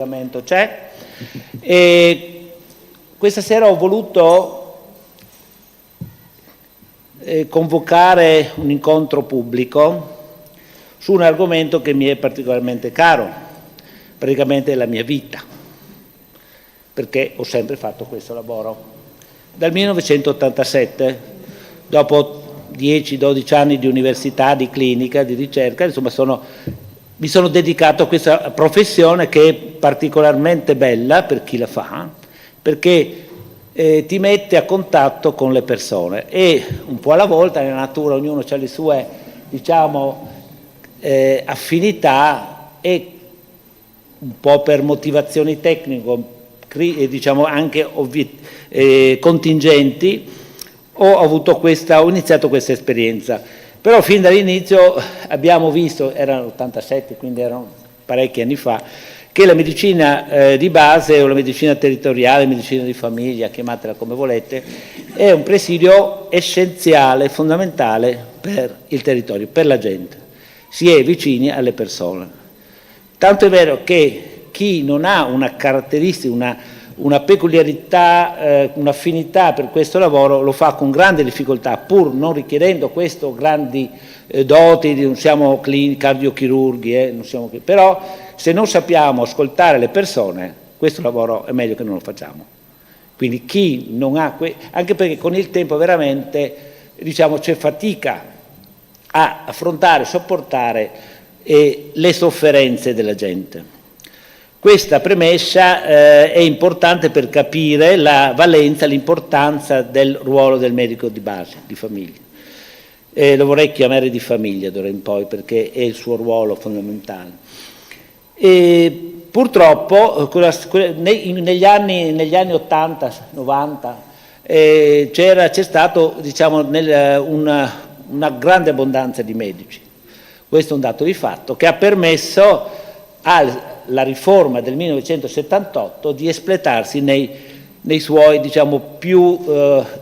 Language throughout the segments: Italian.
C'è e questa sera ho voluto convocare un incontro pubblico su un argomento che mi è particolarmente caro, praticamente la mia vita, perché ho sempre fatto questo lavoro. Dal 1987, dopo 10-12 anni di università, di clinica, di ricerca, insomma mi sono dedicato a questa professione che è particolarmente bella per chi la fa, perché ti mette a contatto con le persone e un po' alla volta nella natura ognuno ha le sue, diciamo, affinità e un po' per motivazioni tecniche, diciamo anche contingenti, ho iniziato questa esperienza. Però fin dall'inizio abbiamo visto, era l'87, quindi erano parecchi anni fa, che la medicina di base o la medicina territoriale, medicina di famiglia, chiamatela come volete, è un presidio essenziale, fondamentale per il territorio, per la gente. Si è vicini alle persone. Tanto è vero che chi non ha una caratteristica, una peculiarità, un'affinità per questo lavoro lo fa con grande difficoltà, pur non richiedendo questo grandi doti, non siamo cardiochirurghi, però se non sappiamo ascoltare le persone, questo lavoro è meglio che non lo facciamo. Quindi chi non ha, anche perché con il tempo veramente, diciamo, c'è fatica a affrontare, sopportare le sofferenze della gente. Questa premessa è importante per capire la valenza, l'importanza del ruolo del medico di base, di famiglia. Lo vorrei chiamare di famiglia d'ora in poi perché è il suo ruolo fondamentale. E purtroppo negli anni 80, 90 c'è stato, diciamo, una grande abbondanza di medici. Questo è un dato di fatto che ha permesso la riforma del 1978 di espletarsi nei suoi, diciamo, più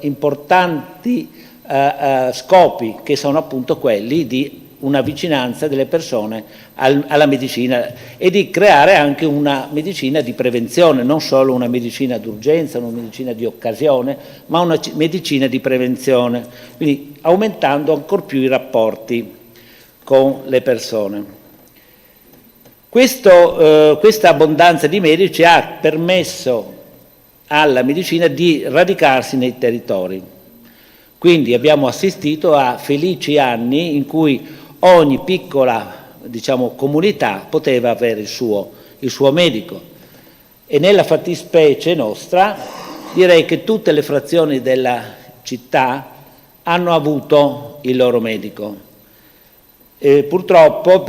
importanti scopi, che sono appunto quelli di una vicinanza delle persone alla medicina e di creare anche una medicina di prevenzione, non solo una medicina d'urgenza, una medicina di occasione, ma una medicina di prevenzione, quindi aumentando ancor più i rapporti con le persone. Questa abbondanza di medici ha permesso alla medicina di radicarsi nei territori. Quindi abbiamo assistito a felici anni in cui ogni piccola, diciamo, comunità poteva avere il suo medico. E nella fattispecie nostra direi che tutte le frazioni della città hanno avuto il loro medico. Purtroppo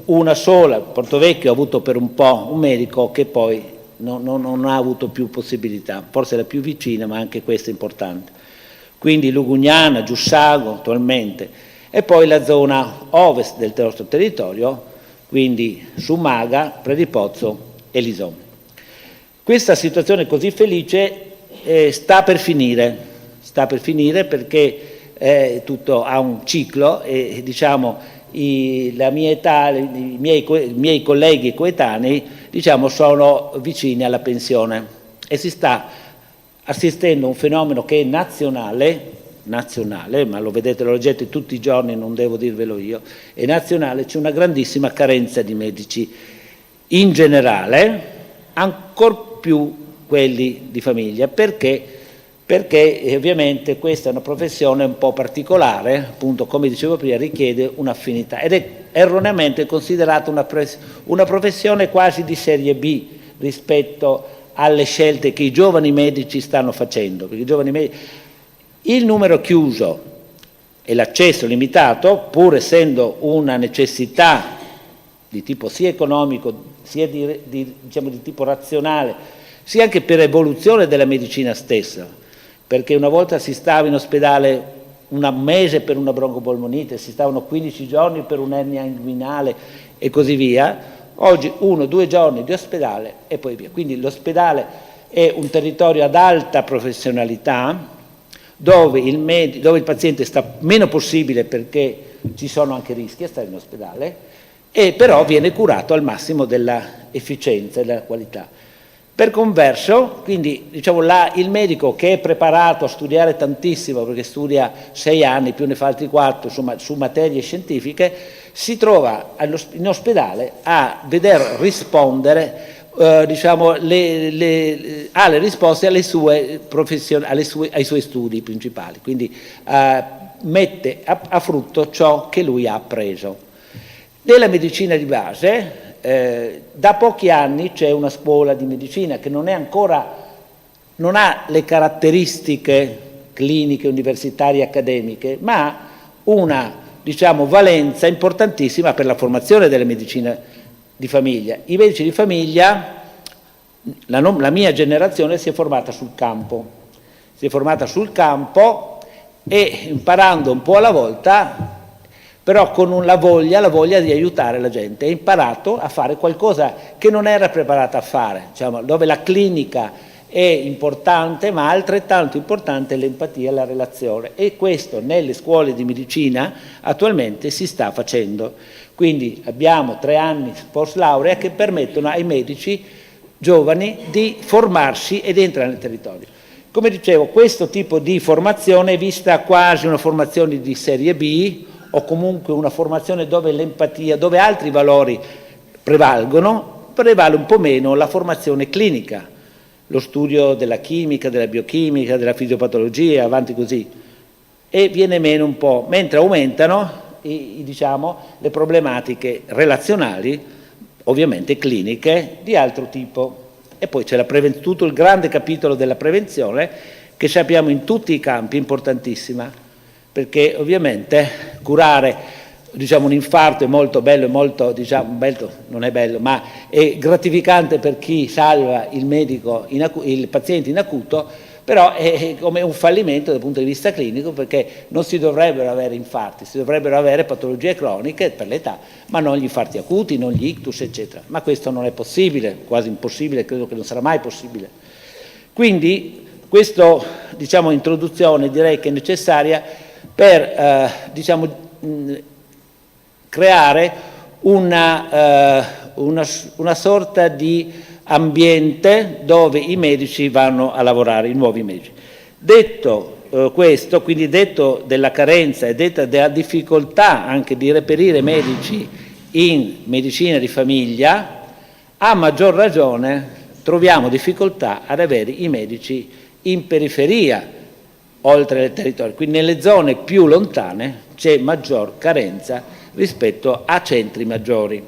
una sola, Portovecchio ha avuto per un po' un medico che poi non ha avuto più possibilità, forse la più vicina, ma anche questa è importante. Quindi Lugugnana, Giussago attualmente, e poi la zona ovest del nostro territorio, quindi Sumaga, Predipozzo e Lison. Questa situazione così felice sta per finire perché tutto ha un ciclo e diciamo la mia età, i miei colleghi coetanei, diciamo, sono vicini alla pensione e si sta assistendo a un fenomeno che è nazionale, ma lo vedete, lo leggete tutti i giorni, non devo dirvelo io, è nazionale, c'è una grandissima carenza di medici in generale, ancor più quelli di famiglia, perché ovviamente questa è una professione un po' particolare, appunto come dicevo prima, richiede un'affinità ed è erroneamente considerata una professione quasi di serie B rispetto alle scelte che i giovani medici stanno facendo, perché il numero chiuso e l'accesso limitato, pur essendo una necessità di tipo sia economico sia diciamo, di tipo razionale, sia anche per evoluzione della medicina stessa, perché una volta si stava in ospedale un mese per una broncopolmonite, si stavano 15 giorni per un'ernia inguinale e così via. Oggi 1-2 giorni di ospedale e poi via. Quindi l'ospedale è un territorio ad alta professionalità dove il paziente sta meno possibile perché ci sono anche rischi a stare in ospedale e però viene curato al massimo della efficienza e della qualità. Per converso, quindi diciamo il medico che è preparato a studiare tantissimo, perché studia 6 anni, più ne fa altri 4, insomma, su materie scientifiche, si trova in ospedale a veder rispondere, diciamo, ha le risposte ai suoi studi principali, quindi mette a frutto ciò che lui ha appreso. Nella medicina di base, da pochi anni c'è una scuola di medicina che non ha le caratteristiche cliniche, universitarie, accademiche, ma ha una, diciamo, valenza importantissima per la formazione della medicina di famiglia. I medici di famiglia, la mia generazione si è formata sul campo, e imparando un po' alla volta, però con la voglia di aiutare la gente, ha imparato a fare qualcosa che non era preparata a fare, diciamo, dove la clinica è importante, ma altrettanto importante è l'empatia e la relazione, e questo nelle scuole di medicina attualmente si sta facendo. Quindi abbiamo 3 anni post laurea che permettono ai medici giovani di formarsi ed entrare nel territorio. Come dicevo, questo tipo di formazione è vista quasi una formazione di serie B, o comunque una formazione dove l'empatia, dove altri valori prevalgono, prevale un po' meno la formazione clinica, lo studio della chimica, della biochimica, della fisiopatologia, avanti così, e viene meno un po', mentre aumentano diciamo, le problematiche relazionali, ovviamente cliniche, di altro tipo. E poi c'è tutto il grande capitolo della prevenzione, che sappiamo in tutti i campi, importantissima, perché ovviamente curare, diciamo, un infarto è molto bello, è molto, diciamo, bello, non è bello, ma è gratificante per chi salva il paziente in acuto, però è come un fallimento dal punto di vista clinico, perché non si dovrebbero avere infarti, si dovrebbero avere patologie croniche per l'età, ma non gli infarti acuti, non gli ictus, eccetera. Ma questo non è possibile, quasi impossibile, credo che non sarà mai possibile. Quindi questa, diciamo, introduzione direi che è necessaria per diciamo, creare una sorta di ambiente dove i medici vanno a lavorare, i nuovi medici. Detto questo, quindi detto della carenza e detta della difficoltà anche di reperire medici in medicina di famiglia, a maggior ragione troviamo difficoltà ad avere i medici in periferia, oltre al territorio, quindi nelle zone più lontane c'è maggior carenza rispetto a centri maggiori.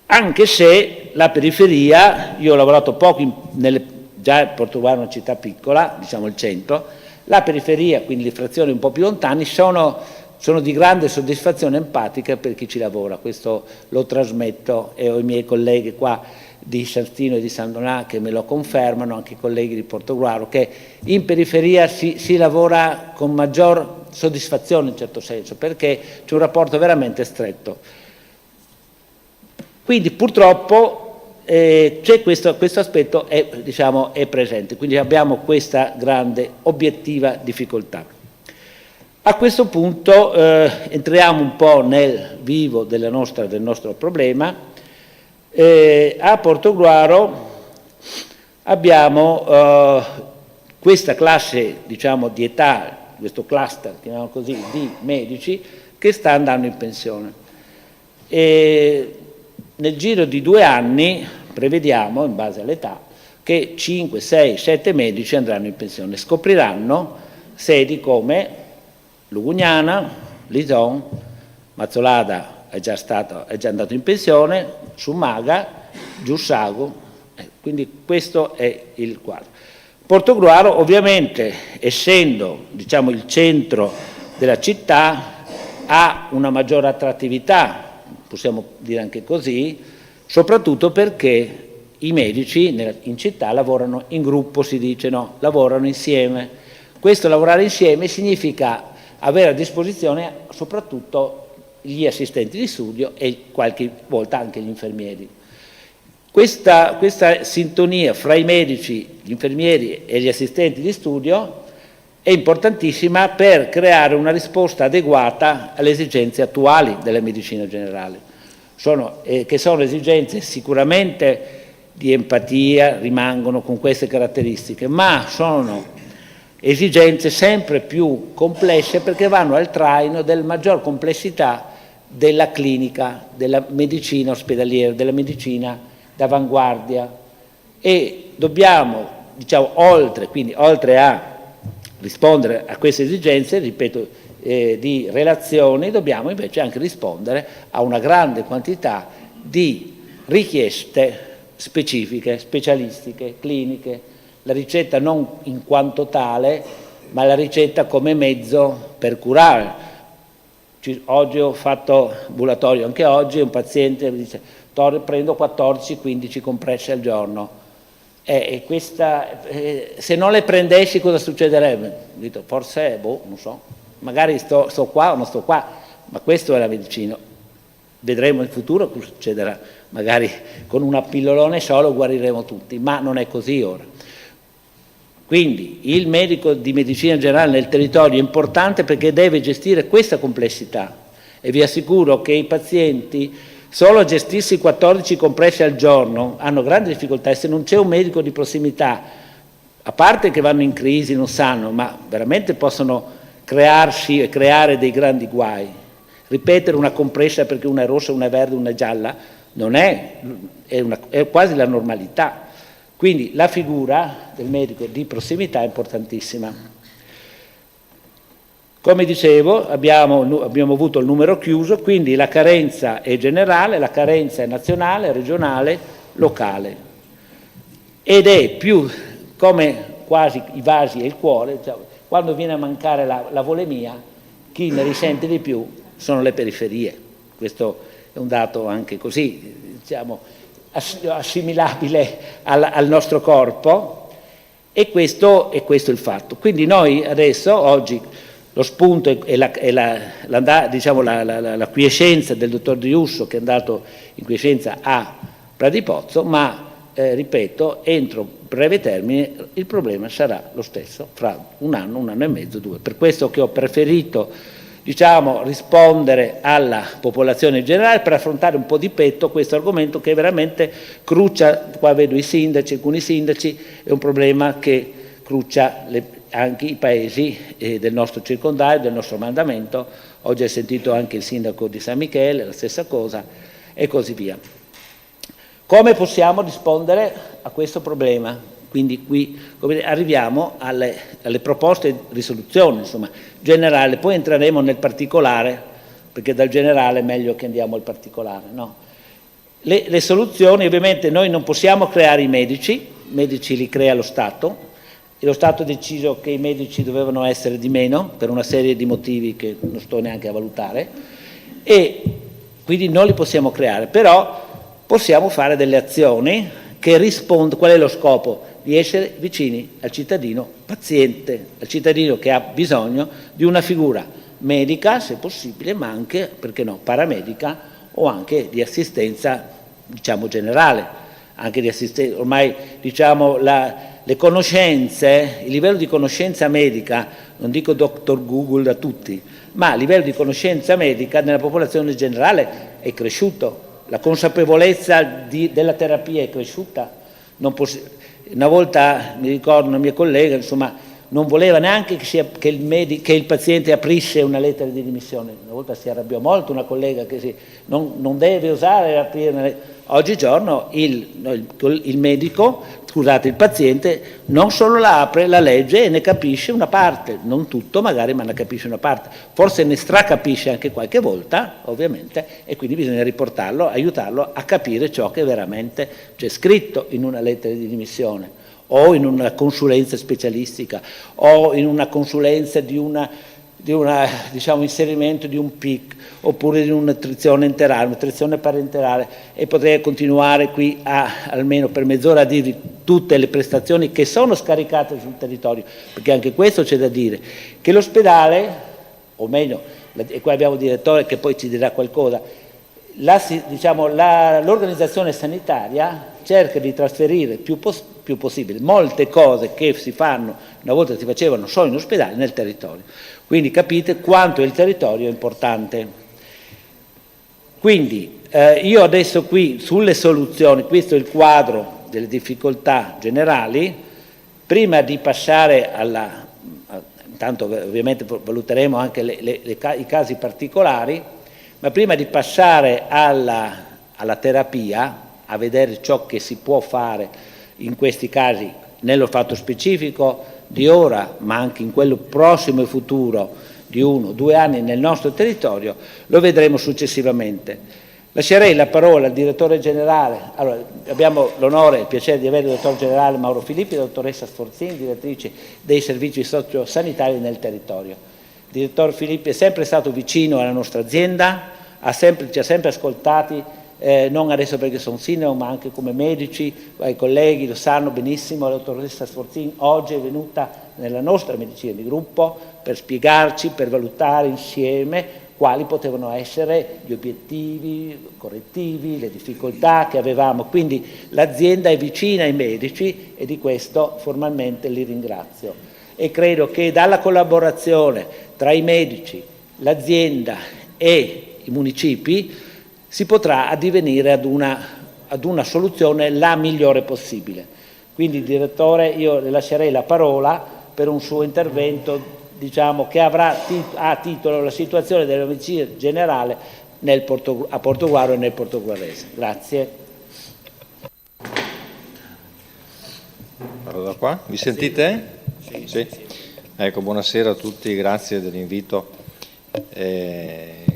Anche se la periferia, io ho lavorato poco già Portogruaro è una città piccola, diciamo il centro, la periferia, quindi le frazioni un po' più lontane, sono di grande soddisfazione empatica per chi ci lavora, questo lo trasmetto e ho i miei colleghi qua di San Stino e di San Donà che me lo confermano, anche i colleghi di Portogruaro, che in periferia si lavora con maggior soddisfazione in certo senso, perché c'è un rapporto veramente stretto. Quindi purtroppo c'è questo aspetto diciamo, è presente, quindi abbiamo questa grande obiettiva difficoltà. A questo punto entriamo un po' nel vivo del nostro problema. A Portogruaro abbiamo questa classe, diciamo, di età, questo cluster, chiamiamolo così, di medici che sta andando in pensione. E nel giro di 2 anni prevediamo, in base all'età, che 5, 6, 7 medici andranno in pensione. Scopriranno sedi come Lugugnana, Lison, Mazzolada è già andato in pensione, Summaga, Giussago, quindi questo è il quadro. Portogruaro ovviamente, essendo, diciamo, il centro della città, ha una maggiore attrattività, possiamo dire anche così, soprattutto perché i medici in città lavorano in gruppo, si dice, no, lavorano insieme. Questo lavorare insieme significa avere a disposizione soprattutto gli assistenti di studio e qualche volta anche gli infermieri. Questa sintonia fra i medici, gli infermieri e gli assistenti di studio è importantissima per creare una risposta adeguata alle esigenze attuali della medicina generale. che sono esigenze sicuramente di empatia, rimangono con queste caratteristiche, ma sono esigenze sempre più complesse perché vanno al traino della maggior complessità della clinica, della medicina ospedaliera, della medicina d'avanguardia, e dobbiamo, diciamo, oltre a rispondere a queste esigenze, ripeto, di relazioni, dobbiamo invece anche rispondere a una grande quantità di richieste specifiche, specialistiche, cliniche, la ricetta non in quanto tale, ma la ricetta come mezzo per curare. Oggi ho fatto ambulatorio, anche oggi un paziente mi dice prendo 14-15 compresse al giorno. Se non le prendessi cosa succederebbe? Ho detto, forse, non so, magari sto qua o non sto qua, ma questo è la medicina. Vedremo in futuro cosa succederà, magari con una pillolone solo guariremo tutti, ma non è così ora. Quindi il medico di medicina generale nel territorio è importante perché deve gestire questa complessità, e vi assicuro che i pazienti solo a gestirsi 14 compresse al giorno hanno grandi difficoltà, e se non c'è un medico di prossimità, a parte che vanno in crisi, non sanno, ma veramente possono crearsi e creare dei grandi guai. Ripetere una compressa perché una è rossa, una è verde, una è gialla, non è quasi la normalità. Quindi la figura del medico di prossimità è importantissima. Come dicevo, abbiamo avuto il numero chiuso, quindi la carenza è generale, la carenza è nazionale, regionale, locale. Ed è più come quasi i vasi e il cuore, cioè, quando viene a mancare la volemia, chi ne risente di più sono le periferie. Questo è un dato anche così, diciamo, assimilabile al nostro corpo, e questo è il fatto. Quindi noi adesso, oggi, lo spunto è la quiescenza del dottor Di Russo, che è andato in quiescenza a Pradipozzo, ma ripeto, entro breve termine il problema sarà lo stesso fra un anno e mezzo, 2. Per questo che ho preferito, diciamo, rispondere alla popolazione in generale per affrontare un po' di petto questo argomento che veramente cruccia. Qua vedo i sindaci, alcuni sindaci, è un problema che cruccia anche i paesi del nostro circondario, del nostro mandamento. Oggi ho sentito anche il sindaco di San Michele, la stessa cosa, e così via. Come possiamo rispondere a questo problema? Quindi qui arriviamo alle proposte di risoluzione, insomma, generale, poi entreremo nel particolare, perché dal generale è meglio che andiamo al particolare, no? Le soluzioni, ovviamente noi non possiamo creare i medici li crea lo Stato, e lo Stato ha deciso che i medici dovevano essere di meno per una serie di motivi che non sto neanche a valutare, e quindi non li possiamo creare, però possiamo fare delle azioni che rispondono. Qual è lo scopo? Di essere vicini al cittadino paziente, al cittadino che ha bisogno di una figura medica, se possibile, ma anche, perché no, paramedica, o anche di assistenza, diciamo, generale, anche di assistenza. Ormai, diciamo, le conoscenze, il livello di conoscenza medica, non dico dottor Google da tutti, ma il livello di conoscenza medica nella popolazione generale è cresciuto, la consapevolezza della terapia è cresciuta. Una volta mi ricordo una mia collega, insomma, non voleva neanche che il paziente aprisse una lettera di dimissione. Una volta si arrabbiò molto una collega che non deve osare aprire. Oggigiorno il medico, scusate, il paziente non solo la apre, la legge e ne capisce una parte, non tutto magari, ma ne capisce una parte. Forse ne stracapisce anche qualche volta, ovviamente, e quindi bisogna riportarlo, aiutarlo a capire ciò che veramente c'è scritto in una lettera di dimissione, o in una consulenza specialistica, o in una consulenza di una diciamo, inserimento di un PIC, oppure di una nutrizione enterale, nutrizione parenterale, e potrei continuare qui almeno per mezz'ora a dirvi tutte le prestazioni che sono scaricate sul territorio, perché anche questo c'è da dire, che l'ospedale, o meglio, e qua abbiamo il direttore che poi ci dirà qualcosa, l'organizzazione sanitaria cerca di trasferire più possibile molte cose che si fanno, una volta si facevano solo in ospedale, nel territorio. Quindi capite quanto il territorio è importante. Quindi Io adesso qui sulle soluzioni, questo è il quadro delle difficoltà generali, prima di passare intanto ovviamente valuteremo anche i casi particolari, ma prima di passare alla terapia, a vedere ciò che si può fare in questi casi, nello fatto specifico di ora, ma anche in quello prossimo e futuro di 1 o 2 anni nel nostro territorio, lo vedremo successivamente. Lascerei la parola al direttore generale. Allora, abbiamo l'onore e il piacere di avere il dottor generale Mauro Filippi e la dottoressa Sforzin, direttrice dei servizi sociosanitari nel territorio. Il direttore Filippi è sempre stato vicino alla nostra azienda, ci ha sempre ascoltati, non adesso perché sono sindaco, ma anche come medici, i colleghi lo sanno benissimo. La dottoressa Sforzin oggi è venuta nella nostra medicina di gruppo per spiegarci, per valutare insieme quali potevano essere gli obiettivi correttivi, le difficoltà che avevamo. Quindi l'azienda è vicina ai medici e di questo formalmente li ringrazio. E credo che dalla collaborazione tra i medici, l'azienda e i municipi si potrà addivenire ad una soluzione la migliore possibile. Quindi, direttore, io le lascerei la parola per un suo intervento, diciamo, che avrà a titolo la situazione della medicina generale a Portogruaro e nel Portoguarese. Grazie. Parlo da qua? Mi sentite? Sì. Ecco, buonasera a tutti, grazie dell'invito.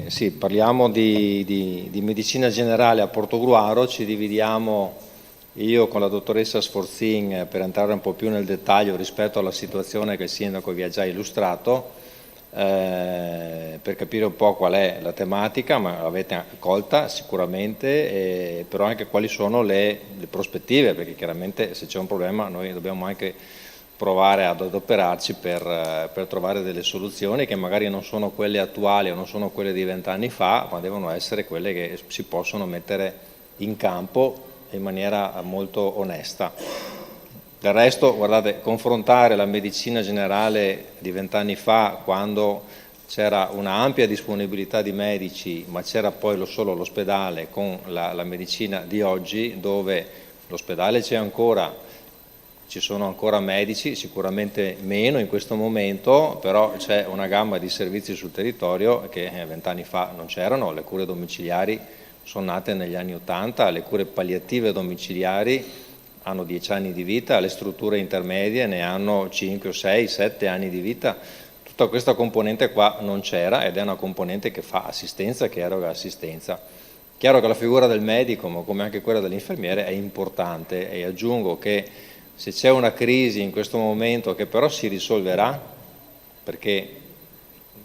Sì, parliamo di medicina generale a Portogruaro, ci dividiamo io con la dottoressa Sforzin per entrare un po' più nel dettaglio rispetto alla situazione che il sindaco vi ha già illustrato, per capire un po' qual è la tematica, ma l'avete colta sicuramente, però anche quali sono le prospettive, perché chiaramente se c'è un problema noi dobbiamo anche provare ad adoperarci per trovare delle soluzioni che magari non sono quelle attuali o non sono quelle di 20 anni fa, ma devono essere quelle che si possono mettere in campo in maniera molto onesta. Del resto, guardate, confrontare la medicina generale di 20 anni fa, quando c'era una ampia disponibilità di medici, ma c'era poi solo l'ospedale, con la medicina di oggi, dove l'ospedale c'è ancora, ci sono ancora medici, sicuramente meno in questo momento, però c'è una gamma di servizi sul territorio che 20 anni fa non c'erano. Le cure domiciliari sono nate negli anni 80, le cure palliative domiciliari hanno 10 anni di vita, le strutture intermedie ne hanno 5 o 6, 7 anni di vita. Tutta questa componente qua non c'era ed è una componente che fa assistenza, che eroga assistenza. Chiaro che la figura del medico, ma come anche quella dell'infermiere, è importante, e aggiungo che se c'è una crisi in questo momento che però si risolverà, perché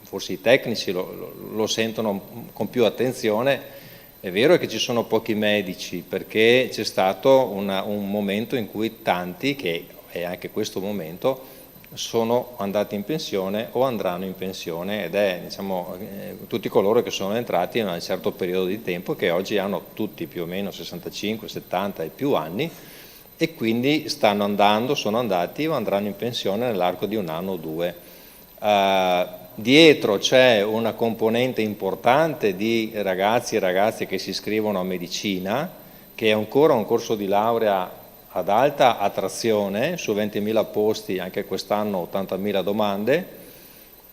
forse i tecnici lo sentono con più attenzione, è vero che ci sono pochi medici, perché c'è stato un momento in cui tanti, che è anche questo momento, sono andati in pensione o andranno in pensione, ed è, diciamo, tutti coloro che sono entrati in un certo periodo di tempo, che oggi hanno tutti più o meno 65, 70 e più anni, e quindi sono andati o andranno in pensione nell'arco di 1 anno o 2. Dietro c'è una componente importante di ragazzi e ragazze che si iscrivono a medicina, che è ancora un corso di laurea ad alta attrazione, su 20.000 posti, anche quest'anno 80.000 domande,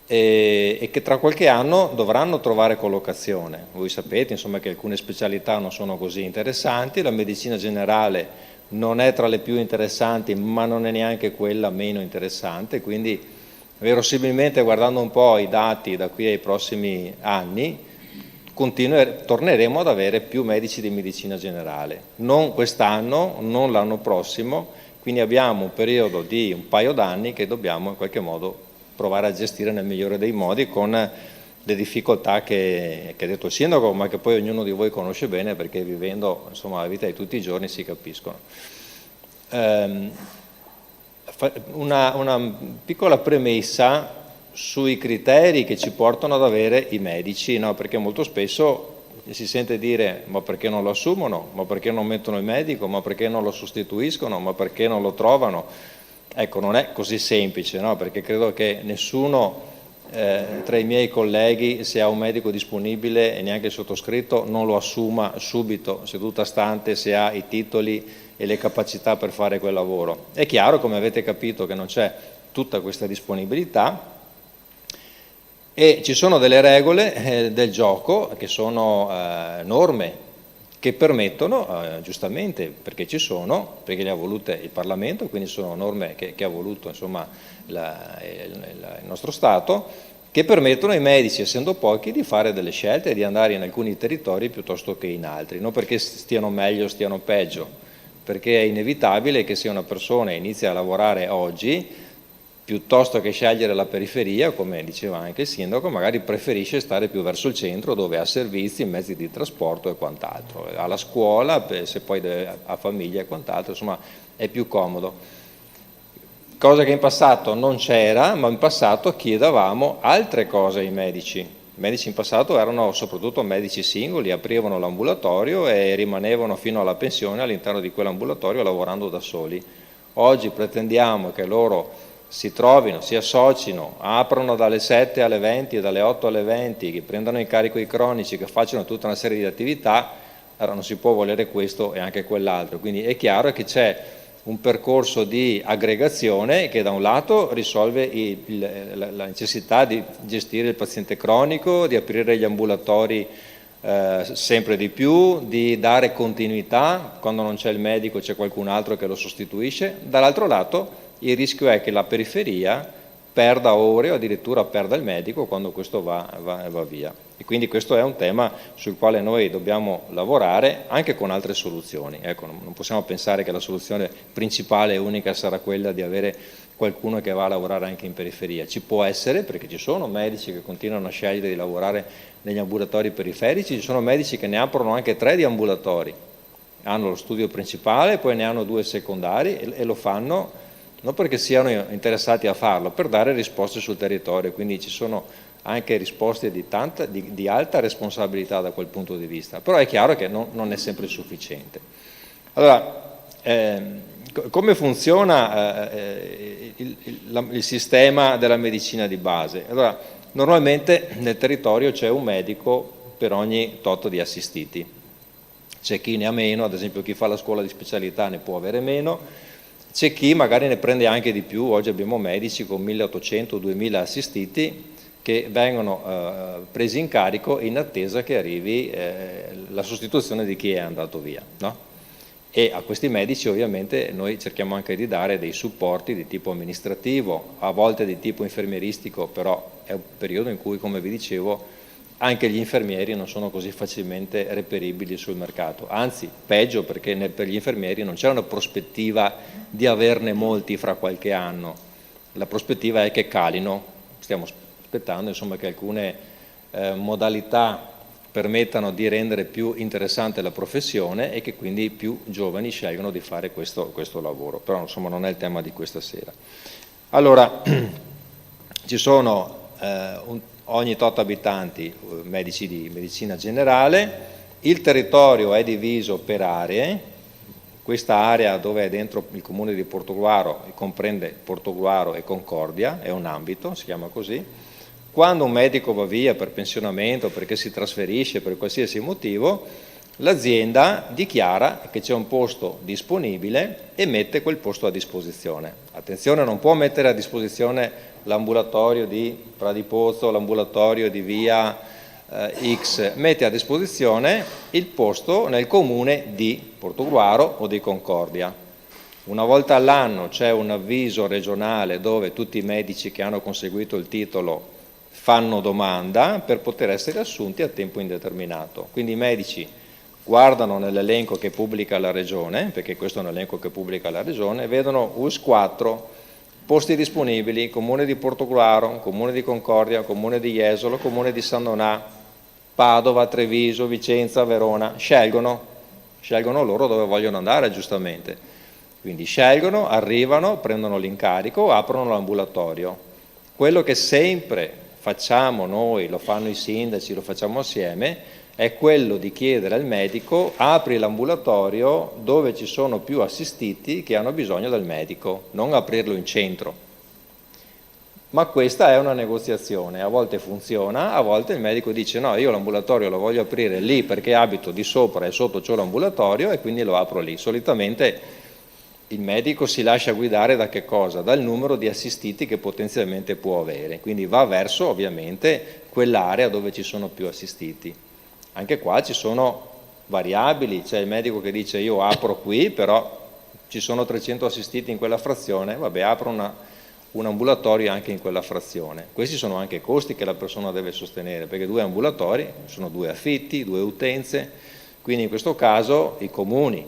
e che tra qualche anno dovranno trovare collocazione. Voi sapete, insomma, che alcune specialità non sono così interessanti, la medicina generale non è tra le più interessanti, ma non è neanche quella meno interessante, quindi verosimilmente, guardando un po' i dati da qui ai prossimi anni, torneremo ad avere più medici di medicina generale, non quest'anno, non l'anno prossimo, quindi abbiamo un periodo di un paio d'anni che dobbiamo in qualche modo provare a gestire nel migliore dei modi, con le difficoltà che ha detto il sindaco, ma che poi ognuno di voi conosce bene, perché vivendo, insomma, la vita di tutti i giorni si capiscono. Una piccola premessa sui criteri che ci portano ad avere i medici, no? Perché molto spesso si sente dire: ma perché non lo assumono? Ma perché non mettono il medico? Ma perché non lo sostituiscono? Ma perché non lo trovano? Ecco, non è così semplice, no? Perché credo che nessuno tra i miei colleghi, se ha un medico disponibile, e neanche il sottoscritto, non lo assuma subito, seduta stante, se ha i titoli e le capacità per fare quel lavoro. È chiaro, come avete capito, che non c'è tutta questa disponibilità e ci sono delle regole del gioco che sono norme che permettono, giustamente, perché ci sono, perché le ha volute il Parlamento, quindi sono norme che ha voluto insomma, il nostro Stato, che permettono ai medici, essendo pochi, di fare delle scelte e di andare in alcuni territori piuttosto che in altri, non perché stiano meglio o stiano peggio, perché è inevitabile che se una persona inizia a lavorare oggi, piuttosto che scegliere la periferia, come diceva anche il sindaco, magari preferisce stare più verso il centro dove ha servizi, mezzi di trasporto e quant'altro, ha la scuola, se poi ha famiglia e quant'altro, insomma è più comodo. Cosa che in passato non c'era, ma in passato chiedevamo altre cose ai medici. I medici in passato erano soprattutto medici singoli, aprivano l'ambulatorio e rimanevano fino alla pensione all'interno di quell'ambulatorio lavorando da soli. Oggi pretendiamo che loro si trovino, si associno, aprano dalle 7 alle 20 e dalle 8 alle 20, che prendano in carico i cronici, che facciano tutta una serie di attività. Allora non si può volere questo e anche quell'altro, quindi è chiaro che c'è un percorso di aggregazione che da un lato risolve la necessità di gestire il paziente cronico, di aprire gli ambulatori sempre di più, di dare continuità, quando non c'è il medico c'è qualcun altro che lo sostituisce, dall'altro lato il rischio è che la periferia perda ore o addirittura perda il medico quando questo va via. E quindi questo è un tema sul quale noi dobbiamo lavorare anche con altre soluzioni. Ecco, non possiamo pensare che la soluzione principale e unica sarà quella di avere qualcuno che va a lavorare anche in periferia. Ci può essere, perché ci sono medici che continuano a scegliere di lavorare negli ambulatori periferici, ci sono medici che ne aprono anche 3 di ambulatori, hanno lo studio principale, poi ne hanno 2 secondari e lo fanno non perché siano interessati a farlo, per dare risposte sul territorio, quindi ci sono anche risposte di alta responsabilità da quel punto di vista, però è chiaro che non è sempre sufficiente. Allora, come funziona il sistema della medicina di base? Allora, normalmente nel territorio c'è un medico per ogni tot di assistiti, c'è chi ne ha meno, ad esempio chi fa la scuola di specialità ne può avere meno, c'è chi magari ne prende anche di più. Oggi abbiamo medici con 1800-2000 assistiti che vengono presi in carico in attesa che arrivi la sostituzione di chi è andato via, no? E a questi medici ovviamente noi cerchiamo anche di dare dei supporti di tipo amministrativo, a volte di tipo infermieristico, però è un periodo in cui, come vi dicevo, anche gli infermieri non sono così facilmente reperibili sul mercato, anzi peggio, perché per gli infermieri non c'è una prospettiva di averne molti fra qualche anno, la prospettiva è che calino, stiamo aspettando insomma che alcune modalità permettano di rendere più interessante la professione e che quindi più giovani scelgano di fare questo lavoro, però insomma non è il tema di questa sera. Allora, ci sono ogni tot abitanti medici di medicina generale, il territorio è diviso per aree, questa area dove è dentro il comune di Portogruaro comprende Portogruaro e Concordia, è un ambito, si chiama così. Quando un medico va via per pensionamento, perché si trasferisce per qualsiasi motivo, l'azienda dichiara che c'è un posto disponibile e mette quel posto a disposizione. Attenzione, non può mettere a disposizione l'ambulatorio di Pradipozzo, l'ambulatorio di via X, mette a disposizione il posto nel comune di Portogruaro o di Concordia. Una volta all'anno c'è un avviso regionale dove tutti i medici che hanno conseguito il titolo fanno domanda per poter essere assunti a tempo indeterminato. Quindi i medici guardano nell'elenco che pubblica la Regione, perché questo è un elenco che pubblica la Regione, vedono US 4, posti disponibili, Comune di Portogruaro, Comune di Concordia, Comune di Jesolo, Comune di San Donà, Padova, Treviso, Vicenza, Verona, scelgono loro dove vogliono andare giustamente. Quindi scelgono, arrivano, prendono l'incarico, aprono l'ambulatorio. Quello che sempre facciamo noi, lo fanno i sindaci, lo facciamo assieme, è quello di chiedere al medico: apri l'ambulatorio dove ci sono più assistiti che hanno bisogno del medico, non aprirlo in centro. Ma questa è una negoziazione, a volte funziona, a volte il medico dice no, io l'ambulatorio lo voglio aprire lì perché abito di sopra e sotto c'ho l'ambulatorio e quindi lo apro lì. Solitamente il medico si lascia guidare da che cosa? Dal numero di assistiti che potenzialmente può avere, quindi va verso ovviamente quell'area dove ci sono più assistiti. Anche qua ci sono variabili, c'è il medico che dice io apro qui, però ci sono 300 assistiti in quella frazione, vabbè apro un ambulatorio anche in quella frazione. Questi sono anche costi che la persona deve sostenere, perché 2 ambulatori sono 2 affitti, 2 utenze, quindi in questo caso i comuni,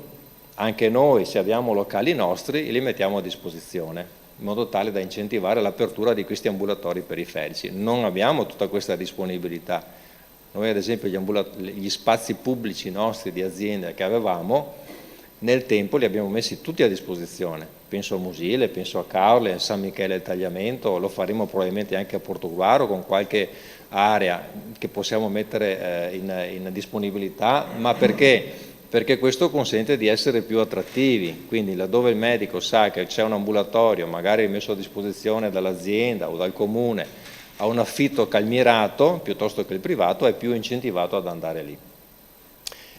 anche noi se abbiamo locali nostri, li mettiamo a disposizione, in modo tale da incentivare l'apertura di questi ambulatori periferici. Non abbiamo tutta questa disponibilità. Noi ad esempio gli spazi pubblici nostri di azienda che avevamo, nel tempo li abbiamo messi tutti a disposizione, penso a Musile, penso a Caorle, a San Michele del Tagliamento, lo faremo probabilmente anche a Portogruaro con qualche area che possiamo mettere in disponibilità, ma perché? Perché questo consente di essere più attrattivi, quindi laddove il medico sa che c'è un ambulatorio magari messo a disposizione dall'azienda o dal comune a un affitto calmierato piuttosto che il privato, è più incentivato ad andare lì.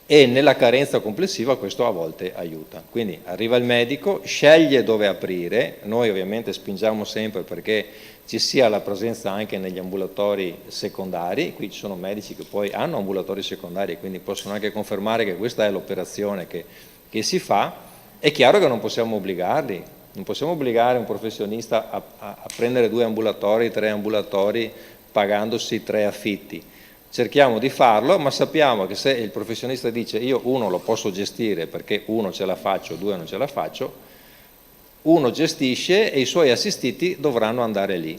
E nella carenza complessiva questo a volte aiuta. Quindi arriva il medico, sceglie dove aprire, noi ovviamente spingiamo sempre perché ci sia la presenza anche negli ambulatori secondari, qui ci sono medici che poi hanno ambulatori secondari e quindi possono anche confermare che questa è l'operazione che si fa. È chiaro che non possiamo obbligarli, non possiamo obbligare un professionista a prendere 2 ambulatori, 3 ambulatori pagandosi 3 affitti. Cerchiamo di farlo, ma sappiamo che se il professionista dice io 1 lo posso gestire perché 1 ce la faccio, 2 non ce la faccio, 1 gestisce e i suoi assistiti dovranno andare lì.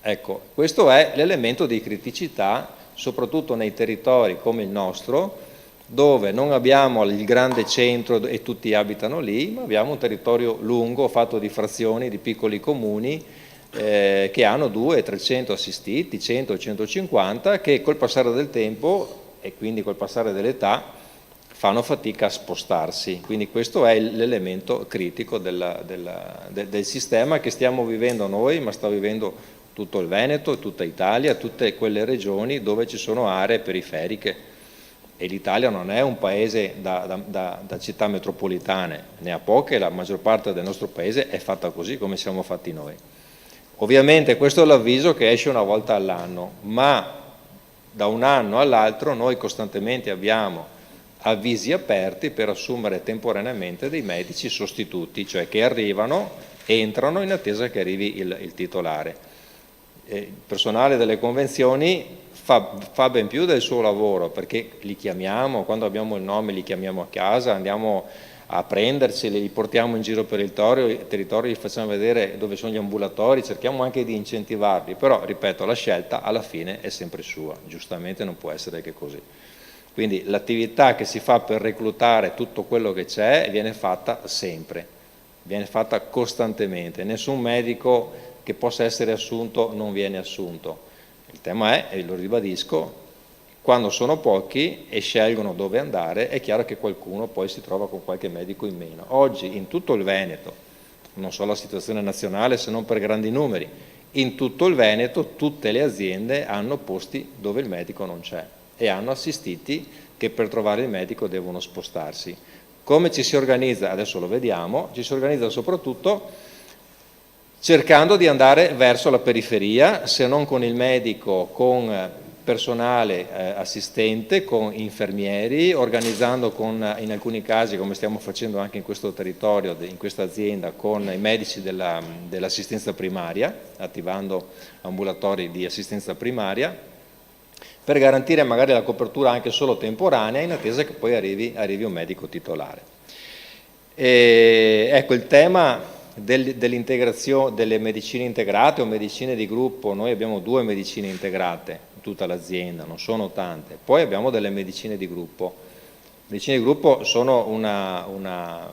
Ecco, questo è l'elemento di criticità, soprattutto nei territori come il nostro, dove non abbiamo il grande centro e tutti abitano lì, ma abbiamo un territorio lungo fatto di frazioni, di piccoli comuni, che hanno 200-300 assistiti, 100-150, che col passare del tempo e quindi col passare dell'età fanno fatica a spostarsi. Quindi questo è l'elemento critico del sistema che stiamo vivendo noi, ma sta vivendo tutto il Veneto, tutta Italia, tutte quelle regioni dove ci sono aree periferiche. E l'Italia non è un paese da città metropolitane, ne ha poche, la maggior parte del nostro paese è fatta così come siamo fatti noi. Ovviamente questo è l'avviso che esce una volta all'anno, ma da un anno all'altro noi costantemente abbiamo avvisi aperti per assumere temporaneamente dei medici sostituti, cioè che arrivano, entrano in attesa che arrivi il titolare. Il personale delle convenzioni fa ben più del suo lavoro, perché li chiamiamo, quando abbiamo il nome li chiamiamo a casa, andiamo a prenderceli, li portiamo in giro per il territorio, gli facciamo vedere dove sono gli ambulatori, cerchiamo anche di incentivarli, però ripeto, la scelta alla fine è sempre sua, giustamente non può essere che così. Quindi l'attività che si fa per reclutare tutto quello che c'è viene fatta sempre, viene fatta costantemente, nessun medico che possa essere assunto non viene assunto. Il tema è, e lo ribadisco, quando sono pochi e scelgono dove andare, è chiaro che qualcuno poi si trova con qualche medico in meno. Oggi in tutto il Veneto, non so la situazione nazionale se non per grandi numeri, in tutto il Veneto tutte le aziende hanno posti dove il medico non c'è e hanno assistiti che per trovare il medico devono spostarsi. Come ci si organizza? Adesso lo vediamo, ci si organizza soprattutto cercando di andare verso la periferia, se non con il medico, con personale assistente, con infermieri, organizzando in alcuni casi, come stiamo facendo anche in questo territorio, in questa azienda, con i medici dell'assistenza primaria, attivando ambulatori di assistenza primaria, per garantire magari la copertura anche solo temporanea, in attesa che poi arrivi un medico titolare. Ecco, il tema dell'integrazione delle medicine integrate o medicine di gruppo, noi abbiamo 2 medicine integrate in tutta l'azienda, non sono tante, poi abbiamo delle medicine di gruppo. Le medicine di gruppo sono una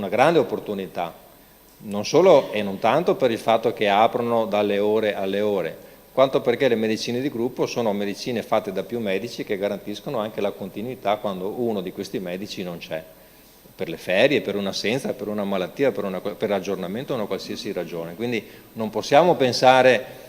grande opportunità, non solo e non tanto per il fatto che aprono dalle ore alle ore, quanto perché le medicine di gruppo sono medicine fatte da più medici che garantiscono anche la continuità quando uno di questi medici non c'è. per le ferie, per un'assenza, per una malattia, per aggiornamento o una qualsiasi ragione. Quindi non possiamo pensare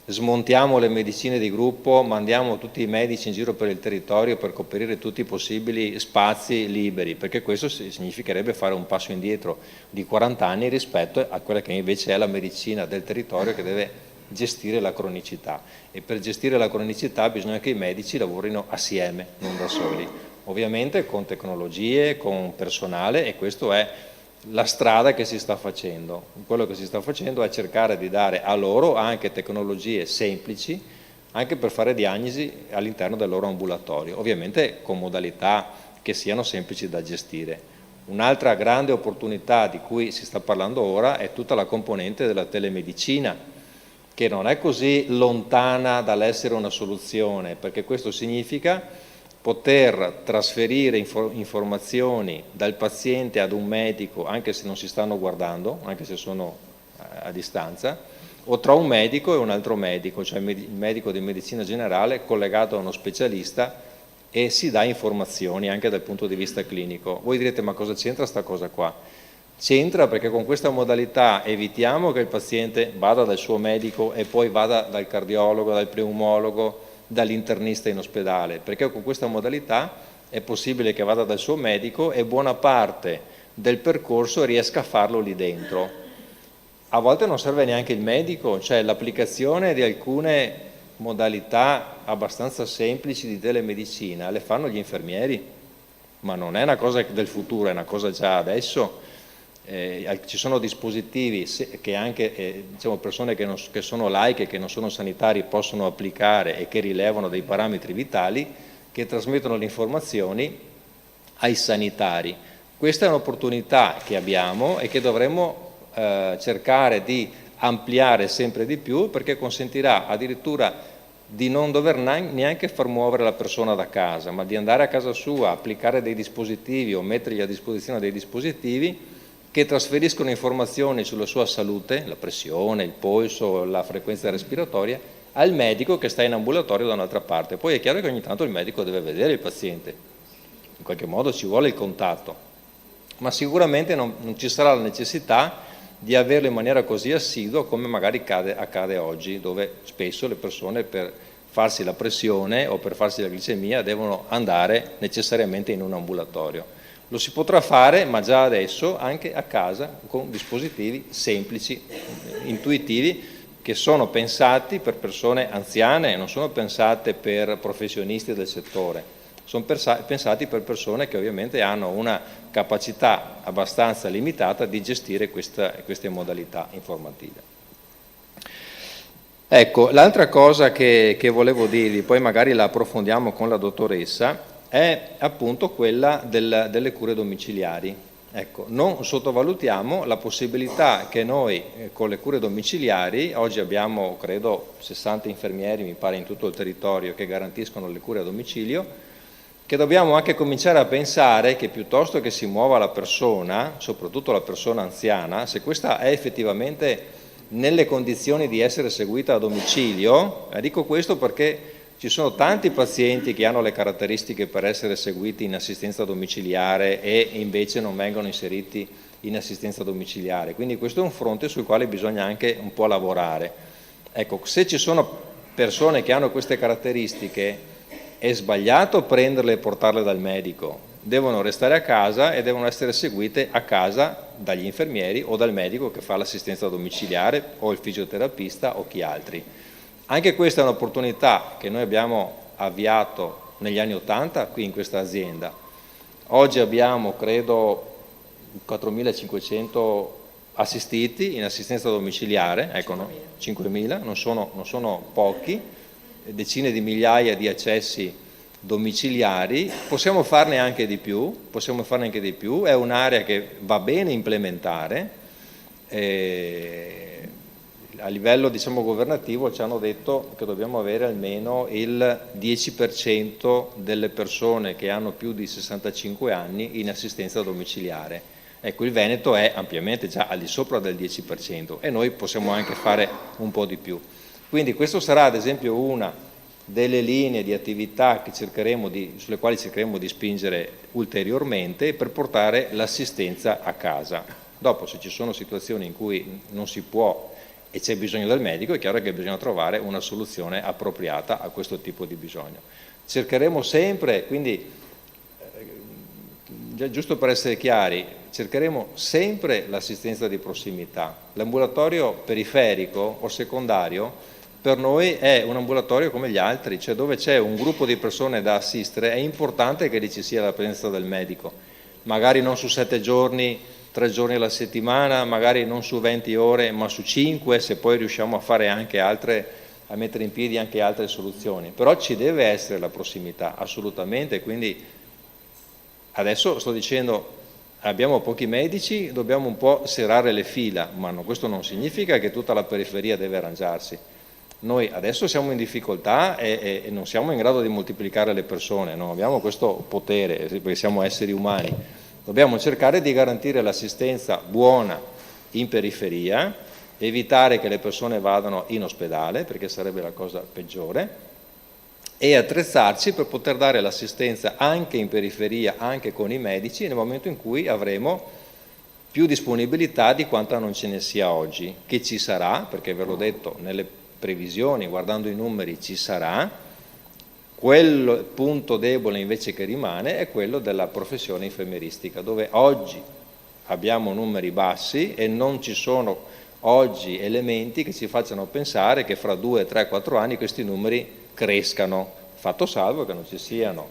smontiamo le medicine di gruppo, mandiamo tutti i medici in giro per il territorio per coprire tutti i possibili spazi liberi, perché questo significherebbe fare un passo indietro di 40 anni rispetto a quella che invece è la medicina del territorio che deve gestire la cronicità, e per gestire la cronicità bisogna che i medici lavorino assieme, non da soli, ovviamente con tecnologie, con personale, e questo è la strada che si sta facendo. Quello che si sta facendo è cercare di dare a loro anche tecnologie semplici, anche per fare diagnosi all'interno del loro ambulatorio, ovviamente con modalità che siano semplici da gestire. Un'altra grande opportunità di cui si sta parlando ora è tutta la componente della telemedicina, che non è così lontana dall'essere una soluzione, perché questo significa poter trasferire informazioni dal paziente ad un medico, anche se non si stanno guardando, anche se sono a distanza, o tra un medico e un altro medico, cioè il medico di medicina generale collegato a uno specialista, e si dà informazioni anche dal punto di vista clinico. Voi direte, ma cosa c'entra sta cosa qua? C'entra perché con questa modalità evitiamo che il paziente vada dal suo medico e poi vada dal cardiologo, dal pneumologo, dall'internista in ospedale, perché con questa modalità è possibile che vada dal suo medico e buona parte del percorso riesca a farlo lì dentro. A volte non serve neanche il medico, cioè l'applicazione di alcune modalità abbastanza semplici di telemedicina le fanno gli infermieri, ma non è una cosa del futuro, è una cosa già adesso. Ci sono dispositivi che anche diciamo, persone che sono laiche, che non sono sanitari, possono applicare e che rilevano dei parametri vitali, che trasmettono le informazioni ai sanitari. Questa è un'opportunità che abbiamo e che dovremmo cercare di ampliare sempre di più, perché consentirà addirittura di non dover neanche far muovere la persona da casa, ma di andare a casa sua, applicare dei dispositivi o mettergli a disposizione dei dispositivi che trasferiscono informazioni sulla sua salute, la pressione, il polso, la frequenza respiratoria, al medico che sta in ambulatorio da un'altra parte. Poi è chiaro che ogni tanto il medico deve vedere il paziente, in qualche modo ci vuole il contatto, ma sicuramente non ci sarà la necessità di averlo in maniera così assidua come magari accade oggi, dove spesso le persone per farsi la pressione o per farsi la glicemia devono andare necessariamente in un ambulatorio. Lo si potrà fare, ma già adesso, anche a casa, con dispositivi semplici, intuitivi, che sono pensati per persone anziane, non sono pensate per professionisti del settore, sono pensati per persone che ovviamente hanno una capacità abbastanza limitata di gestire queste modalità informative. Ecco, l'altra cosa che volevo dirvi, poi magari la approfondiamo con la dottoressa, è appunto quella delle cure domiciliari. Ecco, non sottovalutiamo la possibilità che noi con le cure domiciliari, oggi abbiamo credo 60 infermieri mi pare in tutto il territorio che garantiscono le cure a domicilio, che dobbiamo anche cominciare a pensare che piuttosto che si muova la persona, soprattutto la persona anziana, se questa è effettivamente nelle condizioni di essere seguita a domicilio, dico questo perché ci sono tanti pazienti che hanno le caratteristiche per essere seguiti in assistenza domiciliare e invece non vengono inseriti in assistenza domiciliare, quindi questo è un fronte sul quale bisogna anche un po' lavorare. Ecco, se ci sono persone che hanno queste caratteristiche è sbagliato prenderle e portarle dal medico, devono restare a casa e devono essere seguite a casa dagli infermieri o dal medico che fa l'assistenza domiciliare o il fisioterapista o chi altri. Anche questa è un'opportunità che noi abbiamo avviato negli anni '80 qui in questa azienda. Oggi abbiamo, credo, 4.500 assistiti in assistenza domiciliare, ecco, no? 5.000, non sono pochi, decine di migliaia di accessi domiciliari, possiamo farne anche di più, è un'area che va bene implementare. A livello diciamo governativo ci hanno detto che dobbiamo avere almeno il 10% delle persone che hanno più di 65 anni in assistenza domiciliare. Ecco, il Veneto è ampiamente già al di sopra del 10% e noi possiamo anche fare un po' di più. Quindi questo sarà ad esempio una delle linee di attività sulle quali cercheremo di spingere ulteriormente per portare l'assistenza a casa. Dopo, se ci sono situazioni in cui non si può e c'è bisogno del medico, è chiaro che bisogna trovare una soluzione appropriata a questo tipo di bisogno. Cercheremo sempre, quindi, giusto per essere chiari, cercheremo sempre l'assistenza di prossimità. L'ambulatorio periferico o secondario per noi è un ambulatorio come gli altri, cioè dove c'è un gruppo di persone da assistere è importante che lì ci sia la presenza del medico, magari non su 7 giorni, 3 giorni alla settimana, magari non su 20 ore, ma su 5, se poi riusciamo a fare anche a mettere in piedi anche altre soluzioni. Però ci deve essere la prossimità, assolutamente, quindi adesso sto dicendo abbiamo pochi medici, dobbiamo un po' serrare le fila, ma questo non significa che tutta la periferia deve arrangiarsi. Noi adesso siamo in difficoltà e non siamo in grado di moltiplicare le persone, non abbiamo questo potere perché siamo esseri umani. Dobbiamo cercare di garantire l'assistenza buona in periferia, evitare che le persone vadano in ospedale, perché sarebbe la cosa peggiore, e attrezzarci per poter dare l'assistenza anche in periferia, anche con i medici, nel momento in cui avremo più disponibilità di quanta non ce ne sia oggi, che ci sarà, perché ve l'ho detto, nelle previsioni, guardando i numeri, ci sarà. Quel punto debole invece che rimane è quello della professione infermieristica, dove oggi abbiamo numeri bassi e non ci sono oggi elementi che ci facciano pensare che fra 2, 3, 4 anni questi numeri crescano, fatto salvo che non ci siano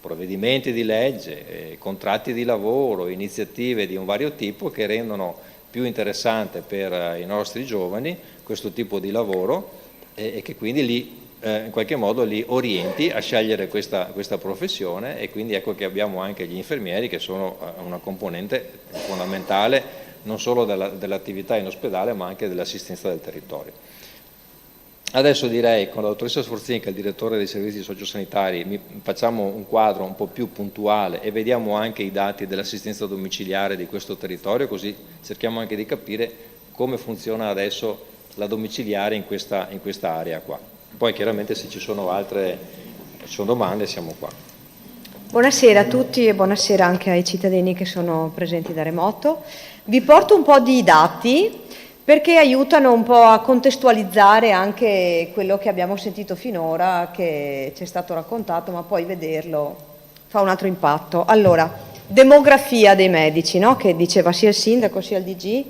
provvedimenti di legge, contratti di lavoro, iniziative di un vario tipo che rendono più interessante per i nostri giovani questo tipo di lavoro e che quindi in qualche modo li orienti a scegliere questa professione, e quindi ecco che abbiamo anche gli infermieri che sono una componente fondamentale non solo dell'attività in ospedale ma anche dell'assistenza del territorio. Adesso direi con la dottoressa Sforzin, che è il direttore dei servizi sociosanitari, facciamo un quadro un po' più puntuale e vediamo anche i dati dell'assistenza domiciliare di questo territorio, così cerchiamo anche di capire come funziona adesso la domiciliare in questa area qua. Poi chiaramente se ci sono domande siamo qua. Buonasera a tutti e buonasera anche ai cittadini che sono presenti da remoto. Vi porto un po' di dati perché aiutano un po' a contestualizzare anche quello che abbiamo sentito finora, che ci è stato raccontato, ma poi vederlo fa un altro impatto. Allora, demografia dei medici, no? Che diceva sia il sindaco sia il DG.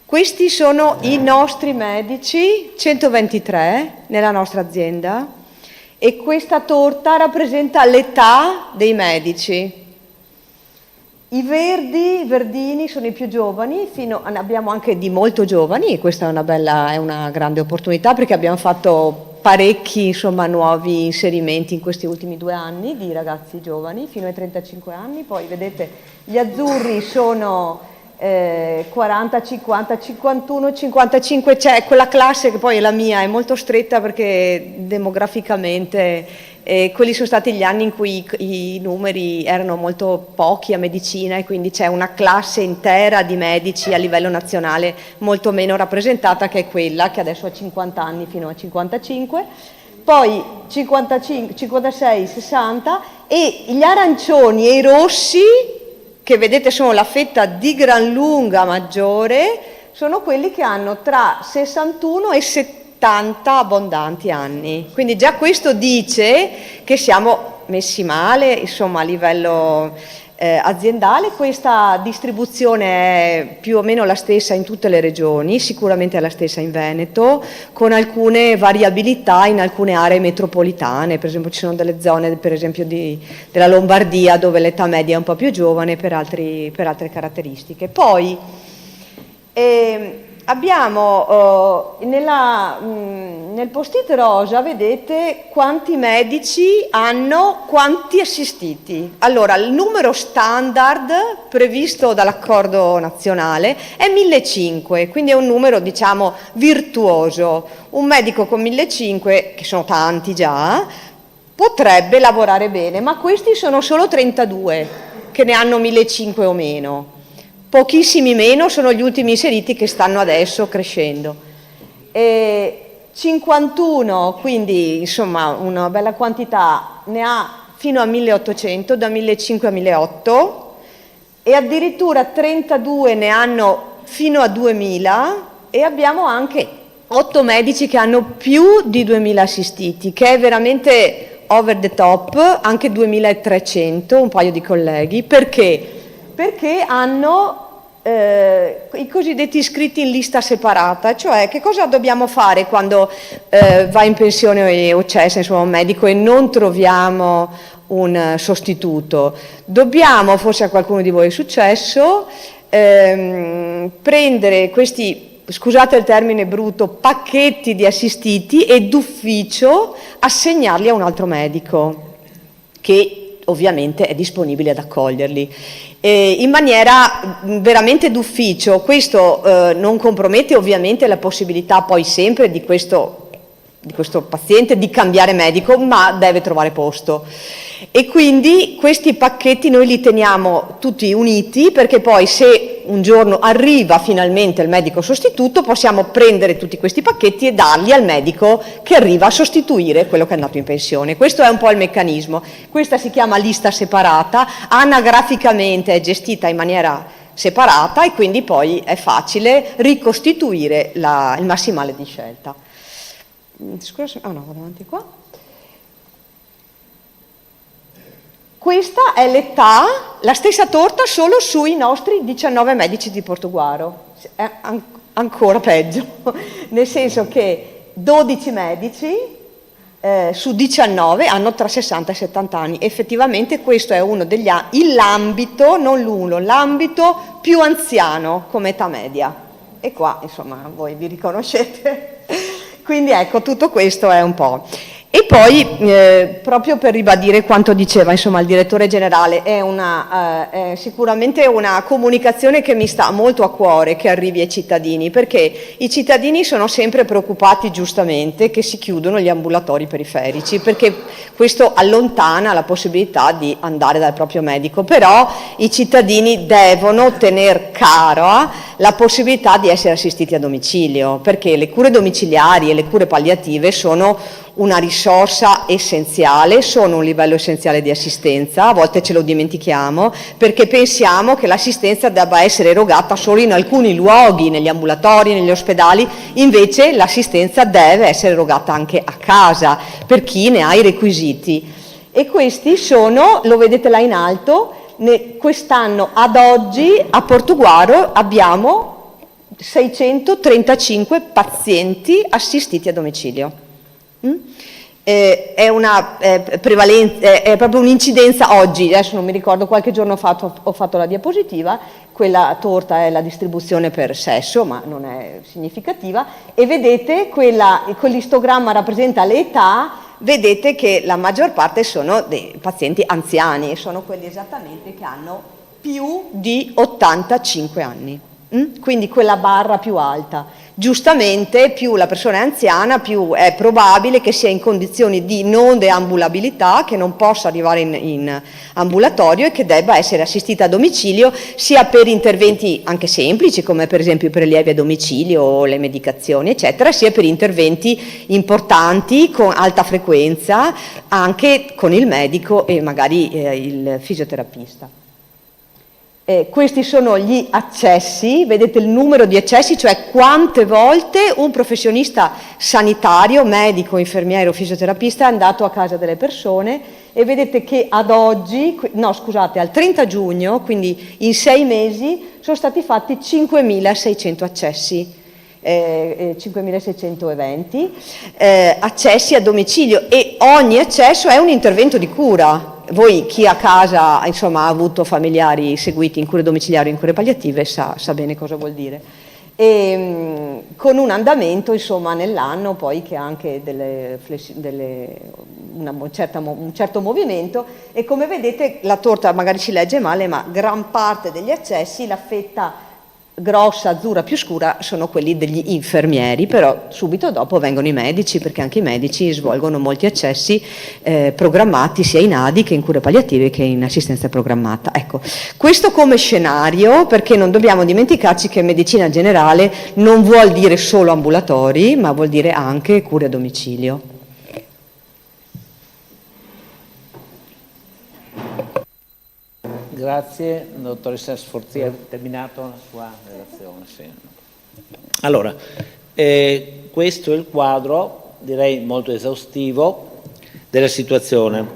Questi sono i nostri medici, 123 nella nostra azienda, e questa torta rappresenta l'età dei medici. I verdini sono i più giovani, abbiamo anche di molto giovani, e questa è una grande opportunità perché abbiamo fatto parecchi nuovi inserimenti in questi ultimi 2 anni di ragazzi giovani fino ai 35 anni. Poi vedete gli azzurri sono 40, 50, 51, 55, c'è quella classe che poi è la mia, è molto stretta perché demograficamente quelli sono stati gli anni in cui i numeri erano molto pochi a medicina, e quindi c'è una classe intera di medici a livello nazionale molto meno rappresentata, che è quella che adesso ha 50 anni fino a 55, poi 55, 56, 60, e gli arancioni e i rossi, che vedete sono la fetta di gran lunga maggiore, sono quelli che hanno tra 61 e 70 abbondanti anni. Quindi già questo dice che siamo messi male, insomma, a livello aziendale. Questa distribuzione è più o meno la stessa in tutte le regioni, sicuramente è la stessa in Veneto, con alcune variabilità in alcune aree metropolitane. Per esempio ci sono delle zone, per esempio della Lombardia, dove l'età media è un po' più giovane per altre caratteristiche. Poi abbiamo nel post-it rosa, vedete quanti medici hanno quanti assistiti. Allora, il numero standard previsto dall'accordo nazionale è 1.500, quindi è un numero diciamo virtuoso. Un medico con 1.500, che sono tanti già, potrebbe lavorare bene, ma questi sono solo 32 che ne hanno 1.500 o meno. Pochissimi meno sono gli ultimi inseriti che stanno adesso crescendo. 51, quindi insomma una bella quantità, ne ha fino a 1800, da 1500 a 1800, e addirittura 32 ne hanno fino a 2000, e abbiamo anche 8 medici che hanno più di 2000 assistiti, che è veramente over the top, anche 2300, un paio di colleghi. Perché? Perché hanno i cosiddetti iscritti in lista separata. Cioè, che cosa dobbiamo fare quando va in pensione o cessa, insomma, un medico e non troviamo un sostituto? Dobbiamo, forse a qualcuno di voi è successo, prendere questi, scusate il termine brutto, pacchetti di assistiti e d'ufficio assegnarli a un altro medico che ovviamente è disponibile ad accoglierli in maniera veramente d'ufficio. Questo non compromette ovviamente la possibilità poi sempre di questo paziente di cambiare medico, ma deve trovare posto. E quindi questi pacchetti noi li teniamo tutti uniti, perché poi se un giorno arriva finalmente il medico sostituto possiamo prendere tutti questi pacchetti e darli al medico che arriva a sostituire quello che è andato in pensione. Questo è un po' il meccanismo. Questa si chiama lista separata, anagraficamente è gestita in maniera separata e quindi poi è facile ricostituire il massimale di scelta. Scusa, no, vado avanti qua. Questa è l'età, la stessa torta solo sui nostri 19 medici di Portoguaro. È ancora peggio, nel senso che 12 medici su 19 hanno tra 60 e 70 anni. Effettivamente questo è uno degli l'ambito, non l'uno, l'ambito più anziano come età media. E qua, insomma, voi vi riconoscete. Quindi ecco, tutto questo è un po'. E poi, proprio per ribadire quanto diceva insomma il direttore generale, è sicuramente una comunicazione che mi sta molto a cuore, che arrivi ai cittadini, perché i cittadini sono sempre preoccupati giustamente che si chiudono gli ambulatori periferici, perché questo allontana la possibilità di andare dal proprio medico. Però i cittadini devono tener cara la possibilità di essere assistiti a domicilio, perché le cure domiciliari e le cure palliative sono una risorsa essenziale, sono un livello essenziale di assistenza. A volte ce lo dimentichiamo perché pensiamo che l'assistenza debba essere erogata solo in alcuni luoghi, negli ambulatori, negli ospedali. Invece l'assistenza deve essere erogata anche a casa per chi ne ha i requisiti, e questi sono, lo vedete là in alto, quest'anno ad oggi a Portoguaro abbiamo 635 pazienti assistiti a domicilio. È una prevalenza, è proprio un'incidenza oggi. Adesso non mi ricordo, qualche giorno fa ho fatto la diapositiva, quella torta è la distribuzione per sesso, ma non è significativa, e vedete quell'istogramma rappresenta le età. Vedete che la maggior parte sono dei pazienti anziani, e sono quelli esattamente che hanno più di 85 anni, quindi quella barra più alta. Giustamente, più la persona è anziana, più è probabile che sia in condizioni di non deambulabilità, che non possa arrivare in ambulatorio e che debba essere assistita a domicilio, sia per interventi anche semplici, come per esempio i prelievi a domicilio o le medicazioni, eccetera, sia per interventi importanti con alta frequenza, anche con il medico e magari il fisioterapista. Questi sono gli accessi, vedete il numero di accessi, cioè quante volte un professionista sanitario, medico, infermiere, fisioterapista è andato a casa delle persone, e vedete che ad oggi, al 30 giugno, quindi in 6 mesi, sono stati fatti 5.600 accessi. 5.600 eventi, accessi a domicilio, e ogni accesso è un intervento di cura. Voi, chi a casa insomma ha avuto familiari seguiti in cure domiciliari o in cure palliative, sa bene cosa vuol dire. E con un andamento insomma nell'anno poi che ha anche un certo movimento, e come vedete la torta magari si legge male, ma gran parte degli accessi, la fetta grossa, azzurra, più scura sono quelli degli infermieri, però subito dopo vengono i medici, perché anche i medici svolgono molti accessi programmati sia in ADI che in cure palliative che in assistenza programmata. Ecco, questo come scenario, perché non dobbiamo dimenticarci che medicina generale non vuol dire solo ambulatori, ma vuol dire anche cure a domicilio. Grazie, dottoressa Sforzi, ha terminato la sua relazione. Sì. Allora, questo è il quadro, direi molto esaustivo, della situazione.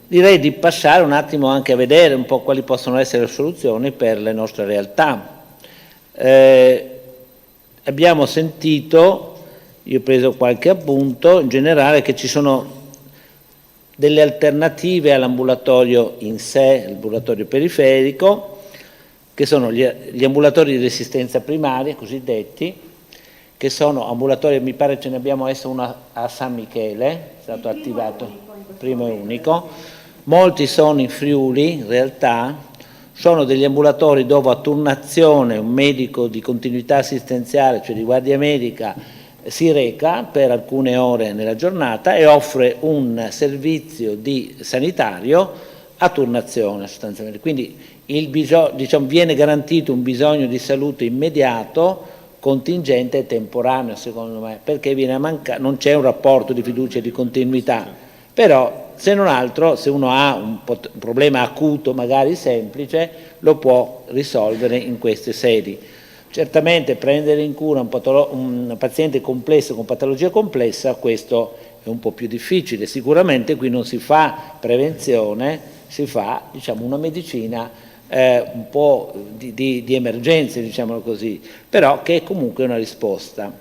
Direi di passare un attimo anche a vedere un po' quali possono essere le soluzioni per le nostre realtà. Abbiamo sentito, io ho preso qualche appunto, in generale che ci sono delle alternative all'ambulatorio in sé, l'ambulatorio periferico, che sono gli ambulatori di assistenza primaria, cosiddetti, che sono ambulatori, mi pare ce ne abbiamo adesso uno a San Michele, è stato attivato, primo e unico, molti sono in Friuli, in realtà, sono degli ambulatori dove a turnazione un medico di continuità assistenziale, cioè di guardia medica, si reca per alcune ore nella giornata e offre un servizio sanitario a turnazione sostanzialmente. Quindi viene garantito un bisogno di salute immediato, contingente e temporaneo, secondo me, perché non c'è un rapporto di fiducia e di continuità, però se non altro, se uno ha un problema acuto, magari semplice, lo può risolvere in queste sedi. Certamente prendere in cura un paziente complesso con patologia complessa, questo è un po' più difficile. Sicuramente qui non si fa prevenzione, si fa una medicina un po' di emergenze, diciamolo così, però che è comunque una risposta.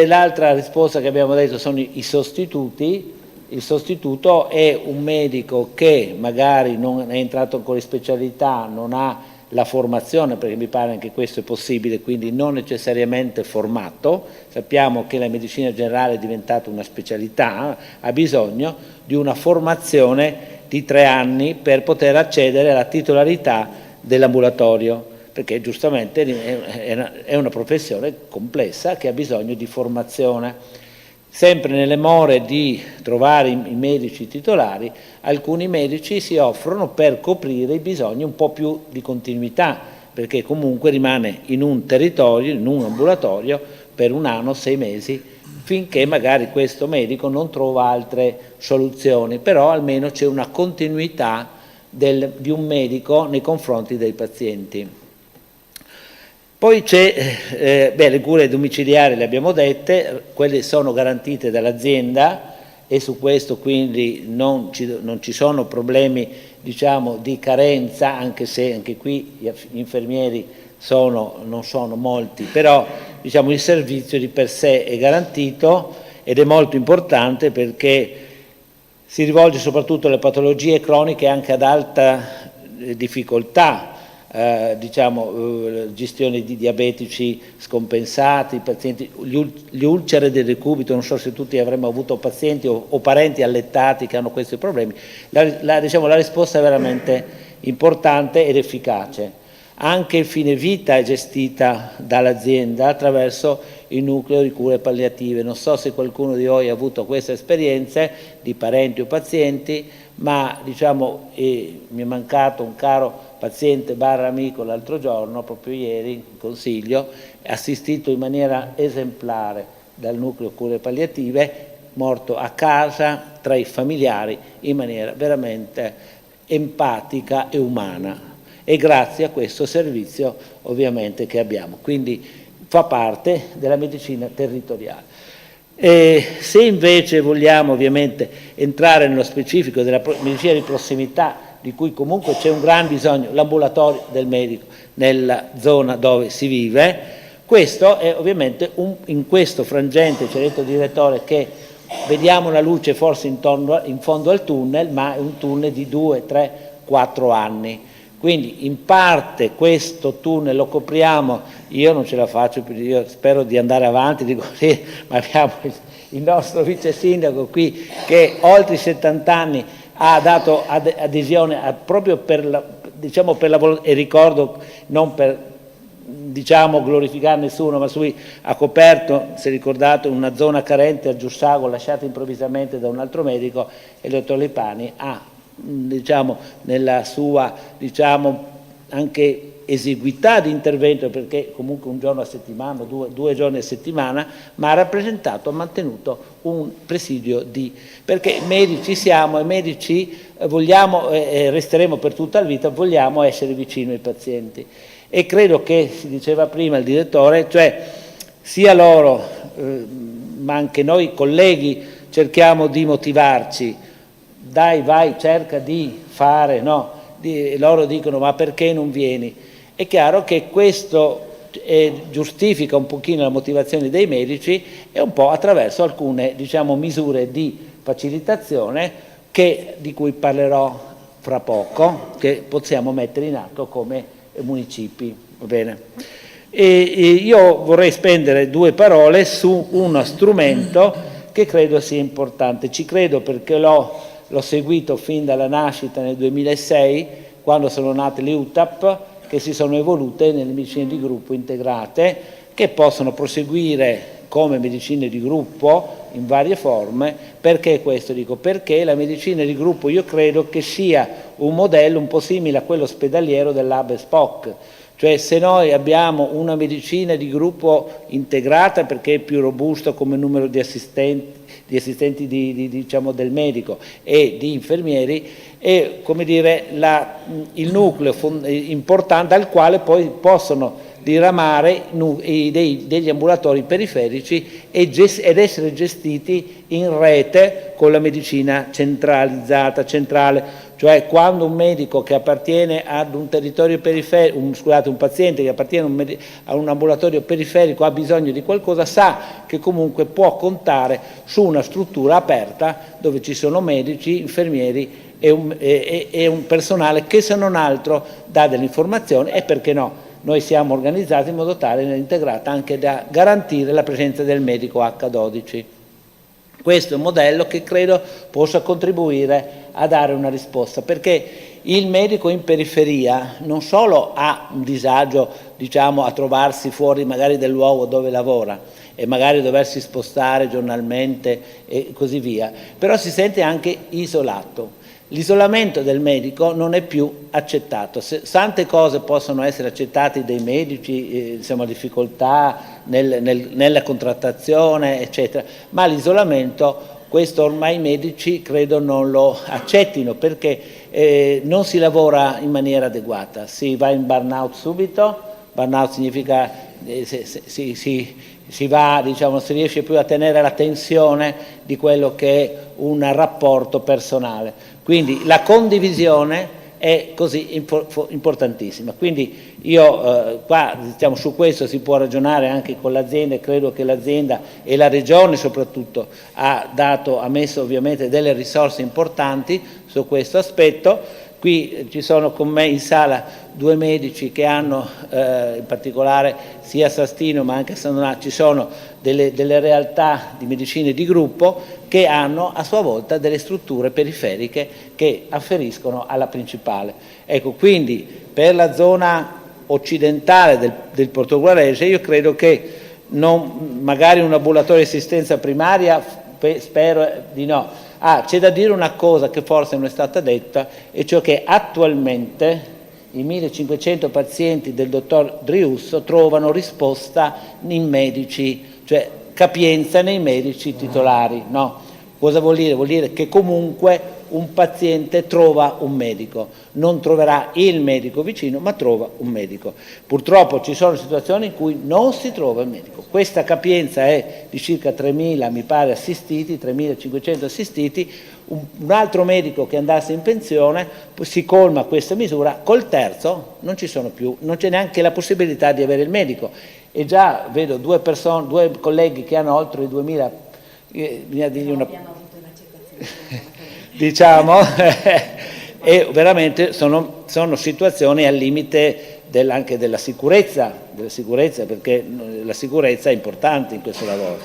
L'altra risposta che abbiamo detto sono i sostituti. Il sostituto è un medico che magari non è entrato ancora in specialità, non ha la formazione, perché mi pare che questo è possibile, quindi non necessariamente formato. Sappiamo che la medicina generale è diventata una specialità, ha bisogno di una formazione di 3 anni per poter accedere alla titolarità dell'ambulatorio, perché giustamente è una professione complessa che ha bisogno di formazione. Sempre nelle more di trovare i medici titolari, alcuni medici si offrono per coprire i bisogni un po' più di continuità, perché comunque rimane in un territorio, in un ambulatorio, per 1 anno, 6 mesi, finché magari questo medico non trova altre soluzioni, però almeno c'è una continuità di un medico nei confronti dei pazienti. Poi c'è, le cure domiciliari le abbiamo dette, quelle sono garantite dall'azienda e su questo quindi non ci sono problemi di carenza, anche se anche qui gli infermieri non sono molti, però il servizio di per sé è garantito ed è molto importante perché si rivolge soprattutto alle patologie croniche anche ad alta difficoltà. Gestione di diabetici scompensati, pazienti, gli ulcere del decubito, non so se tutti avremmo avuto pazienti o parenti allettati che hanno questi problemi. La risposta è veramente importante ed efficace. Anche il fine vita è gestita dall'azienda attraverso il nucleo di cure palliative. Non so se qualcuno di voi ha avuto queste esperienze di parenti o pazienti, ma mi è mancato un caro paziente barra amico l'altro giorno, proprio ieri, in consiglio, assistito in maniera esemplare dal nucleo cure palliative, morto a casa tra i familiari in maniera veramente empatica e umana. E grazie a questo servizio ovviamente che abbiamo. Quindi fa parte della medicina territoriale. Se invece vogliamo ovviamente entrare nello specifico della medicina di prossimità, di cui comunque c'è un gran bisogno, l'ambulatorio del medico nella zona dove si vive, questo è ovviamente in questo frangente, ci ha detto il direttore che vediamo una luce forse in fondo al tunnel, ma è un tunnel di 2, 3, 4 anni. Quindi in parte questo tunnel lo copriamo, io non ce la faccio più, io spero di andare avanti, ma abbiamo il nostro vice sindaco qui che oltre i 70 anni ha dato adesione proprio per la volontà, e ricordo non per diciamo glorificare nessuno, ma ha coperto, se ricordate, una zona carente a Giussago lasciata improvvisamente da un altro medico, e il dottor Lepani ha, diciamo, nella sua, diciamo, anche esiguità di intervento, perché comunque un giorno a settimana, due giorni a settimana, ma ha mantenuto un presidio perché medici siamo e medici vogliamo e resteremo per tutta la vita, vogliamo essere vicino ai pazienti. E credo che, si diceva prima il direttore, cioè sia loro ma anche noi colleghi cerchiamo di motivarci, dai, vai, cerca di fare, no? Loro dicono ma perché non vieni? È chiaro che questo giustifica un pochino la motivazione dei medici, e un po' attraverso alcune, diciamo, misure di facilitazione di cui parlerò fra poco, che possiamo mettere in atto come municipi. Va bene? E io vorrei spendere 2 parole su uno strumento che credo sia importante. Ci credo perché l'ho seguito fin dalla nascita nel 2006, quando sono nate le UTAP, che si sono evolute nelle medicine di gruppo integrate, che possono proseguire come medicine di gruppo in varie forme. Perché questo? Dico perché la medicina di gruppo io credo che sia un modello un po' simile a quello ospedaliero dell'Hub e Spoke. Cioè, se noi abbiamo una medicina di gruppo integrata, perché è più robusto come numero di assistenti diciamo, del medico e di infermieri, è, come dire, il nucleo importante dal quale poi possono diramare degli ambulatori periferici ed essere gestiti in rete con la medicina centrale. Cioè, quando un medico che appartiene ad un territorio periferico, un paziente che appartiene a un ambulatorio periferico ha bisogno di qualcosa, sa che comunque può contare su una struttura aperta dove ci sono medici, infermieri e un personale che, se non altro, dà delle informazioni, e perché no, noi siamo organizzati in modo tale, integrata, anche da garantire la presenza del medico H12. Questo è un modello che credo possa contribuire a dare una risposta, perché il medico in periferia non solo ha un disagio, diciamo, a trovarsi fuori magari del luogo dove lavora e magari doversi spostare giornalmente e così via, però si sente anche isolato. L'isolamento del medico non è più accettato. Tante cose possono essere accettate dai medici, insomma, difficoltà nella contrattazione, eccetera, ma l'isolamento, questo ormai i medici credo non lo accettino, perché non si lavora in maniera adeguata, si va in burnout subito. Burnout significa si va, diciamo, non si riesce più a tenere la tensione di quello che è un rapporto personale. Quindi la condivisione è così importantissima. Quindi io qua, diciamo, su questo si può ragionare anche con l'azienda, e credo che l'azienda e la regione soprattutto ha messo ovviamente delle risorse importanti su questo aspetto. Qui ci sono con me in sala 2 medici che hanno, in particolare sia a Sastino ma anche a San Donato, ci sono delle realtà di medicina di gruppo che hanno a sua volta delle strutture periferiche che afferiscono alla principale. Ecco, quindi per la zona occidentale del Portoguarese io credo che magari un ambulatorio di assistenza primaria, spero di no. C'è da dire una cosa che forse non è stata detta, e cioè che attualmente i 1500 pazienti del dottor Driusso trovano risposta in medici, cioè capienza nei medici titolari, no? Cosa vuol dire? Vuol dire che comunque un paziente trova un medico, non troverà il medico vicino, ma trova un medico. Purtroppo ci sono situazioni in cui non si trova il medico. Questa capienza è di circa 3.000, mi pare, assistiti, 3.500 assistiti. Un altro medico che andasse in pensione si colma questa misura, col terzo non ci sono più, non c'è neanche la possibilità di avere il medico. E già vedo 2 colleghi che hanno oltre i 2.000, bisogna dirgli una... diciamo, e veramente sono situazioni al limite anche della sicurezza, perché la sicurezza è importante in questo lavoro.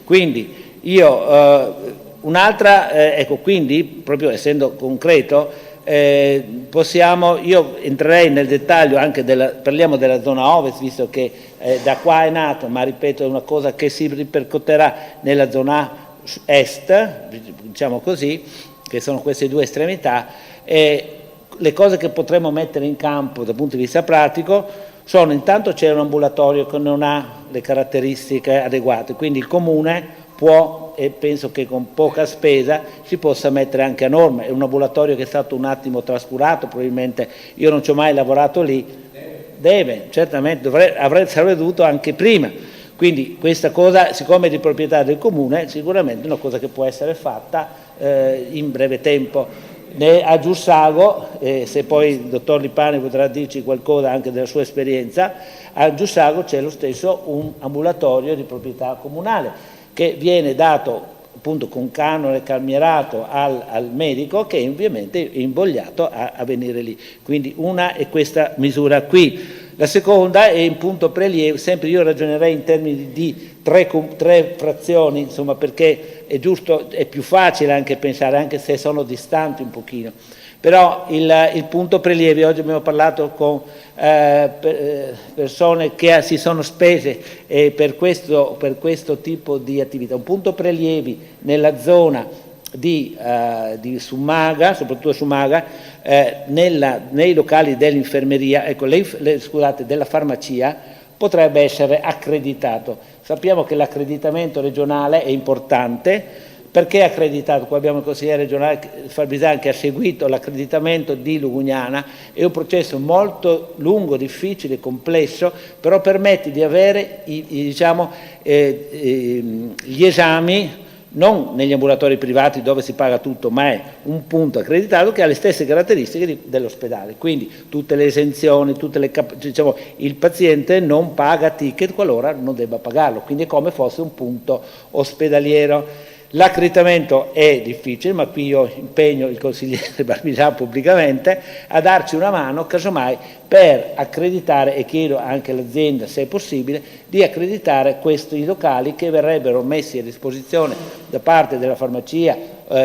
Quindi io un'altra, ecco, quindi proprio essendo concreto, io entrerei nel dettaglio anche parliamo della zona ovest, visto che da qua è nato, ma ripeto è una cosa che si ripercuoterà nella zona est, diciamo così, che sono queste due estremità. Le cose che potremmo mettere in campo dal punto di vista pratico sono: intanto c'è un ambulatorio che non ha le caratteristiche adeguate, quindi il Comune può, e penso che con poca spesa si possa mettere anche a norma. È un ambulatorio che è stato un attimo trascurato, probabilmente io non ci ho mai lavorato lì, certamente sarebbe dovuto anche prima. Quindi questa cosa, siccome è di proprietà del Comune, sicuramente è una cosa che può essere fatta in breve tempo. A Giussago, se poi il dottor Lipani potrà dirci qualcosa anche della sua esperienza, a Giussago c'è lo stesso un ambulatorio di proprietà comunale che viene dato appunto con canone calmierato al medico, che è ovviamente invogliato a venire lì. Quindi una è questa misura qui. La seconda è in punto prelievo, sempre io ragionerei in termini di tre frazioni, insomma, perché è giusto, è più facile anche pensare, anche se sono distanti un pochino. Però il punto prelievi, oggi abbiamo parlato con persone che si sono spese per questo tipo di attività. Un punto prelievi nella zona di Summaga, soprattutto Summaga, nei locali dell'infermeria, scusate, della farmacia, potrebbe essere accreditato. Sappiamo che l'accreditamento regionale è importante. Perché accreditato? Qua abbiamo il consigliere regionale Fabriziani che ha seguito l'accreditamento di Lugugnana. È un processo molto lungo, difficile, complesso, però permette di avere gli esami non negli ambulatori privati dove si paga tutto, ma è un punto accreditato che ha le stesse caratteristiche dell'ospedale. Quindi tutte le esenzioni, il paziente non paga ticket qualora non debba pagarlo, quindi è come fosse un punto ospedaliero. L'accreditamento è difficile, ma qui io impegno il consigliere Barbizan pubblicamente a darci una mano, casomai, per accreditare, e chiedo anche all'azienda, se è possibile, di accreditare questi locali che verrebbero messi a disposizione da parte della farmacia,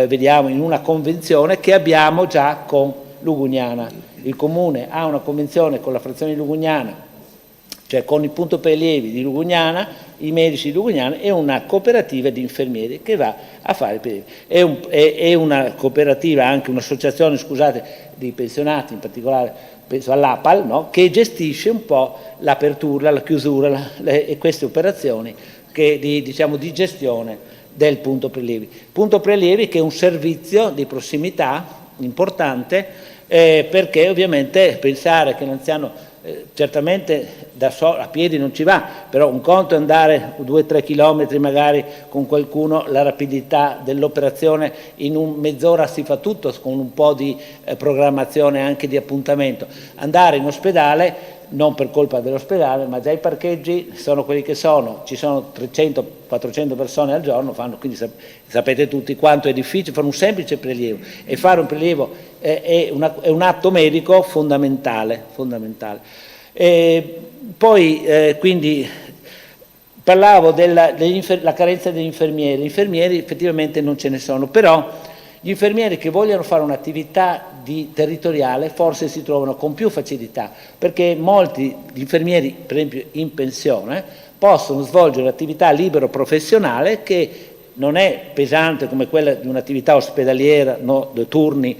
vediamo, in una convenzione che abbiamo già con Lugugnana. Il Comune ha una convenzione con la frazione di Lugugnana, cioè con il punto prelievi di Lugugnana, i medici di Lugugnana, e una cooperativa di infermieri che va a fare i prelievi. È una cooperativa, anche un'associazione, scusate, di pensionati, in particolare penso all'APAL, no? Che gestisce un po' l'apertura, la chiusura e queste operazioni di gestione del punto prelievi. Punto prelievi che è un servizio di prossimità importante, perché ovviamente pensare che l'anziano certamente da solo, a piedi non ci va, però un conto è andare 2-3 chilometri magari con qualcuno, la rapidità dell'operazione in mezz'ora si fa tutto con un po' di programmazione anche di appuntamento. Andare in ospedale, non per colpa dell'ospedale, ma già i parcheggi sono quelli che sono, ci sono 300-400 persone al giorno, quindi sapete tutti quanto è difficile fare un semplice prelievo, e fare un prelievo è un atto medico fondamentale. Quindi parlavo della carenza degli infermieri. Gli infermieri effettivamente non ce ne sono, però gli infermieri che vogliono fare un'attività territoriale forse si trovano con più facilità, perché molti infermieri, per esempio in pensione, possono svolgere un'attività libero professionale che non è pesante come quella di un'attività ospedaliera, turni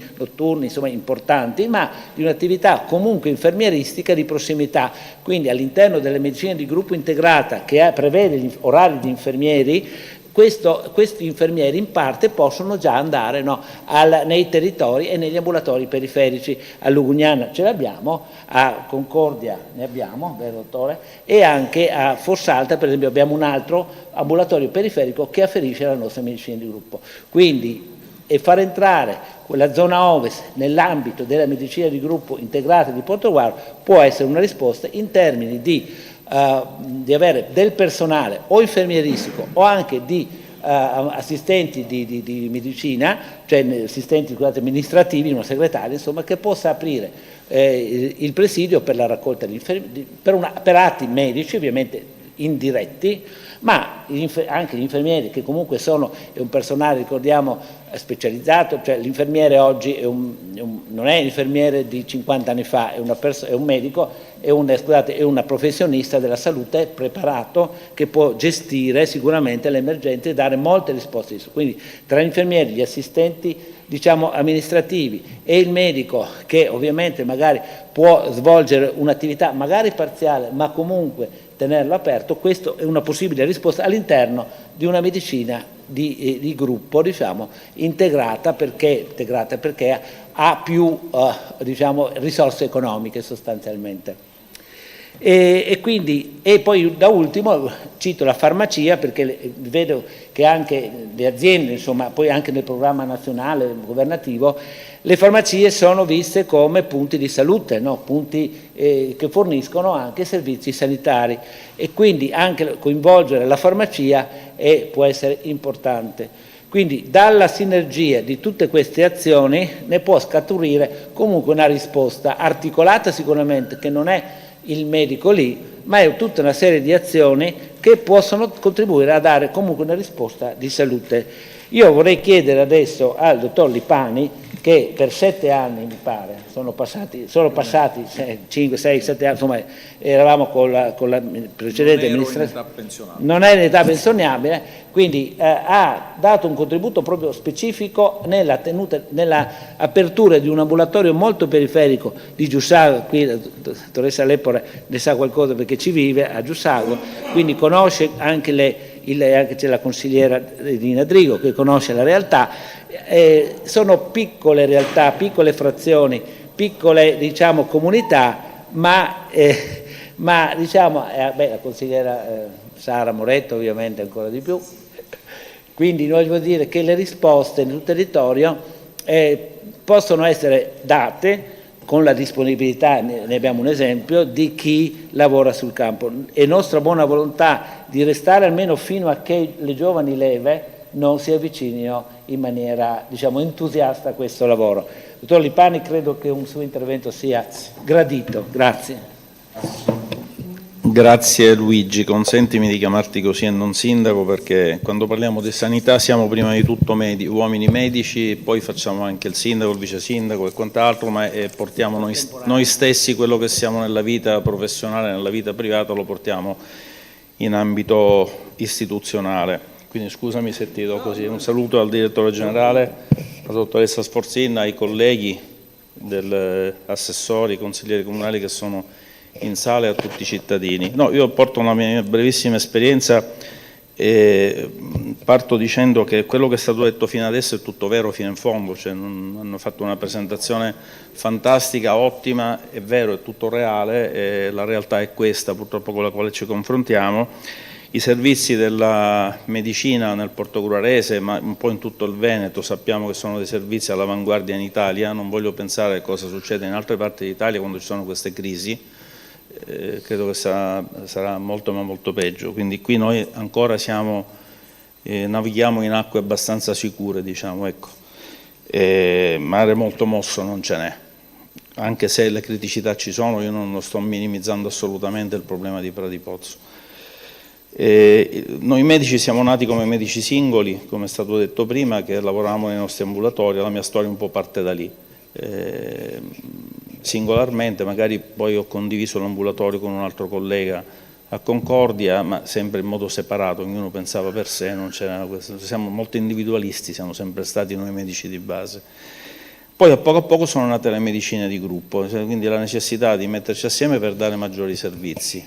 insomma importanti, ma di un'attività comunque infermieristica di prossimità. Quindi all'interno delle medicine di gruppo integrata, che prevede gli orari di infermieri, questi infermieri in parte possono già andare nei territori e negli ambulatori periferici. A Lugugnana ce l'abbiamo, a Concordia ne abbiamo, vero dottore? E anche a Fossalta, per esempio, abbiamo un altro ambulatorio periferico che afferisce alla nostra medicina di gruppo. Quindi, far entrare quella zona ovest nell'ambito della medicina di gruppo integrata di Portogruaro può essere una risposta in termini di avere del personale o infermieristico o anche di assistenti di medicina, cioè assistenti amministrativi, una segretaria, insomma, che possa aprire il presidio per la raccolta per atti medici, ovviamente indiretti, ma anche gli infermieri, che comunque è un personale, ricordiamo, specializzato, cioè l'infermiere oggi non è l'infermiere di 50 anni fa, è un medico, è una professionista della salute preparato, che può gestire sicuramente le emergenze e dare molte risposte. Quindi tra gli infermieri, gli assistenti diciamo amministrativi e il medico, che ovviamente magari può svolgere un'attività magari parziale ma comunque tenerlo aperto, questa è una possibile risposta all'interno di una medicina di gruppo, diciamo, integrata perché ha più diciamo, risorse economiche sostanzialmente. E poi da ultimo cito la farmacia, perché vedo che anche le aziende, insomma, poi anche nel programma nazionale governativo, le farmacie sono viste come punti di salute, no? Punti che forniscono anche servizi sanitari, e quindi anche coinvolgere la farmacia può essere importante. Quindi dalla sinergia di tutte queste azioni ne può scaturire comunque una risposta articolata, sicuramente, che non è il medico lì, ma è tutta una serie di azioni che possono contribuire a dare comunque una risposta di salute. Io vorrei chiedere adesso al dottor Lipani, che per 7 anni mi pare, sono passati 5, 6, 7 anni, insomma eravamo con la precedente amministrazione, non è in età pensionabile, quindi ha dato un contributo proprio specifico nella apertura di un ambulatorio molto periferico di Giussago. Qui la dottoressa Lepore ne sa qualcosa perché ci vive a Giussago, quindi conosce anche anche c'è la consigliera Nina Drigo che conosce la realtà. Sono piccole realtà, piccole frazioni, piccole diciamo comunità, ma diciamo la consigliera Sara Moretto ovviamente ancora di più. Quindi voglio dire che le risposte nel territorio possono essere date con la disponibilità, ne abbiamo un esempio, di chi lavora sul campo. È nostra buona volontà di restare almeno fino a che le giovani leve non si avvicinino in maniera diciamo entusiasta a questo lavoro. Dottor Lipani, credo che un suo intervento sia gradito. Grazie. Grazie Luigi, consentimi di chiamarti così e non sindaco, perché quando parliamo di sanità siamo prima di tutto uomini medici, poi facciamo anche il sindaco, il vice sindaco e quant'altro, ma portiamo noi stessi quello che siamo nella vita professionale, nella vita privata, lo portiamo in ambito istituzionale. Quindi scusami se ti do così. Un saluto al direttore generale, alla dottoressa Sforzin, ai colleghi, assessori, consiglieri comunali che sono in sala e a tutti i cittadini. No, io porto una mia brevissima esperienza e parto dicendo che quello che è stato detto fino adesso è tutto vero fino in fondo, cioè hanno fatto una presentazione fantastica, ottima, è vero, è tutto reale, e la realtà è questa purtroppo con la quale ci confrontiamo. I servizi della medicina nel Portogruarese, ma un po' in tutto il Veneto, sappiamo che sono dei servizi all'avanguardia in Italia, non voglio pensare a cosa succede in altre parti d'Italia quando ci sono queste crisi, credo che sarà molto ma molto peggio, quindi qui noi ancora navighiamo in acque abbastanza sicure, diciamo, ecco. Mare molto mosso non ce n'è, anche se le criticità ci sono, io non sto minimizzando assolutamente il problema di Pradipozzo. Noi medici siamo nati come medici singoli, come è stato detto prima, che lavoravamo nei nostri ambulatori, la mia storia un po' parte da lì. Singolarmente, magari poi ho condiviso l'ambulatorio con un altro collega a Concordia, ma sempre in modo separato, ognuno pensava per sé, non c'era questo. Siamo molto individualisti, siamo sempre stati noi medici di base. Poi a poco sono nate le medicine di gruppo, quindi la necessità di metterci assieme per dare maggiori servizi.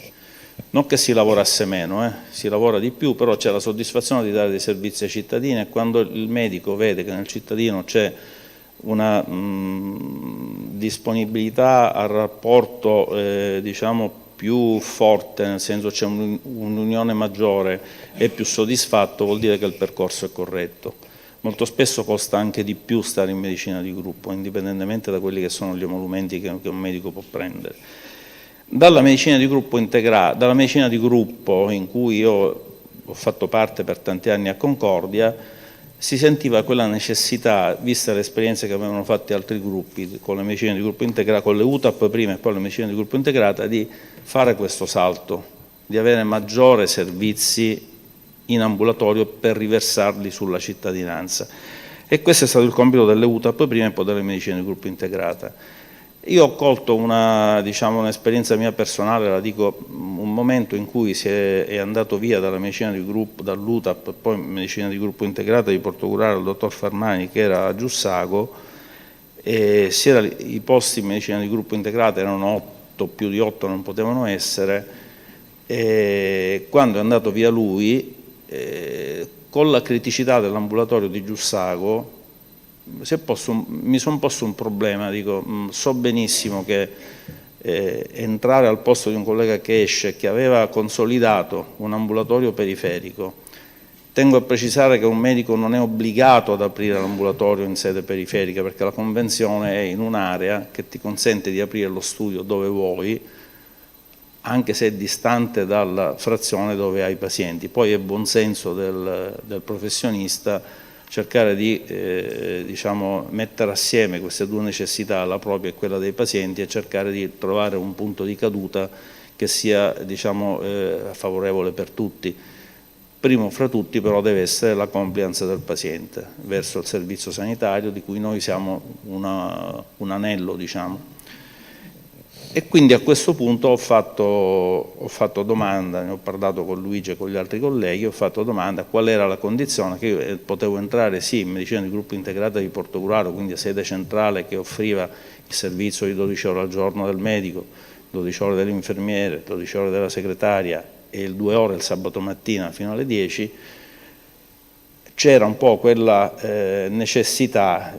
Non che si lavorasse meno, si lavora di più, però c'è la soddisfazione di dare dei servizi ai cittadini, e quando il medico vede che nel cittadino c'è una disponibilità al rapporto diciamo più forte, nel senso c'è un'unione maggiore e più soddisfatto, vuol dire che il percorso è corretto. Molto spesso costa anche di più stare in medicina di gruppo, indipendentemente da quelli che sono gli emolumenti che un medico può prendere. Dalla medicina di gruppo dalla medicina di gruppo, in cui io ho fatto parte per tanti anni a Concordia, si sentiva quella necessità, vista le esperienze che avevano fatto altri gruppi con le medicine di gruppo integrata, con le UTAP prima e poi le medicine di gruppo integrata, di fare questo salto di avere maggiore servizi in ambulatorio per riversarli sulla cittadinanza. E questo è stato il compito delle UTAP prima e poi delle medicine di gruppo integrata. Io ho colto un'esperienza mia personale, la dico, un momento in cui è andato via dalla medicina di gruppo, dall'UTAP, poi medicina di gruppo integrata di Portogruaro, il dottor Farmani, che era a Giussago, e i posti in medicina di gruppo integrata erano 8, più di 8 non potevano essere, e quando è andato via lui, con la criticità dell'ambulatorio di Giussago, mi sono posto un problema, dico, so benissimo che entrare al posto di un collega che esce, che aveva consolidato un ambulatorio periferico. Tengo a precisare che un medico non è obbligato ad aprire l'ambulatorio in sede periferica, perché la convenzione è in un'area che ti consente di aprire lo studio dove vuoi, anche se è distante dalla frazione dove hai i pazienti. Poi è buon senso del professionista cercare di mettere assieme queste due necessità, la propria e quella dei pazienti, e cercare di trovare un punto di caduta che sia favorevole per tutti. Primo fra tutti però deve essere la compliance del paziente verso il servizio sanitario, di cui noi siamo un anello, E quindi a questo punto ho fatto domanda, ne ho parlato con Luigi e con gli altri colleghi, ho fatto domanda qual era la condizione, che io potevo entrare sì in medicina di gruppo integrata di Portogruaro, quindi a sede centrale che offriva il servizio di 12 ore al giorno del medico, 12 ore dell'infermiere, 12 ore della segretaria e 2 ore il sabato mattina fino alle 10, c'era un po' quella necessità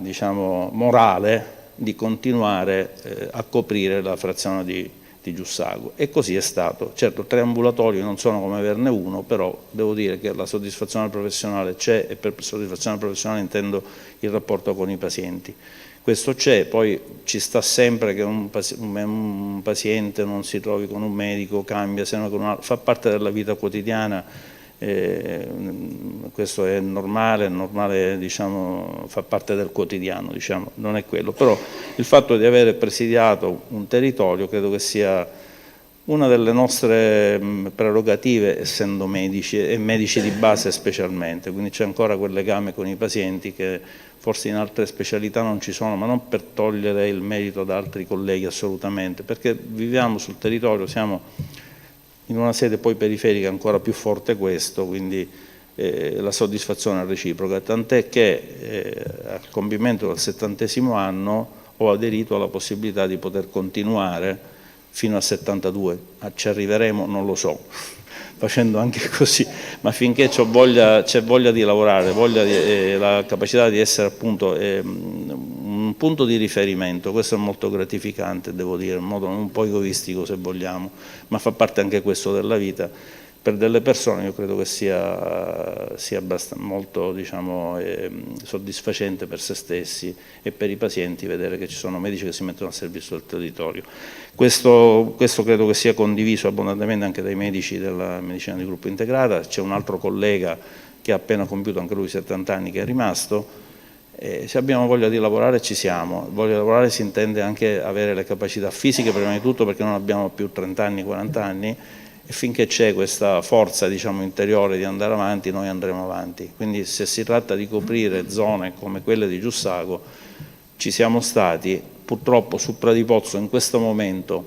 morale di continuare a coprire la frazione di Giussago, e così è stato. Certo, 3 ambulatori non sono come averne uno, però devo dire che la soddisfazione professionale c'è, e per soddisfazione professionale intendo il rapporto con i pazienti. Questo c'è, poi ci sta sempre che un paziente non si trovi con un medico, cambia, se no con un altro, fa parte della vita quotidiana. Questo è normale, fa parte del quotidiano, non è quello. Però il fatto di avere presidiato un territorio credo che sia una delle nostre prerogative, essendo medici e medici di base specialmente, quindi c'è ancora quel legame con i pazienti che forse in altre specialità non ci sono, ma non per togliere il merito ad altri colleghi, assolutamente, perché viviamo sul territorio, siamo in una sede poi periferica ancora più forte questo, quindi la soddisfazione è reciproca, tant'è che al compimento del 70° anno ho aderito alla possibilità di poter continuare fino al 72, ci arriveremo non lo so, facendo anche così, ma finché c'è voglia di lavorare, la capacità di essere appunto un punto di riferimento, questo è molto gratificante, devo dire, in modo un po' egoistico se vogliamo, ma fa parte anche questo della vita. Per delle persone io credo che sia molto soddisfacente per se stessi e per i pazienti vedere che ci sono medici che si mettono al servizio del territorio. Questo credo che sia condiviso abbondantemente anche dai medici della medicina di gruppo integrata. C'è un altro collega che ha appena compiuto anche lui 70 anni che è rimasto. Se abbiamo voglia di lavorare ci siamo, voglia di lavorare si intende anche avere le capacità fisiche prima di tutto, perché non abbiamo più 30 anni, 40 anni, e finché c'è questa forza interiore di andare avanti noi andremo avanti. Quindi se si tratta di coprire zone come quelle di Giussago ci siamo stati, purtroppo su Pradipozzo in questo momento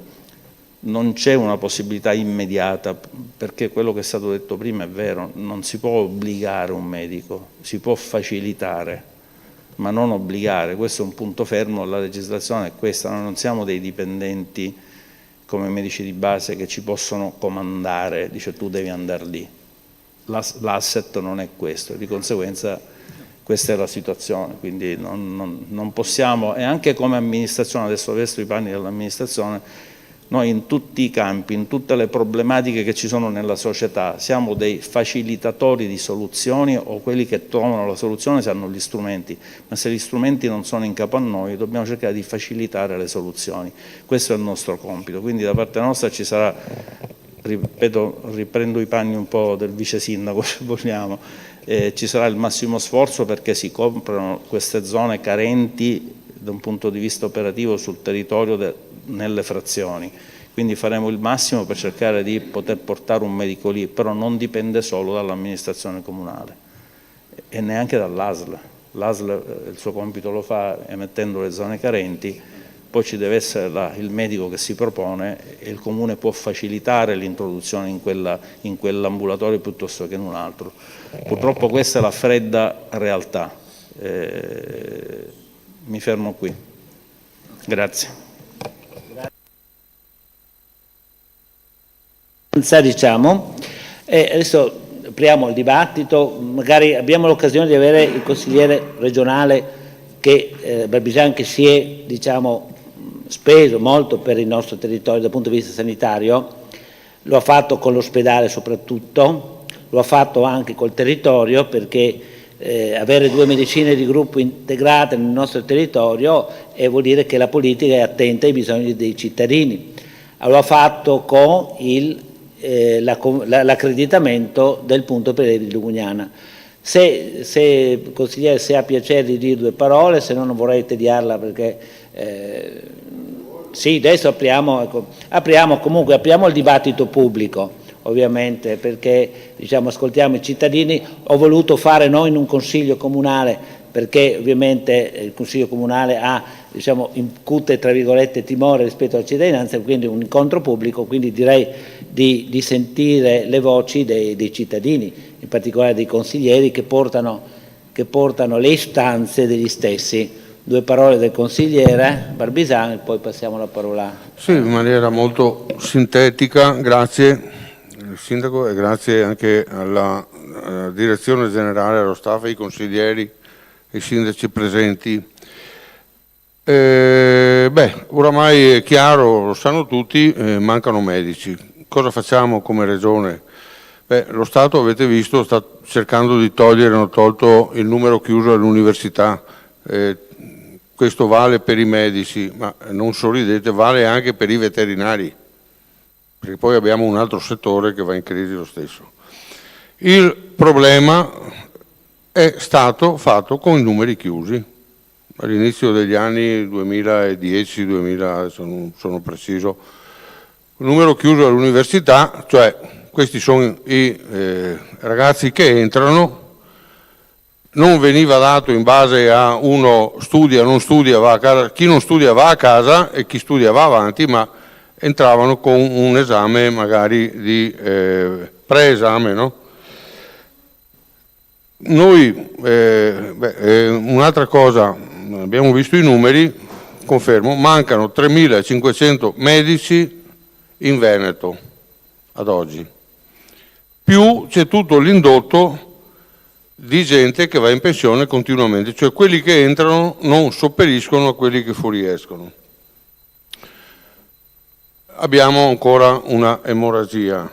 non c'è una possibilità immediata, perché quello che è stato detto prima è vero, non si può obbligare un medico, si può facilitare ma non obbligare, questo è un punto fermo, la legislazione è questa, noi non siamo dei dipendenti come medici di base che ci possono comandare, dice tu devi andare lì, l'asset non è questo, di conseguenza questa è la situazione, quindi non possiamo, e anche come amministrazione, adesso vesto i panni dell'amministrazione, noi in tutti i campi, in tutte le problematiche che ci sono nella società, siamo dei facilitatori di soluzioni o quelli che trovano la soluzione se hanno gli strumenti, ma se gli strumenti non sono in capo a noi dobbiamo cercare di facilitare le soluzioni. Questo è il nostro compito, quindi da parte nostra ci sarà, ripeto, riprendo i panni un po' del vice sindaco se vogliamo, ci sarà il massimo sforzo perché si coprano queste zone carenti da un punto di vista operativo sul territorio nelle frazioni, quindi faremo il massimo per cercare di poter portare un medico lì, però non dipende solo dall'amministrazione comunale e neanche dall'ASL. L'ASL il suo compito lo fa emettendo le zone carenti, poi ci deve essere il medico che si propone e il Comune può facilitare l'introduzione in quell'ambulatorio piuttosto che in un altro. Purtroppo questa è la fredda realtà. Mi fermo qui. Grazie. Diciamo, adesso apriamo il dibattito, magari abbiamo l'occasione di avere il consigliere regionale Barbisani che si è, diciamo, speso molto per il nostro territorio dal punto di vista sanitario, lo ha fatto con l'ospedale soprattutto, lo ha fatto anche col territorio, perché avere 2 medicine di gruppo integrate nel nostro territorio vuol dire che la politica è attenta ai bisogni dei cittadini. Lo ha fatto con l'accreditamento del punto Pereira di Lugnana. Se consigliere, se ha piacere di dire 2 parole, se no non vorrei tediarla, perché sì, adesso apriamo il dibattito pubblico, ovviamente, perché diciamo, ascoltiamo i cittadini. Ho voluto fare noi in un consiglio comunale, perché ovviamente il consiglio comunale ha, diciamo, incute tra virgolette timore rispetto alla cittadinanza, quindi un incontro pubblico, quindi direi di sentire le voci dei cittadini, in particolare dei consiglieri che portano le istanze degli stessi. 2 parole del consigliere Barbisani, poi passiamo la parola. Sì, in maniera molto sintetica, grazie Sindaco e grazie anche alla Direzione Generale, allo staff, ai consiglieri e ai sindaci presenti. Oramai è chiaro, lo sanno tutti, mancano medici. Cosa facciamo come Regione? Lo Stato, avete visto, sta cercando di togliere, hanno tolto il numero chiuso all'università. Questo vale per i medici, ma non sorridete, vale anche per i veterinari, perché poi abbiamo un altro settore che va in crisi lo stesso. Il problema è stato fatto con i numeri chiusi. All'inizio degli anni 2010-2000, non sono preciso, il numero chiuso all'università, cioè questi sono i ragazzi che entrano, non veniva dato in base a uno studia, non studia, va a casa, chi non studia va a casa e chi studia va avanti, ma entravano con un esame magari di preesame, no? Noi, un'altra cosa, abbiamo visto i numeri, confermo, mancano 3.500 medici in Veneto ad oggi, più c'è tutto l'indotto di gente che va in pensione continuamente, cioè quelli che entrano non sopperiscono a quelli che fuoriescono. Abbiamo ancora una emorragia.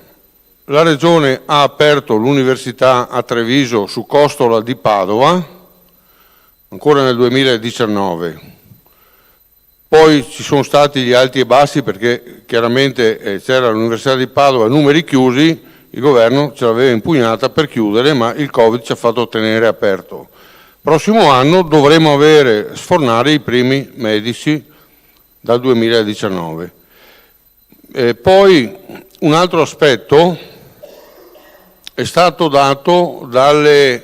La Regione ha aperto l'università a Treviso su Costola di Padova, ancora nel 2019. Poi ci sono stati gli alti e bassi perché chiaramente c'era l'Università di Padova, numeri chiusi, il governo ce l'aveva impugnata per chiudere, ma il Covid ci ha fatto tenere aperto. Prossimo anno dovremo sfornare i primi medici dal 2019. Poi un altro aspetto è stato dato dai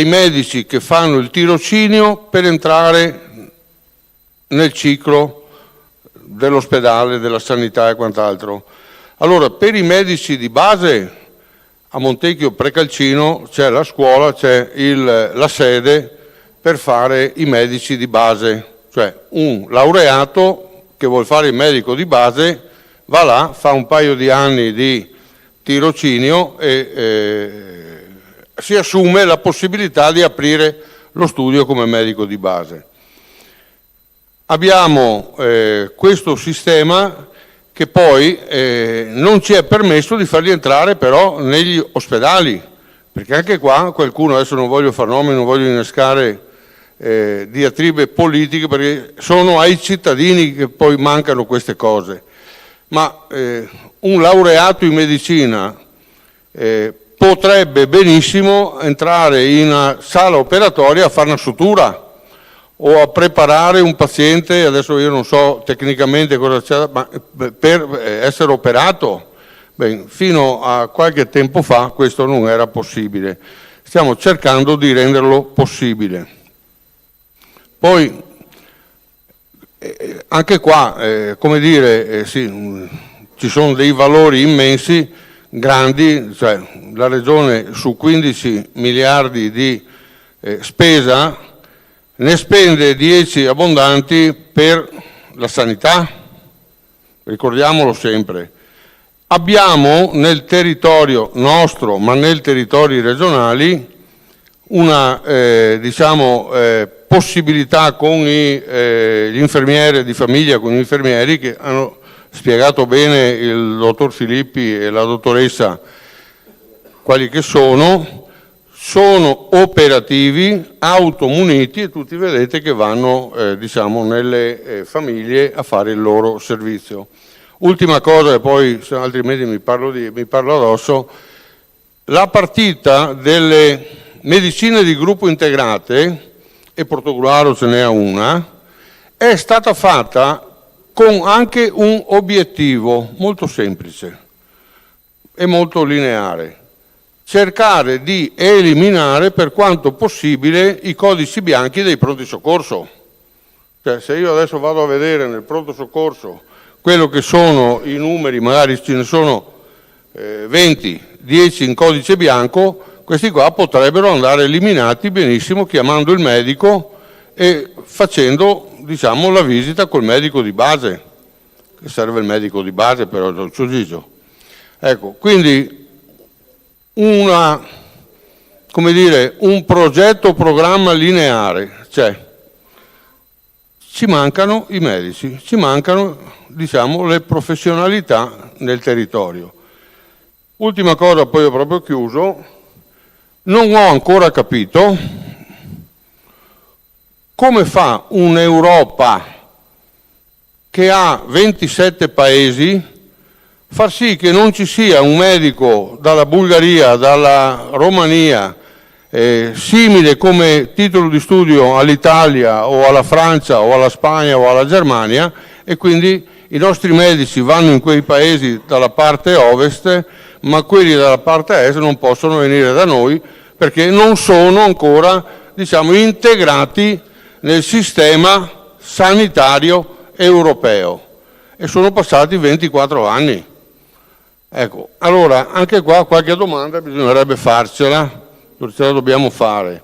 medici che fanno il tirocinio per entrare nel ciclo dell'ospedale, della sanità e quant'altro. Allora, per i medici di base a Montecchio Precalcino c'è la scuola, c'è la sede per fare i medici di base, cioè un laureato che vuol fare il medico di base va là, fa un paio di anni di tirocinio e si assume la possibilità di aprire lo studio come medico di base. Abbiamo questo sistema che poi non ci è permesso di farli entrare però negli ospedali, perché anche qua qualcuno, adesso non voglio far nomi, non voglio innescare diatribe politiche, perché sono ai cittadini che poi mancano queste cose, ma un laureato in medicina potrebbe benissimo entrare in una sala operatoria a fare una sutura, o a preparare un paziente, adesso io non so tecnicamente cosa c'è, ma per essere operato. Beh, fino a qualche tempo fa questo non era possibile. Stiamo cercando di renderlo possibile. Poi, anche qua, come dire, sì, ci sono dei valori immensi, grandi, cioè la Regione su 15 miliardi di spesa ne spende 10 abbondanti per la sanità, ricordiamolo sempre. Abbiamo nel territorio nostro, ma nei territori regionali, una possibilità con gli infermieri di famiglia, con gli infermieri che hanno spiegato bene il dottor Filippi e la dottoressa quali che sono operativi, automuniti, e tutti vedete che vanno nelle famiglie a fare il loro servizio. Ultima cosa, e poi se altrimenti mi parlo addosso, la partita delle medicine di gruppo integrate, e Portogruaro ce n'è una, è stata fatta con anche un obiettivo molto semplice e molto lineare: cercare di eliminare per quanto possibile i codici bianchi dei pronti soccorso. Cioè, se io adesso vado a vedere nel pronto soccorso quello che sono i numeri, magari ce ne sono 20, 10 in codice bianco, questi qua potrebbero andare eliminati benissimo chiamando il medico e facendo, la visita col medico di base, che serve il medico di base per il Gigio. Ecco, quindi un progetto, programma lineare, cioè ci mancano i medici, ci mancano le professionalità nel territorio. Ultima cosa, poi ho proprio chiuso, non ho ancora capito come fa un'Europa che ha 27 paesi far sì che non ci sia un medico dalla Bulgaria, dalla Romania, simile come titolo di studio all'Italia o alla Francia o alla Spagna o alla Germania, e quindi i nostri medici vanno in quei paesi dalla parte ovest, ma quelli dalla parte est non possono venire da noi perché non sono ancora, integrati nel sistema sanitario europeo, e sono passati 24 anni. Ecco, allora anche qua qualche domanda bisognerebbe farcela, ce la dobbiamo fare.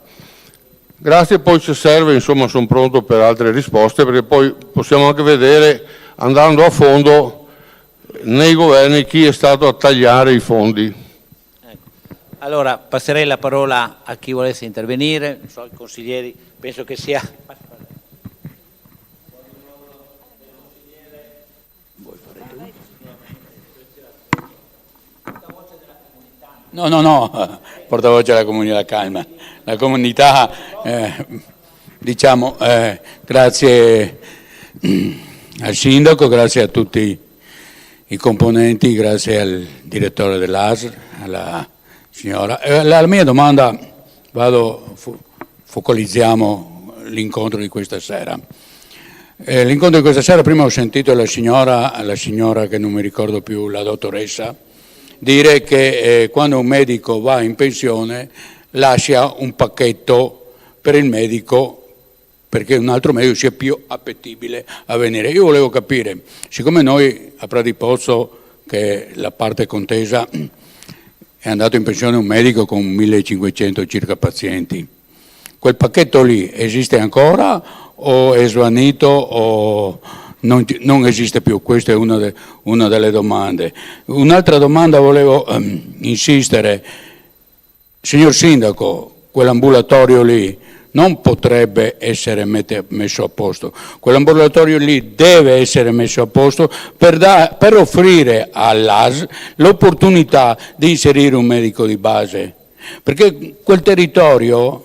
Grazie, poi se serve, sono pronto per altre risposte, perché poi possiamo anche vedere, andando a fondo, nei governi chi è stato a tagliare i fondi. Allora, passerei la parola a chi volesse intervenire, non so, i consiglieri, penso che sia... No, portavoce della comunità calma. La comunità, grazie al sindaco, grazie a tutti i componenti, grazie al direttore dell'ASL, alla signora. La mia domanda, focalizziamo l'incontro di questa sera. L'incontro di questa sera, prima ho sentito la signora che non mi ricordo più, la dottoressa, dire che quando un medico va in pensione lascia un pacchetto per il medico perché un altro medico sia più appetibile a venire. Io volevo capire, siccome noi a Pradipozzo, che la parte contesa, è andato in pensione un medico con 1500 circa pazienti, quel pacchetto lì esiste ancora o è svanito o non esiste più? Questa è una delle domande. Un'altra domanda volevo insistere, signor Sindaco, quell'ambulatorio lì non potrebbe essere messo a posto, quell'ambulatorio lì deve essere messo a posto per offrire all'AS l'opportunità di inserire un medico di base, perché quel territorio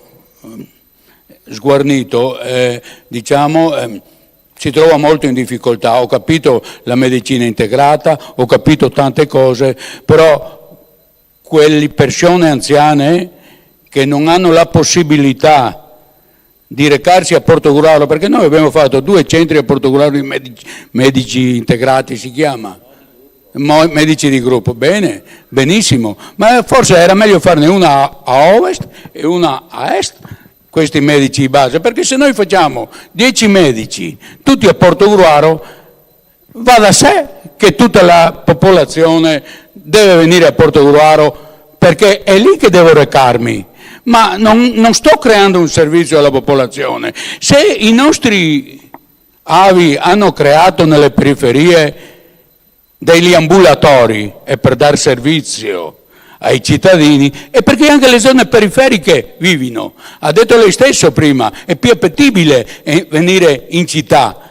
sguarnito, si trova molto in difficoltà. Ho capito la medicina integrata, ho capito tante cose, però quelle persone anziane che non hanno la possibilità di recarsi a Portogruaro, perché noi abbiamo fatto 2 centri a Portogruaro di medici integrati, si chiama, medici di gruppo, bene, benissimo, ma forse era meglio farne una a ovest e una a est, questi medici di base, perché se noi facciamo 10 medici tutti a Portogruaro, va da sé che tutta la popolazione deve venire a Portogruaro, perché è lì che devo recarmi. Ma non sto creando un servizio alla popolazione. Se i nostri avi hanno creato nelle periferie degli ambulatori e per dare servizio ai cittadini, è perché anche le zone periferiche vivono. Ha detto lei stesso prima, è più appetibile venire in città.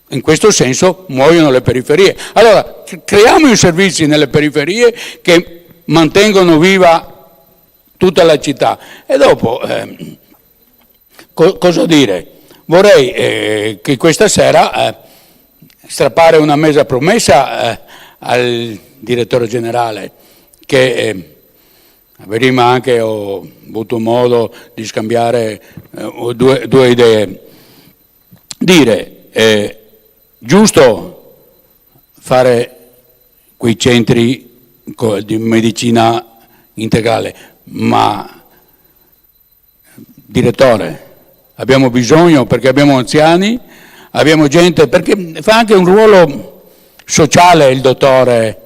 In questo senso muoiono le periferie. Allora, creiamo i servizi nelle periferie che mantengono viva tutta la città. E dopo, cosa dire? Vorrei che questa sera strappare una mesa promessa al direttore generale, che prima anche ho avuto modo di scambiare due idee. Dire, giusto fare quei centri di medicina integrale, ma direttore, abbiamo bisogno, perché abbiamo anziani, abbiamo gente, perché fa anche un ruolo sociale il dottore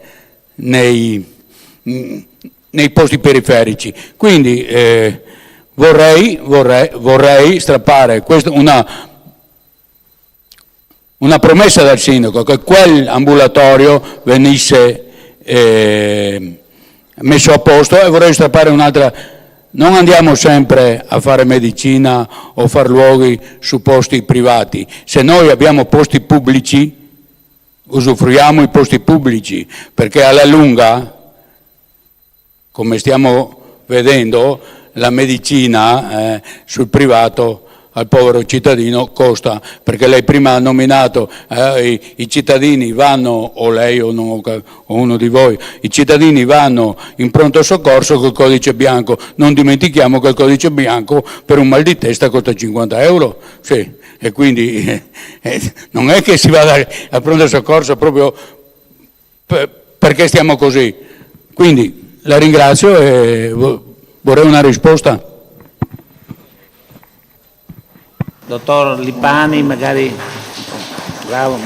nei posti periferici. Quindi vorrei strappare una promessa dal sindaco, che quell'ambulatorio venisse messo a posto, e vorrei strappare un'altra. Non andiamo sempre a fare medicina o far luoghi su posti privati. Se noi abbiamo posti pubblici, usufruiamo i posti pubblici, perché alla lunga, come stiamo vedendo, la medicina sul privato al povero cittadino costa, perché lei prima ha nominato i cittadini vanno, o lei o uno di voi, i cittadini vanno in pronto soccorso col codice bianco. Non dimentichiamo che il codice bianco per un mal di testa costa 50 euro, sì, e quindi non è che si vada al pronto soccorso proprio perché stiamo così. Quindi la ringrazio e vorrei una risposta. Dottor Lipani, magari. Bravo.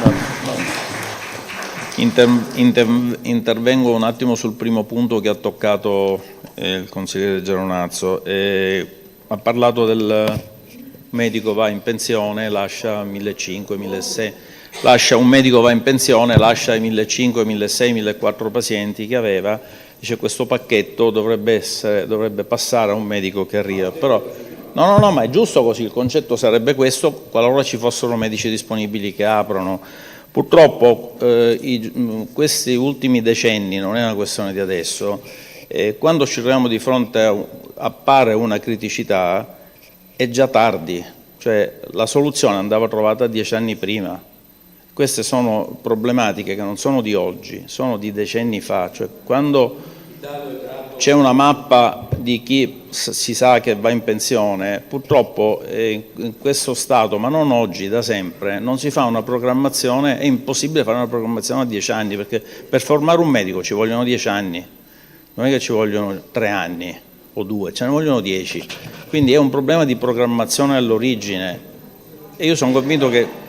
Intervengo un attimo sul primo punto che ha toccato il consigliere Geronazzo. Ha parlato del medico va in pensione, lascia 1.500, 1.600, un medico va in pensione, lascia i 1.500, 1.600, 1.400 pazienti che aveva, dice questo pacchetto dovrebbe passare a un medico che arriva, però no, ma è giusto così, il concetto sarebbe questo qualora ci fossero medici disponibili che aprono. Purtroppo questi ultimi decenni, non è una questione di adesso, quando ci troviamo di fronte appare una criticità è già tardi, cioè la soluzione andava trovata 10 anni prima. Queste sono problematiche che non sono di oggi, sono di decenni fa, cioè quando c'è una mappa di chi si sa che va in pensione, purtroppo in questo Stato, ma non oggi, da sempre, non si fa una programmazione, è impossibile fare una programmazione a 10 anni, perché per formare un medico ci vogliono 10 anni, non è che ci vogliono 3 anni o 2, ce ne vogliono 10, quindi è un problema di programmazione all'origine e io sono convinto che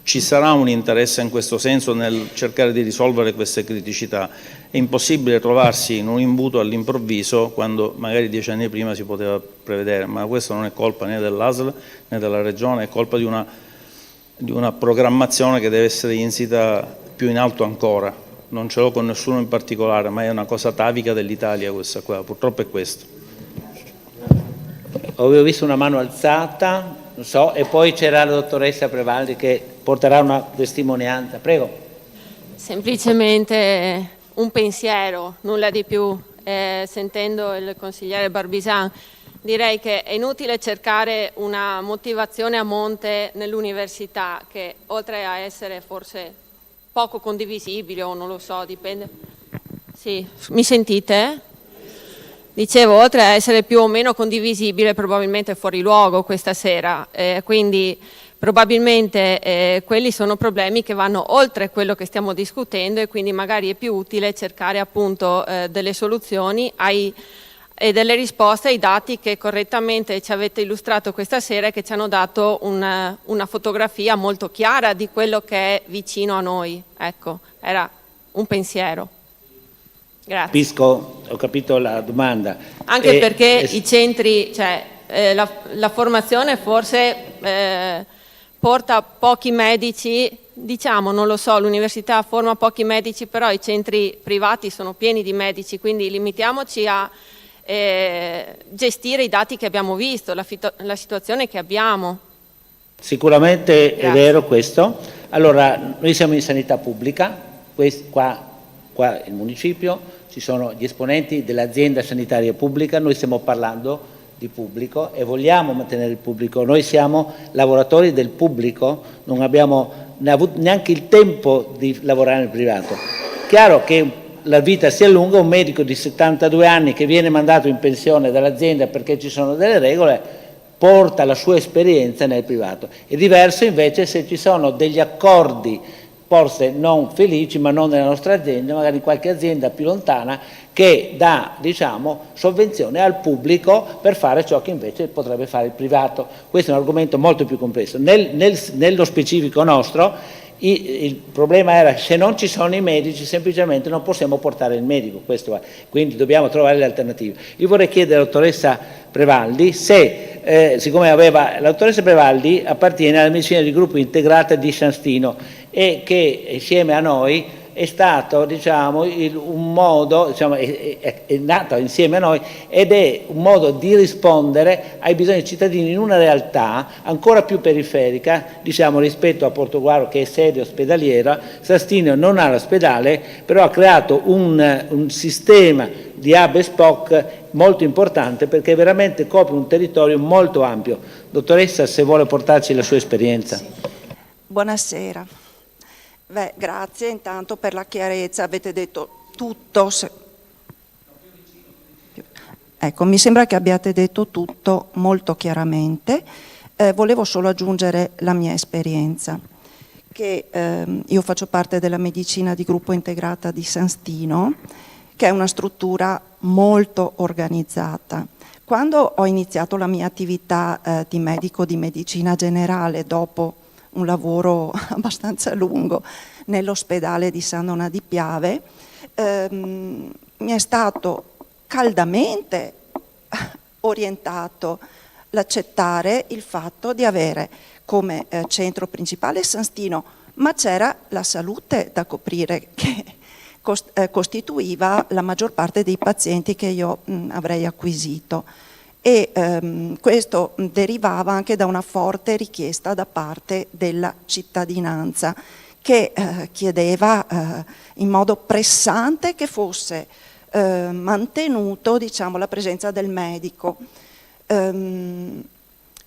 ci sarà un interesse in questo senso nel cercare di risolvere queste criticità. È impossibile trovarsi in un imbuto all'improvviso quando magari 10 anni prima si poteva prevedere, ma questo non è colpa né dell'ASL né della Regione, è colpa di una programmazione che deve essere insita più in alto ancora. Non ce l'ho con nessuno in particolare, ma è una cosa atavica dell'Italia questa qua, purtroppo è questo. Avevo visto una mano alzata, non so, e poi c'era la dottoressa Prevaldi che porterà una testimonianza. Prego. Semplicemente un pensiero, nulla di più. Sentendo il consigliere Barbisan, direi che è inutile cercare una motivazione a monte nell'università che, oltre a essere forse poco condivisibile o non lo so, dipende. Sì, mi sentite? Dicevo, oltre a essere più o meno condivisibile, probabilmente fuori luogo questa sera, quindi probabilmente quelli sono problemi che vanno oltre quello che stiamo discutendo e quindi magari è più utile cercare appunto delle soluzioni e delle risposte ai dati che correttamente ci avete illustrato questa sera e che ci hanno dato una fotografia molto chiara di quello che è vicino a noi. Ecco, era un pensiero. Grazie. Ho capito la domanda. Anche perché i centri, cioè la formazione forse porta pochi medici, diciamo, non lo so, l'università forma pochi medici, però i centri privati sono pieni di medici, quindi limitiamoci a gestire i dati che abbiamo visto, la situazione che abbiamo. Sicuramente è vero questo. Allora, noi siamo in sanità pubblica, qua il municipio, ci sono gli esponenti dell'azienda sanitaria pubblica, noi stiamo parlando di pubblico e vogliamo mantenere il pubblico, noi siamo lavoratori del pubblico, non abbiamo neanche il tempo di lavorare nel privato. Chiaro che la vita si allunga, un medico di 72 anni che viene mandato in pensione dall'azienda perché ci sono delle regole, porta la sua esperienza nel privato. È diverso invece se ci sono degli accordi forse non felici, ma non nella nostra azienda, magari in qualche azienda più lontana che dà, diciamo, sovvenzione al pubblico per fare ciò che invece potrebbe fare il privato. Questo è un argomento molto più complesso. Nello specifico nostro il problema era se non ci sono i medici semplicemente non possiamo portare il medico, questo è. Quindi dobbiamo trovare le alternative. Io vorrei chiedere alla dottoressa Prevaldi se, siccome la dottoressa Prevaldi appartiene alla medicina di gruppo integrata di San Stino e che insieme a noi è stato, diciamo, un modo, diciamo, è nato insieme a noi ed è un modo di rispondere ai bisogni dei cittadini in una realtà ancora più periferica, diciamo, rispetto a Portogruaro che è sede ospedaliera. San Stino non ha l'ospedale, però ha creato un sistema di hub e spoke molto importante perché veramente copre un territorio molto ampio. Dottoressa, se vuole portarci la sua esperienza. Sì. Buonasera. Beh, grazie intanto per la chiarezza, avete detto tutto. Ecco, mi sembra che abbiate detto tutto molto chiaramente. Volevo solo aggiungere la mia esperienza, che io faccio parte della medicina di gruppo integrata di San Stino, che è una struttura molto organizzata. Quando ho iniziato la mia attività di medico di medicina generale dopo un lavoro abbastanza lungo nell'ospedale di San Donà di Piave, mi è stato caldamente orientato l'accettare il fatto di avere come centro principale San Stino, ma c'era la salute da coprire che costituiva la maggior parte dei pazienti che io avrei acquisito. E questo derivava anche da una forte richiesta da parte della cittadinanza che chiedeva in modo pressante che fosse mantenuto, diciamo, la presenza del medico.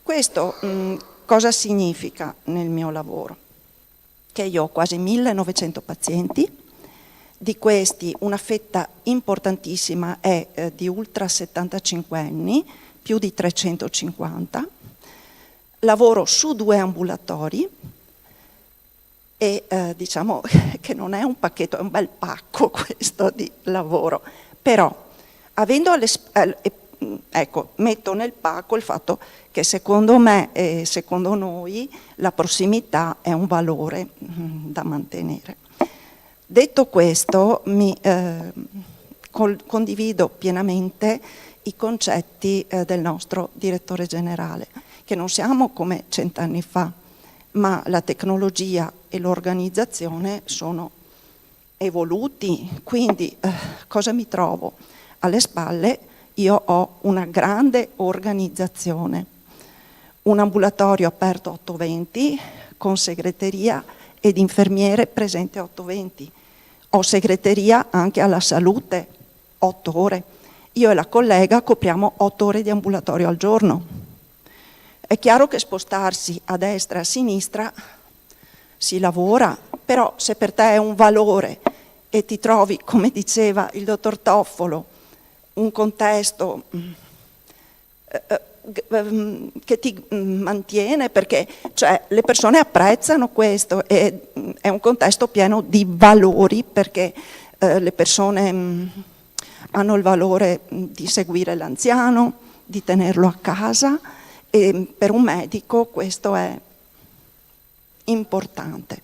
Questo cosa significa nel mio lavoro? Che io ho quasi 1900 pazienti, di questi una fetta importantissima è di ultra 75 anni, più di 350, lavoro su 2 ambulatori e diciamo che non è un pacchetto, è un bel pacco questo di lavoro, però avendo ecco, metto nel pacco il fatto che secondo me e secondo noi la prossimità è un valore da mantenere. Detto questo, condivido pienamente i concetti del nostro direttore generale, che non siamo come 100 anni fa, ma la tecnologia e l'organizzazione sono evoluti, quindi cosa mi trovo? Alle spalle io ho una grande organizzazione, un ambulatorio aperto 8/20 con segreteria ed infermiere presente 8/20, ho segreteria anche alla salute 8 ore. Io e la collega copriamo 8 ore di ambulatorio al giorno. È chiaro che spostarsi a destra e a sinistra si lavora, però se per te è un valore e ti trovi, come diceva il dottor Toffolo, un contesto che ti mantiene, perché cioè, le persone apprezzano questo, e è un contesto pieno di valori, perché le persone hanno il valore di seguire l'anziano, di tenerlo a casa, e per un medico questo è importante.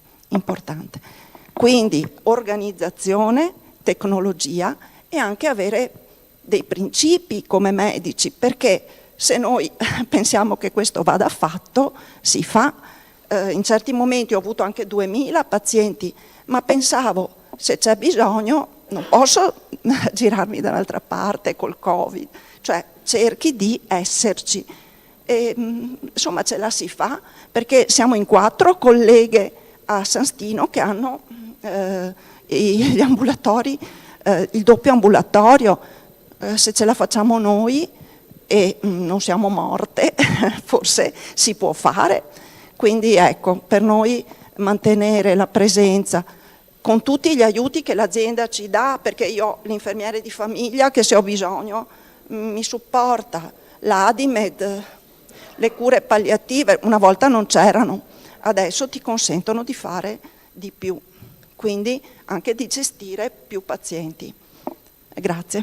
Quindi organizzazione, tecnologia e anche avere dei principi come medici, perché se noi pensiamo che questo vada fatto, si fa. In certi momenti ho avuto anche 2000 pazienti, ma pensavo, se c'è bisogno non posso girarmi dall'altra parte col Covid, cioè cerchi di esserci. E, insomma, ce la si fa, perché siamo in 4 colleghe a San Stino che hanno gli ambulatori, il doppio ambulatorio. Se ce la facciamo noi e non siamo morte, forse si può fare. Quindi ecco, per noi mantenere la presenza con tutti gli aiuti che l'azienda ci dà, perché io ho l'infermiere di famiglia che se ho bisogno mi supporta, la Adimed, le cure palliative una volta non c'erano, adesso ti consentono di fare di più, quindi anche di gestire più pazienti. Grazie.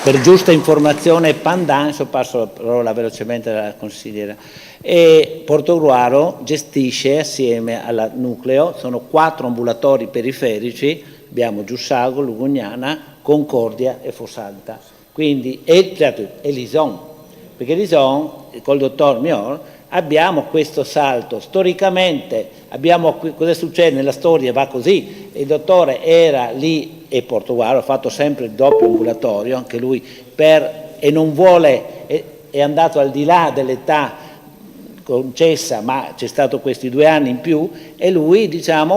Per giusta informazione e pandanzo passo la parola velocemente alla consigliera. Portogruaro gestisce assieme al nucleo, sono 4 ambulatori periferici, abbiamo Giussago, Lugugnana, Concordia e Fossalta, quindi e Lison, perché Lison col dottor Mior abbiamo questo salto. Storicamente cosa succede nella storia? Va così, il dottore era lì e Portogruaro ha fatto sempre il doppio ambulatorio, anche lui e non vuole, è andato al di là dell'età concessa, ma c'è stato questi 2 anni in più e lui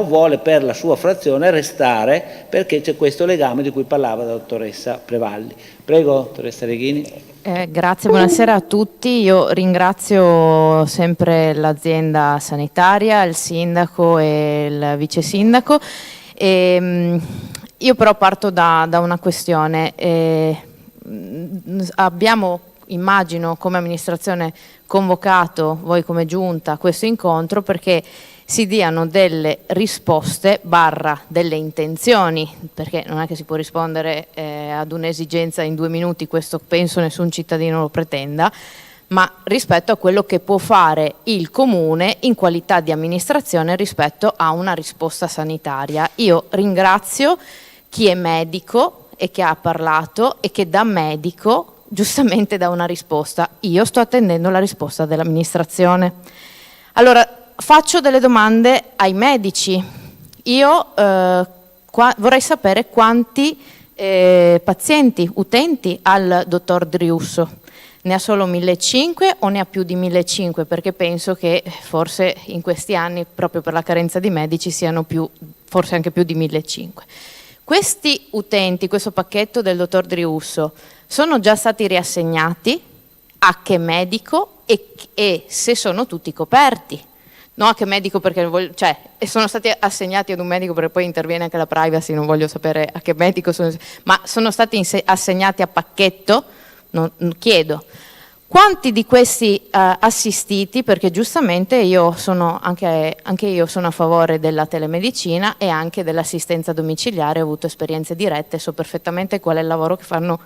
vuole per la sua frazione restare, perché c'è questo legame di cui parlava la dottoressa Prevalli. Prego, dottoressa Reghini. Grazie, buonasera a tutti. Io ringrazio sempre l'azienda sanitaria, il sindaco e il vice sindaco. Io però parto da una questione. Abbiamo, immagino, come amministrazione convocato voi come giunta a questo incontro perché si diano delle risposte / delle intenzioni, perché non è che si può rispondere ad un'esigenza in 2 minuti, questo penso nessun cittadino lo pretenda, ma rispetto a quello che può fare il comune in qualità di amministrazione rispetto a una risposta sanitaria. Io ringrazio chi è medico e che ha parlato e che da medico giustamente dà una risposta. Io sto attendendo la risposta dell'amministrazione. Allora, faccio delle domande ai medici. Io vorrei sapere quanti pazienti, utenti ha il dottor Driusso. Ne ha solo 1.500 o ne ha più di 1.500? Perché penso che forse in questi anni, proprio per la carenza di medici, siano forse anche più di 1.500. Questi utenti, questo pacchetto del dottor Driusso, sono già stati riassegnati? A che medico e se sono tutti coperti? No, a che medico, perché sono stati assegnati ad un medico perché poi interviene anche la privacy, non voglio sapere a che medico ma sono stati assegnati a pacchetto? Chiedo. Quanti di questi assistiti, perché giustamente io sono anche io sono a favore della telemedicina e anche dell'assistenza domiciliare, ho avuto esperienze dirette, so perfettamente qual è il lavoro che fanno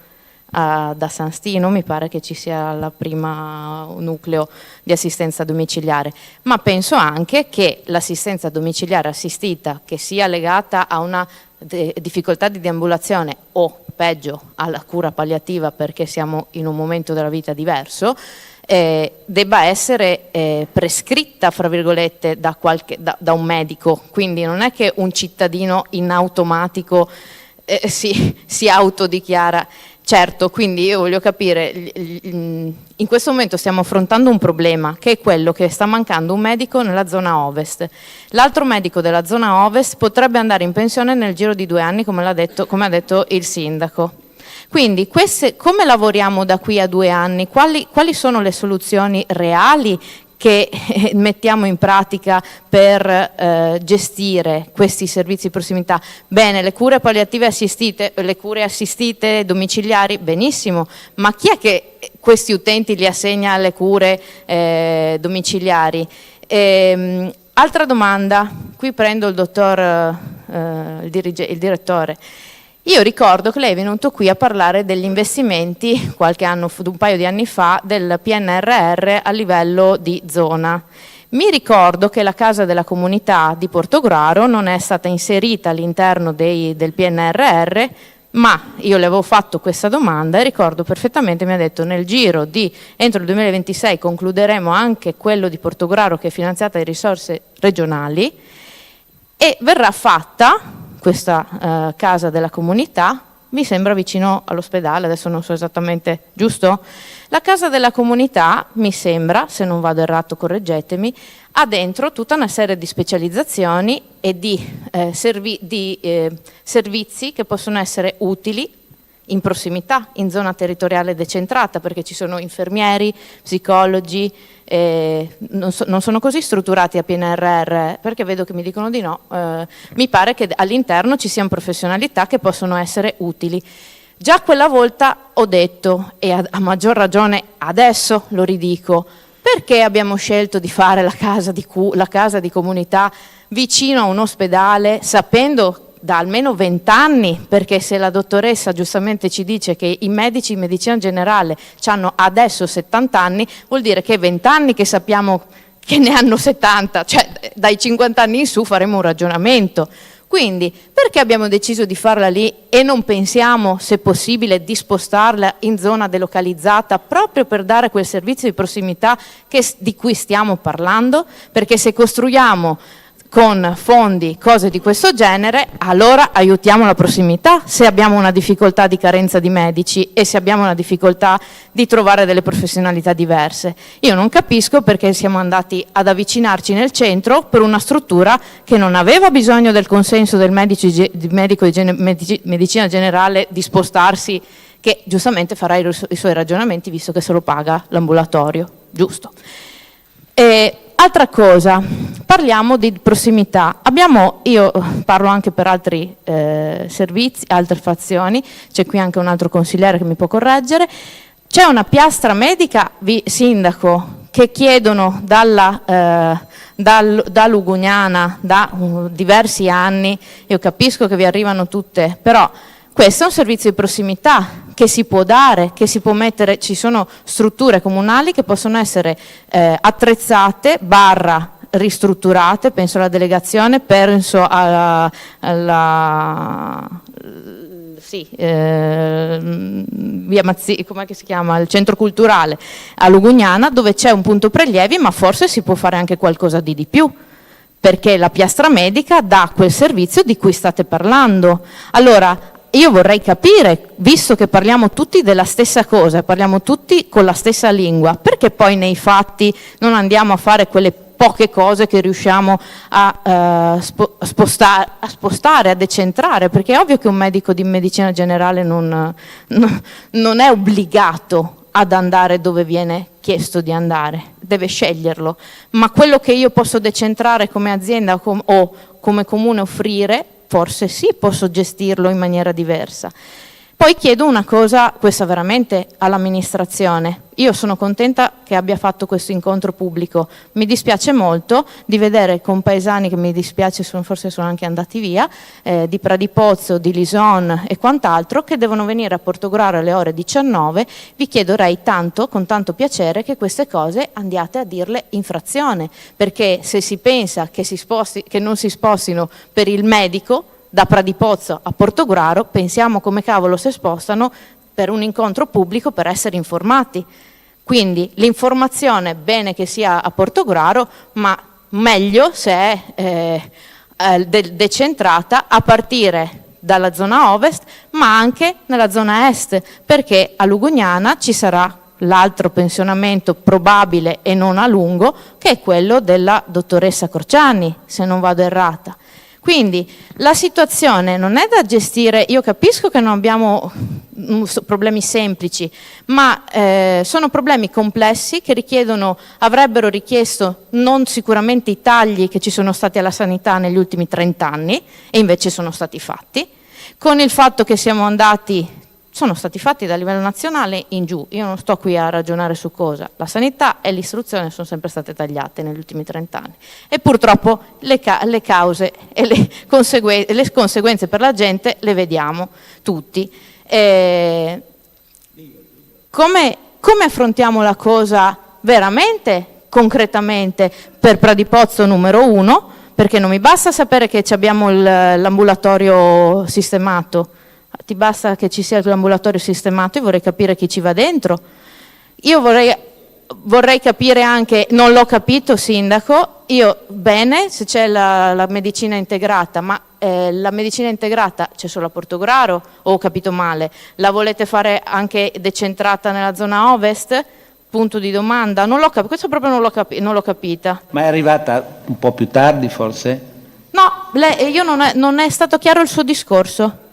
da San Stino, mi pare che ci sia la prima nucleo di assistenza domiciliare, ma penso anche che l'assistenza domiciliare assistita, che sia legata a una difficoltà di deambulazione o peggio alla cura palliativa, perché siamo in un momento della vita diverso, debba essere prescritta, fra virgolette, da un medico. Quindi non è che un cittadino in automatico si autodichiara. Certo, quindi io voglio capire, in questo momento stiamo affrontando un problema che è quello che sta mancando un medico nella zona ovest. L'altro medico della zona ovest potrebbe andare in pensione nel giro di 2 anni, come ha detto il sindaco. Quindi come lavoriamo da qui a 2 anni? Quali sono le soluzioni reali che mettiamo in pratica per gestire questi servizi di prossimità? Bene, le cure palliative assistite, le cure assistite domiciliari, benissimo, ma chi è che questi utenti li assegna alle cure domiciliari? Altra domanda, qui prendo il dottor, il direttore. Io ricordo che lei è venuto qui a parlare degli investimenti un paio di anni fa del PNRR a livello di zona. Mi ricordo che la Casa della Comunità di Portogruaro non è stata inserita all'interno del PNRR, ma io le avevo fatto questa domanda e ricordo perfettamente, mi ha detto entro il 2026 concluderemo anche quello di Portogruaro che è finanziata da risorse regionali e verrà fatta questa casa della comunità, mi sembra vicino all'ospedale, adesso non so esattamente, giusto? La casa della comunità, mi sembra, se non vado errato correggetemi, ha dentro tutta una serie di specializzazioni e di servizi che possono essere utili in prossimità, in zona territoriale decentrata, perché ci sono infermieri, psicologi, non sono così strutturati a PNRR, perché vedo che mi dicono di no, mi pare che all'interno ci siano professionalità che possono essere utili. Già quella volta ho detto, e a maggior ragione adesso lo ridico, perché abbiamo scelto di fare la casa di comunità vicino a un ospedale, sapendo da almeno 20 anni, perché se la dottoressa giustamente ci dice che i medici in medicina generale hanno adesso 70 anni, vuol dire che 20 anni che sappiamo che ne hanno 70, cioè dai 50 anni in su faremo un ragionamento. Quindi perché abbiamo deciso di farla lì e non pensiamo, se possibile, di spostarla in zona delocalizzata proprio per dare quel servizio di prossimità di cui stiamo parlando? Perché se costruiamo con fondi, cose di questo genere, allora aiutiamo la prossimità se abbiamo una difficoltà di carenza di medici e se abbiamo una difficoltà di trovare delle professionalità diverse. Io non capisco perché siamo andati ad avvicinarci nel centro per una struttura che non aveva bisogno del consenso del medico di medicina generale di spostarsi, che giustamente farà i suoi ragionamenti visto che se lo paga l'ambulatorio, giusto. Altra cosa, parliamo di prossimità. Io parlo anche per altri servizi, altre fazioni, c'è qui anche un altro consigliere che mi può correggere. C'è una piastra medica, sindaco, che chiedono da Lugugnana da diversi anni, io capisco che vi arrivano tutte, però questo è un servizio di prossimità che si può dare, che si può mettere, ci sono strutture comunali che possono essere attrezzate, ristrutturate, penso alla delegazione, penso via Mazzi, com'è che si chiama? Il centro culturale a Lugugnana, dove c'è un punto prelievi, ma forse si può fare anche qualcosa di più, perché la piastra medica dà quel servizio di cui state parlando. Allora, io vorrei capire, visto che parliamo tutti della stessa cosa, parliamo tutti con la stessa lingua, perché poi nei fatti non andiamo a fare quelle poche cose che riusciamo a spostare, a decentrare, perché è ovvio che un medico di medicina generale non è obbligato ad andare dove viene chiesto di andare, deve sceglierlo, ma quello che io posso decentrare come azienda o come comune offrire, forse sì, posso gestirlo in maniera diversa. Poi chiedo una cosa, questa veramente all'amministrazione. Io sono contenta che abbia fatto questo incontro pubblico. Mi dispiace molto di vedere compaesani che mi dispiace, forse sono anche andati via, di Pradipozzo, di Lison e quant'altro, che devono venire a Portogruaro alle ore 19. Vi chiederei con tanto piacere, che queste cose andiate a dirle in frazione, perché se si pensa che non si spostino per il medico, da Pradipozzo a Portogruaro, pensiamo come cavolo si spostano per un incontro pubblico per essere informati. Quindi l'informazione bene che sia a Portogruaro, ma meglio se è decentrata a partire dalla zona ovest, ma anche nella zona est, perché a Lugugnana ci sarà l'altro pensionamento probabile e non a lungo, che è quello della dottoressa Corciani, se non vado errata. Quindi la situazione non è da gestire, io capisco che non abbiamo problemi semplici, ma sono problemi complessi che avrebbero richiesto non sicuramente i tagli che ci sono stati alla sanità negli ultimi 30 anni, e invece sono stati fatti, con il fatto che sono stati fatti da livello nazionale in giù. Io non sto qui a ragionare su cosa. La sanità e l'istruzione sono sempre state tagliate negli ultimi 30 anni e purtroppo le cause e le conseguenze per la gente le vediamo tutti. Come affrontiamo la cosa veramente, concretamente, per Pradipozzo numero 1? Perché non mi basta sapere che abbiamo l'ambulatorio sistemato, ti basta che ci sia l'ambulatorio sistemato, io vorrei capire chi ci va dentro. Io vorrei capire anche, non l'ho capito sindaco, bene se c'è la medicina integrata, ma la medicina integrata c'è solo a Portogruaro o ho capito male? La volete fare anche decentrata nella zona ovest? Punto di domanda, non l'ho capito, questo proprio non l'ho capita. Ma è arrivata un po' più tardi forse? No, non è stato chiaro il suo discorso.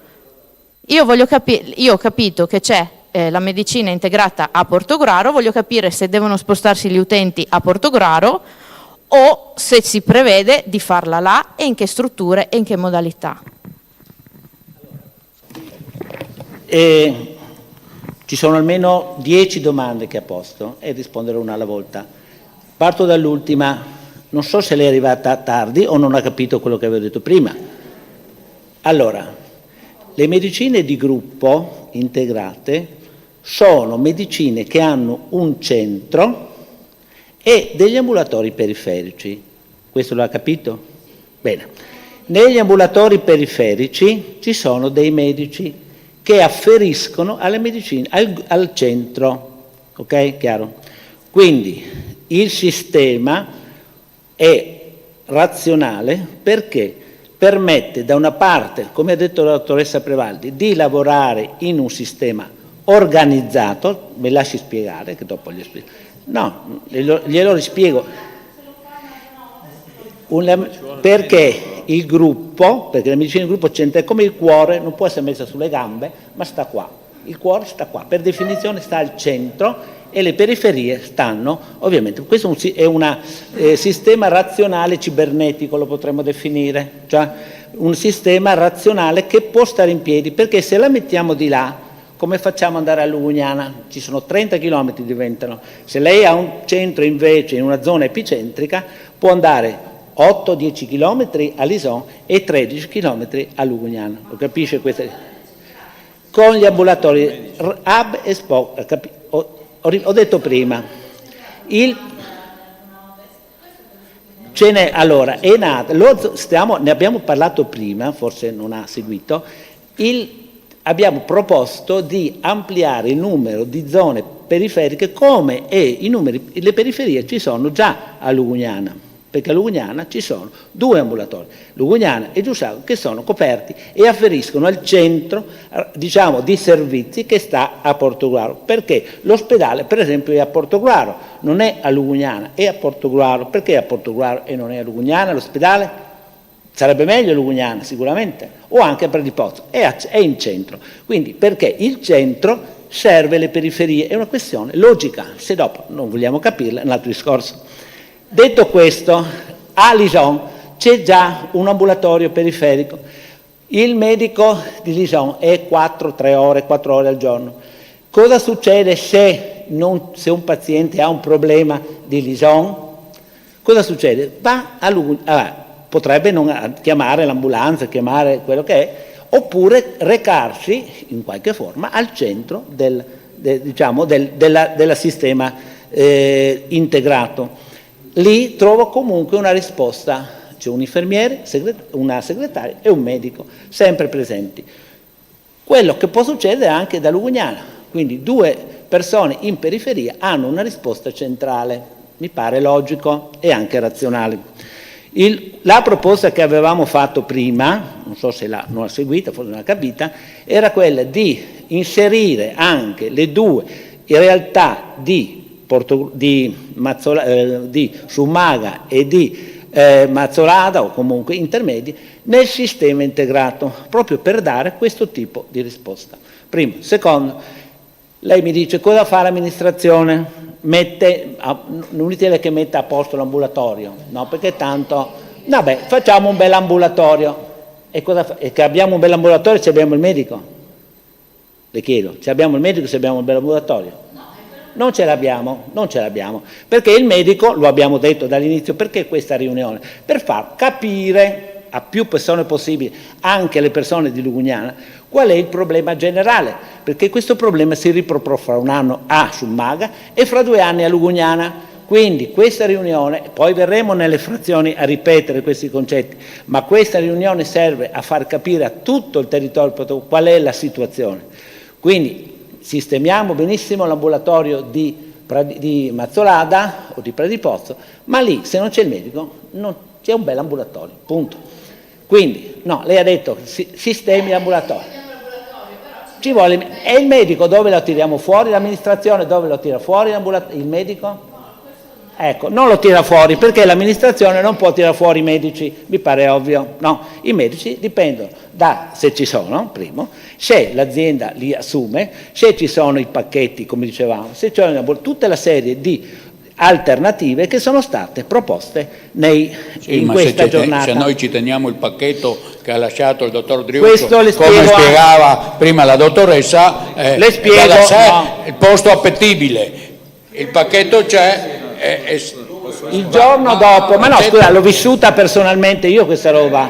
Io ho capito che c'è la medicina integrata a Portogruaro, voglio capire se devono spostarsi gli utenti a Portogruaro o se si prevede di farla là e in che strutture e in che modalità. Ci sono almeno 10 domande che ha posto e risponderò una alla volta. Parto dall'ultima, non so se lei è arrivata tardi o non ha capito quello che avevo detto prima. Allora, le medicine di gruppo integrate sono medicine che hanno un centro e degli ambulatori periferici. Questo lo ha capito? Bene. Negli ambulatori periferici ci sono dei medici che afferiscono alle medicine, al centro, ok? Chiaro? Quindi il sistema è razionale perché permette da una parte, come ha detto la dottoressa Prevaldi, di lavorare in un sistema organizzato, me lasci spiegare che dopo gli spiego. No, glielo rispiego. Perché il gruppo, perché la medicina di gruppo c'entra, è come il cuore, non può essere messa sulle gambe, ma sta qua. Il cuore sta qua, per definizione sta al centro e le periferie stanno, ovviamente, questo è un sistema razionale cibernetico, lo potremmo definire, cioè un sistema razionale che può stare in piedi, perché se la mettiamo di là, come facciamo ad andare a Lugugnana? Ci sono 30 km diventano, se lei ha un centro invece in una zona epicentrica, può andare 8-10 km a Lison e 13 km a Lugugnana, lo capisce questo? Con gli ambulatori hub e spoke, ho detto prima, allora, è nata, ne abbiamo parlato prima, forse non ha seguito, abbiamo proposto di ampliare il numero di zone periferiche come le periferie ci sono già a Lugugnana, perché a Lugugnana ci sono 2 ambulatori, Lugugnana e Giussago, che sono coperti e afferiscono al centro, diciamo, di servizi che sta a Portogruaro, perché l'ospedale per esempio è a Portogruaro, non è a Lugugnana, è a Portogruaro. Perché è a Portogruaro e non è a Lugugnana l'ospedale? Sarebbe meglio a Lugugnana sicuramente, o anche a Pradipozzo, è in centro, quindi perché il centro serve le periferie, è una questione logica, se dopo non vogliamo capirla è un altro discorso. Detto questo, a Lison c'è già un ambulatorio periferico, il medico di Lison è 4 ore al giorno. Cosa succede se un paziente ha un problema di Lison? Cosa succede? Va a potrebbe non chiamare l'ambulanza, chiamare quello che è, oppure recarsi in qualche forma al centro del sistema integrato. Lì trovo comunque una risposta, c'è un infermiere, una segretaria e un medico sempre presenti. Quello che può succedere anche da Lugugnana, quindi 2 persone in periferia hanno una risposta centrale, mi pare logico e anche razionale. La proposta che avevamo fatto prima, non so se non l'ha seguita, forse non l'ha capita, era quella di inserire anche le 2 realtà di Summaga e di Mazzolada, o comunque intermedi, nel sistema integrato, proprio per dare questo tipo di risposta. Primo. Secondo, lei mi dice cosa fa l'amministrazione? Non è che metta a posto l'ambulatorio, no, perché tanto, vabbè, facciamo un bel ambulatorio. E che abbiamo un bel ambulatorio se abbiamo il medico? Le chiedo, se abbiamo il medico, se abbiamo un bel ambulatorio? Non ce l'abbiamo, perché il medico, lo abbiamo detto dall'inizio, perché questa riunione? Per far capire a più persone possibili, anche le persone di Lugugnana, qual è il problema generale, perché questo problema si riproporrà fra un anno sul Maga e fra 2 anni a Lugugnana. Quindi questa riunione, poi verremo nelle frazioni a ripetere questi concetti, ma questa riunione serve a far capire a tutto il territorio qual è la situazione. Quindi sistemiamo benissimo l'ambulatorio di Mazzolada o di Pradipozzo, ma lì se non c'è il medico non c'è un bel ambulatorio, punto. Quindi, no, lei ha detto sistemi l'ambulatorio. Ci vuole, e il medico dove lo tiriamo fuori? L'amministrazione dove lo tira fuori il medico? Ecco, non lo tira fuori perché l'amministrazione non può tirare fuori i medici, mi pare ovvio. No, i medici dipendono da se ci sono, primo, se l'azienda li assume, se ci sono i pacchetti, come dicevamo, se c'è tutta la serie di alternative che sono state proposte in questa giornata. Se noi ci teniamo il pacchetto che ha lasciato il dottor Driuccio, come spiegava prima la dottoressa, le spiego, da sé no. Il posto appetibile, il pacchetto c'è. Il giorno dopo, ma no scusa, l'ho vissuta personalmente io questa roba.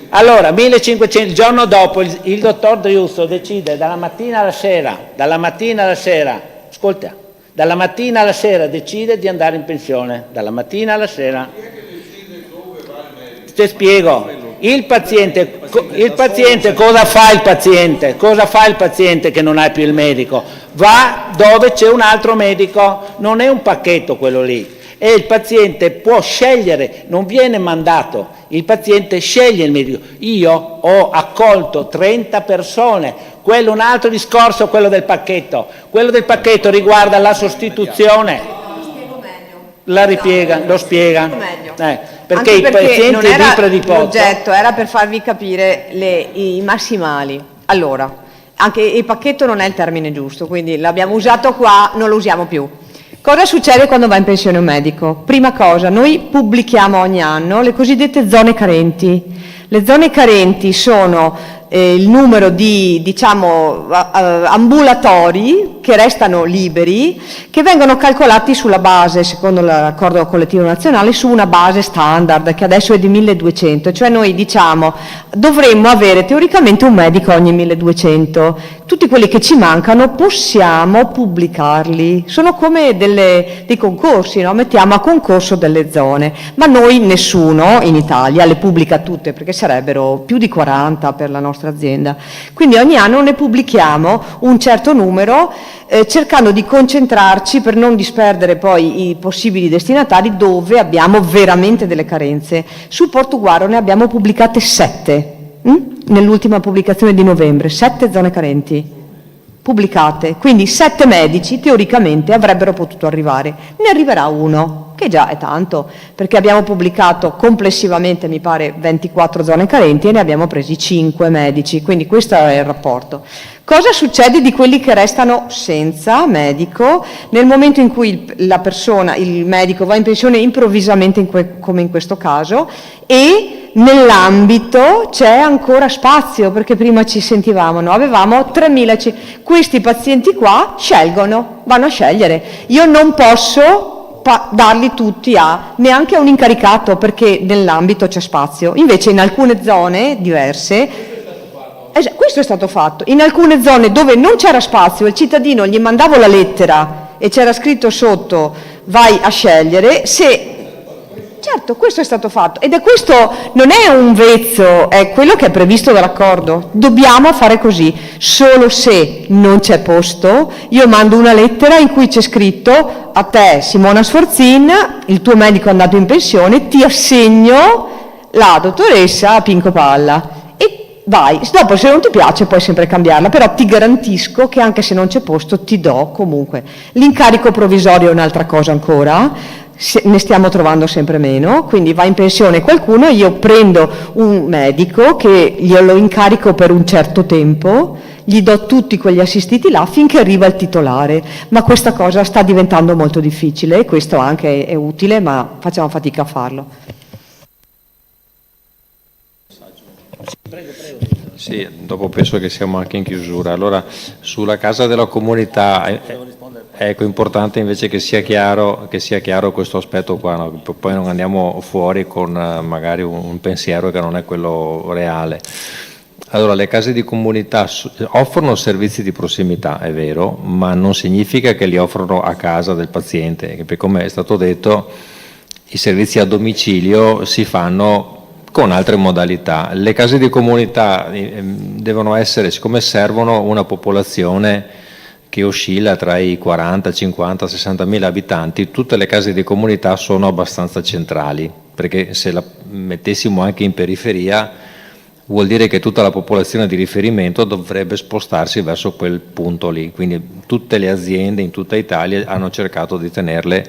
Allora, 1500, il giorno dopo il dottor Driusso decide dalla mattina alla sera, ascolta, dalla mattina alla sera decide di andare in pensione, dalla mattina alla sera. Ti spiego, il paziente cosa fa il paziente? Cosa fa il paziente che non ha più il medico? Va dove c'è un altro medico, non è un pacchetto quello lì, e il paziente può scegliere, non viene mandato, il paziente sceglie il medico. Io ho accolto 30 persone, quello è un altro discorso, quello del pacchetto riguarda la sostituzione. Lo spiega. Perché i pazienti non era di Pradipozzo, l'oggetto, era per farvi capire i massimali. Allora, anche il pacchetto non è il termine giusto, quindi l'abbiamo usato qua, non lo usiamo più. Cosa succede quando va in pensione un medico? Prima cosa, noi pubblichiamo ogni anno le cosiddette zone carenti. Le zone carenti sono il numero di ambulatori che restano liberi, che vengono calcolati sulla base, secondo l'accordo collettivo nazionale, su una base standard che adesso è di 1200, cioè noi diciamo dovremmo avere teoricamente un medico ogni 1200, tutti quelli che ci mancano possiamo pubblicarli, sono come dei concorsi, no? Mettiamo a concorso delle zone, ma noi nessuno in Italia le pubblica tutte perché sarebbero più di 40 per la nostra azienda, quindi ogni anno ne pubblichiamo un certo numero, cercando di concentrarci per non disperdere poi i possibili destinatari dove abbiamo veramente delle carenze. Su Portuguaro ne abbiamo pubblicate 7 nell'ultima pubblicazione di novembre, 7 zone carenti pubblicate, quindi 7 medici teoricamente avrebbero potuto arrivare, ne arriverà uno, che già è tanto, perché abbiamo pubblicato complessivamente, mi pare, 24 zone carenti e ne abbiamo presi 5 medici, quindi questo è il rapporto. Cosa succede di quelli che restano senza medico nel momento in cui il medico va in pensione improvvisamente, come in questo caso, e nell'ambito c'è ancora spazio, perché prima ci sentivamo, no? Avevamo 3.000, questi pazienti qua vanno a scegliere. Io non posso darli tutti neanche a un incaricato, perché nell'ambito c'è spazio. Invece in alcune zone diverse, questo è stato fatto, in alcune zone dove non c'era spazio, il cittadino gli mandavo la lettera e c'era scritto sotto vai a scegliere, certo, questo è stato fatto, ed questo non è un vezzo, è quello che è previsto dall'accordo. Dobbiamo fare così. Solo se non c'è posto, io mando una lettera in cui c'è scritto: a te, Simona Sforzin, il tuo medico è andato in pensione, ti assegno la dottoressa Pinco Palla. E vai. Dopo, se non ti piace, puoi sempre cambiarla, però ti garantisco che anche se non c'è posto, ti do comunque. L'incarico provvisorio è un'altra cosa ancora. Ne stiamo trovando sempre meno, quindi va in pensione qualcuno, io prendo un medico che glielo incarico per un certo tempo, gli do tutti quegli assistiti là finché arriva il titolare, ma questa cosa sta diventando molto difficile e questo anche è utile, ma facciamo fatica a farlo. Sì, dopo penso che siamo anche in chiusura. Allora, sulla casa della comunità, ecco, è importante invece che sia chiaro questo aspetto qua, no? Poi non andiamo fuori con magari un pensiero che non è quello reale. Allora, le case di comunità offrono servizi di prossimità, è vero, ma non significa che li offrono a casa del paziente, perché come è stato detto, i servizi a domicilio si fanno con altre modalità. Le case di comunità devono essere, siccome servono una popolazione che oscilla tra i 40, 50, 60 mila abitanti, tutte le case di comunità sono abbastanza centrali, perché se la mettessimo anche in periferia vuol dire che tutta la popolazione di riferimento dovrebbe spostarsi verso quel punto lì, quindi tutte le aziende in tutta Italia hanno cercato di tenerle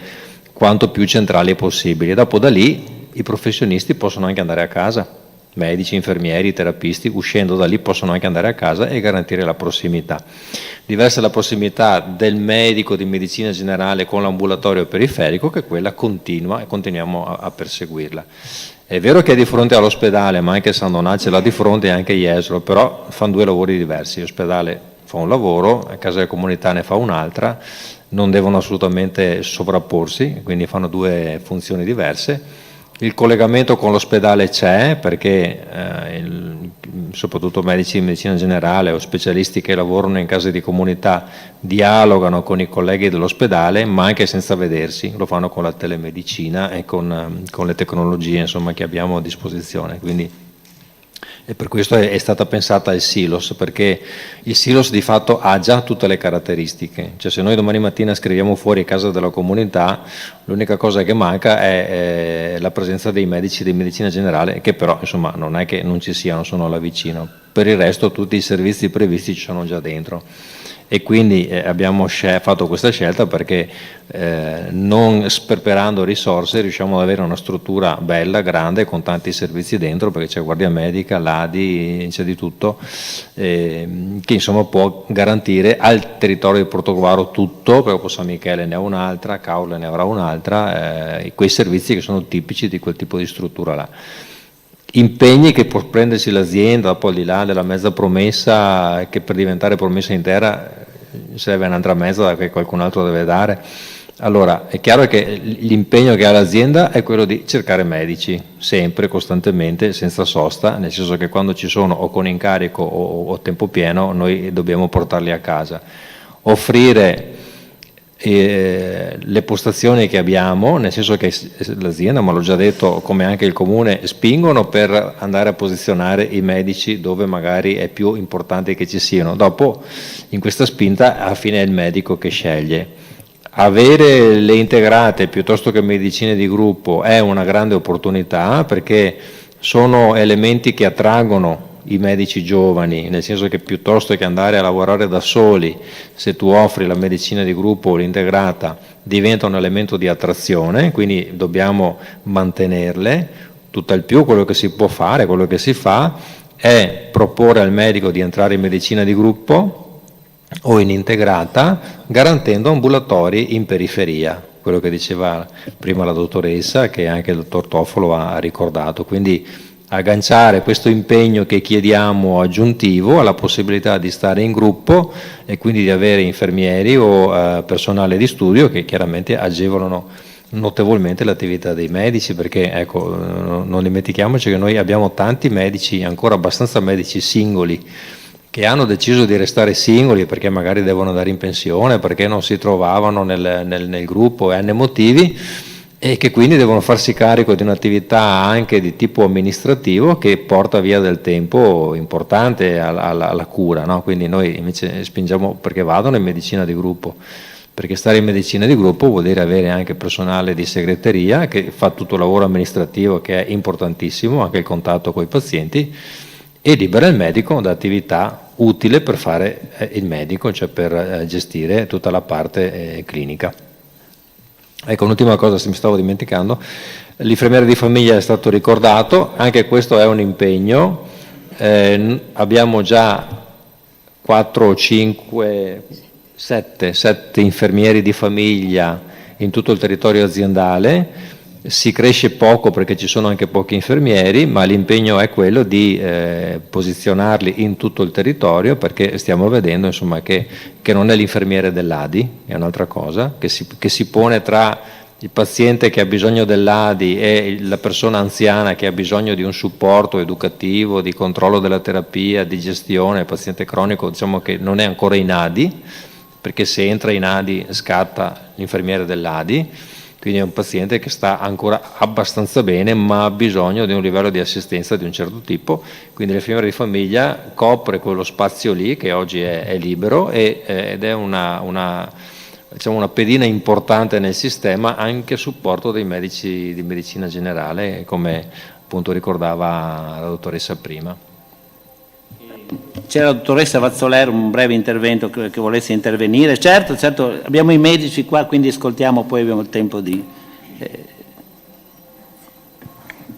quanto più centrali possibili. Dopo da lì i professionisti possono anche andare a casa, medici, infermieri, terapisti, uscendo da lì possono anche andare a casa e garantire la prossimità. Diversa la prossimità del medico di medicina generale con l'ambulatorio periferico, che quella continua e continuiamo a perseguirla. È vero che è di fronte all'ospedale, ma anche San Donà ce l'ha di fronte e anche Jesolo, però fanno due lavori diversi. L'ospedale fa un lavoro, la casa della comunità ne fa un'altra, non devono assolutamente sovrapporsi, quindi fanno due funzioni diverse. Il collegamento con l'ospedale c'è perché soprattutto medici di medicina generale o specialisti che lavorano in case di comunità dialogano con i colleghi dell'ospedale, ma anche senza vedersi, lo fanno con la telemedicina e con le tecnologie, insomma, che abbiamo a disposizione. Quindi, e per questo è stata pensata il silos, perché il silos di fatto ha già tutte le caratteristiche, cioè se noi domani mattina scriviamo fuori casa della comunità, l'unica cosa che manca è la presenza dei medici di medicina generale, che però insomma non è che non ci siano, sono là vicino. Per il resto tutti i servizi previsti ci sono già dentro. E quindi abbiamo fatto questa scelta perché non sperperando risorse riusciamo ad avere una struttura bella, grande, con tanti servizi dentro, perché c'è guardia medica, l'ADI, c'è di tutto, che insomma può garantire al territorio di Portogruaro tutto, perché San Michele ne ha un'altra, Caorle ne avrà un'altra, quei servizi che sono tipici di quel tipo di struttura là. Impegni che può prendersi l'azienda, poi al di là della mezza promessa, che per diventare promessa intera serve un'altra mezza che qualcun altro deve dare. Allora è chiaro che l'impegno che ha l'azienda è quello di cercare medici, sempre, costantemente, senza sosta, nel senso che quando ci sono o con incarico o tempo pieno noi dobbiamo portarli a casa. Offrire le postazioni che abbiamo, nel senso che l'azienda, ma l'ho già detto, come anche il comune, spingono per andare a posizionare i medici dove magari è più importante che ci siano. Dopo, in questa spinta, alla fine è il medico che sceglie. Avere le integrate piuttosto che medicine di gruppo è una grande opportunità, perché sono elementi che attraggono i medici giovani, nel senso che piuttosto che andare a lavorare da soli, se tu offri la medicina di gruppo o l'integrata, diventa un elemento di attrazione, quindi dobbiamo mantenerle. Tutt'al più quello che si può fare, quello che si fa, è proporre al medico di entrare in medicina di gruppo o in integrata, garantendo ambulatori in periferia, quello che diceva prima la dottoressa, che anche il dottor Toffolo ha ricordato. Quindi agganciare questo impegno che chiediamo aggiuntivo alla possibilità di stare in gruppo e quindi di avere infermieri o personale di studio che chiaramente agevolano notevolmente l'attività dei medici, perché ecco, non dimentichiamoci che noi abbiamo tanti medici, ancora abbastanza medici singoli, che hanno deciso di restare singoli perché magari devono andare in pensione, perché non si trovavano nel gruppo e n motivi, e che quindi devono farsi carico di un'attività anche di tipo amministrativo che porta via del tempo importante alla cura, no? Quindi noi invece spingiamo perché vadano in medicina di gruppo, perché stare in medicina di gruppo vuol dire avere anche personale di segreteria che fa tutto il lavoro amministrativo, che è importantissimo, anche il contatto con i pazienti, e libera il medico da attività utile per fare il medico, cioè per gestire tutta la parte clinica. Ecco, un'ultima cosa, se mi stavo dimenticando, l'infermiere di famiglia è stato ricordato, anche questo è un impegno, abbiamo già 4 o 5, 7 infermieri di famiglia in tutto il territorio aziendale. Si cresce poco perché ci sono anche pochi infermieri, ma l'impegno è quello di posizionarli in tutto il territorio, perché stiamo vedendo insomma, che non è l'infermiere dell'ADI, è un'altra cosa, che si pone tra il paziente che ha bisogno dell'ADI e la persona anziana che ha bisogno di un supporto educativo, di controllo della terapia, di gestione. Il paziente cronico diciamo che non è ancora in ADI, perché se entra in ADI scatta l'infermiere dell'ADI. Quindi è un paziente che sta ancora abbastanza bene, ma ha bisogno di un livello di assistenza di un certo tipo. Quindi l'infermiera di famiglia copre quello spazio lì che oggi è libero ed è una pedina importante nel sistema, anche a supporto dei medici di medicina generale, come appunto ricordava la dottoressa prima. C'era la dottoressa Vazzoler, un breve intervento che volesse intervenire. Certo, abbiamo i medici qua, quindi ascoltiamo, poi abbiamo il tempo di...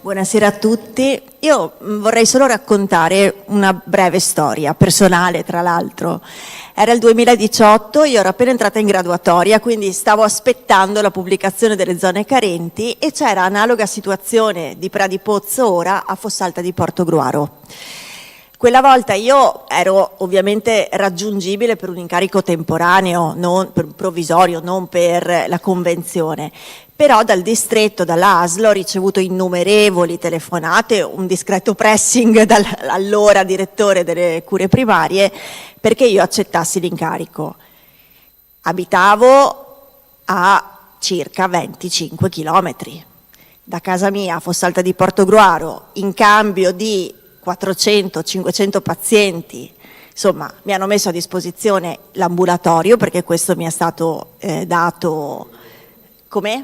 Buonasera a tutti. Io vorrei solo raccontare una breve storia, personale tra l'altro. Era il 2018, io ero appena entrata in graduatoria, quindi stavo aspettando la pubblicazione delle zone carenti e c'era analoga situazione di Pradipozzo ora a Fossalta di Portogruaro. Quella volta io ero ovviamente raggiungibile per un incarico temporaneo, non per un provvisorio, non per la convenzione, però dal distretto, dall'ASL, ho ricevuto innumerevoli telefonate, un discreto pressing dall'allora direttore delle cure primarie perché io accettassi l'incarico. Abitavo a circa 25 chilometri da casa mia a Fossalta di Portogruaro, in cambio di 400-500 pazienti, insomma mi hanno messo a disposizione l'ambulatorio perché questo mi è stato dato, com'è?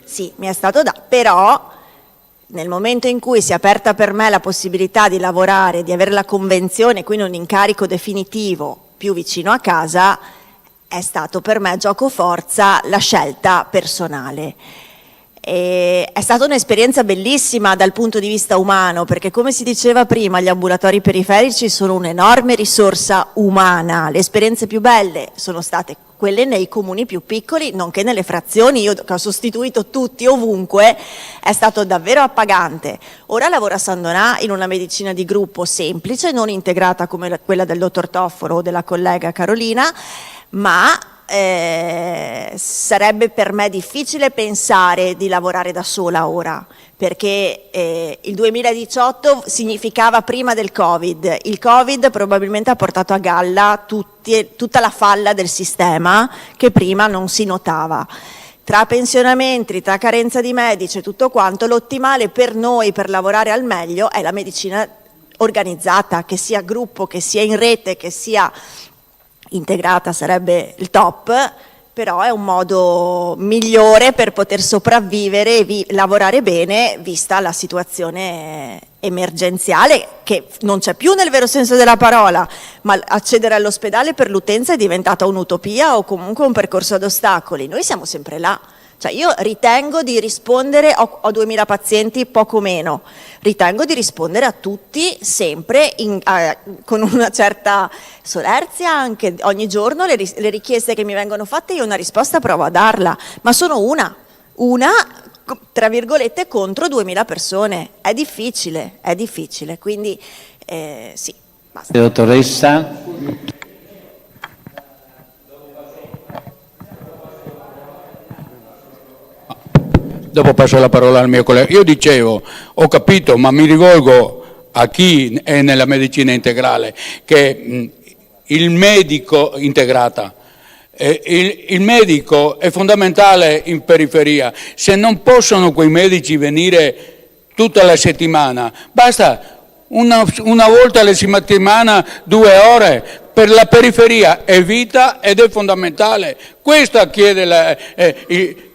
Sì, mi è stato dato, però nel momento in cui si è aperta per me la possibilità di lavorare, di avere la convenzione, quindi un incarico definitivo più vicino a casa, è stato per me giocoforza la scelta personale. E è stata un'esperienza bellissima dal punto di vista umano, perché come si diceva prima, gli ambulatori periferici sono un'enorme risorsa umana. Le esperienze più belle sono state quelle nei comuni più piccoli, nonché nelle frazioni. Io che ho sostituito tutti ovunque, è stato davvero appagante. Ora lavoro a San Donà in una medicina di gruppo semplice, non integrata come quella del dottor Toffolo o della collega Carolina, ma sarebbe per me difficile pensare di lavorare da sola ora, perché il 2018 significava prima del Covid. Il Covid probabilmente ha portato a galla tutta la falla del sistema che prima non si notava. Tra pensionamenti, tra carenza di medici e tutto quanto, l'ottimale per noi per lavorare al meglio è la medicina organizzata, che sia gruppo, che sia in rete, che sia integrata, sarebbe il top, però è un modo migliore per poter sopravvivere e lavorare bene vista la situazione emergenziale che non c'è più nel vero senso della parola, ma accedere all'ospedale per l'utenza è diventata un'utopia o comunque un percorso ad ostacoli. Noi siamo sempre là. Cioè io ritengo di rispondere, ho 2000 pazienti, poco meno, ritengo di rispondere a tutti sempre con una certa solerzia, anche ogni giorno le richieste che mi vengono fatte io una risposta provo a darla, ma sono una tra virgolette contro 2000 persone, è difficile, quindi sì, basta. Dottoressa? Dopo passo la parola al mio collega. Io dicevo, ho capito, ma mi rivolgo a chi è nella medicina integrale, che il medico integrata, il medico è fondamentale in periferia. Se non possono quei medici venire tutta la settimana, basta una volta alla settimana, 2 ore. Per la periferia è vita ed è fondamentale. Questo chiede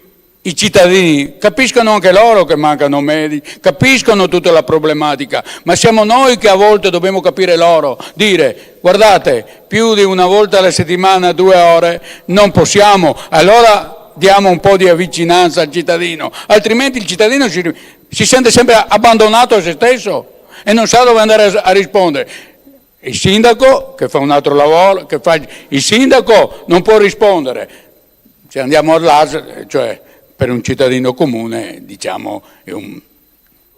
i cittadini, capiscono anche loro che mancano medici, capiscono tutta la problematica, ma siamo noi che a volte dobbiamo capire loro, dire guardate, più di una volta alla settimana, 2 ore, non possiamo, allora diamo un po' di vicinanza al cittadino, altrimenti il cittadino si sente sempre abbandonato a se stesso e non sa dove andare a rispondere. Il sindaco che fa un altro lavoro, il sindaco non può rispondere. Se andiamo all'ASL, cioè per un cittadino comune, diciamo,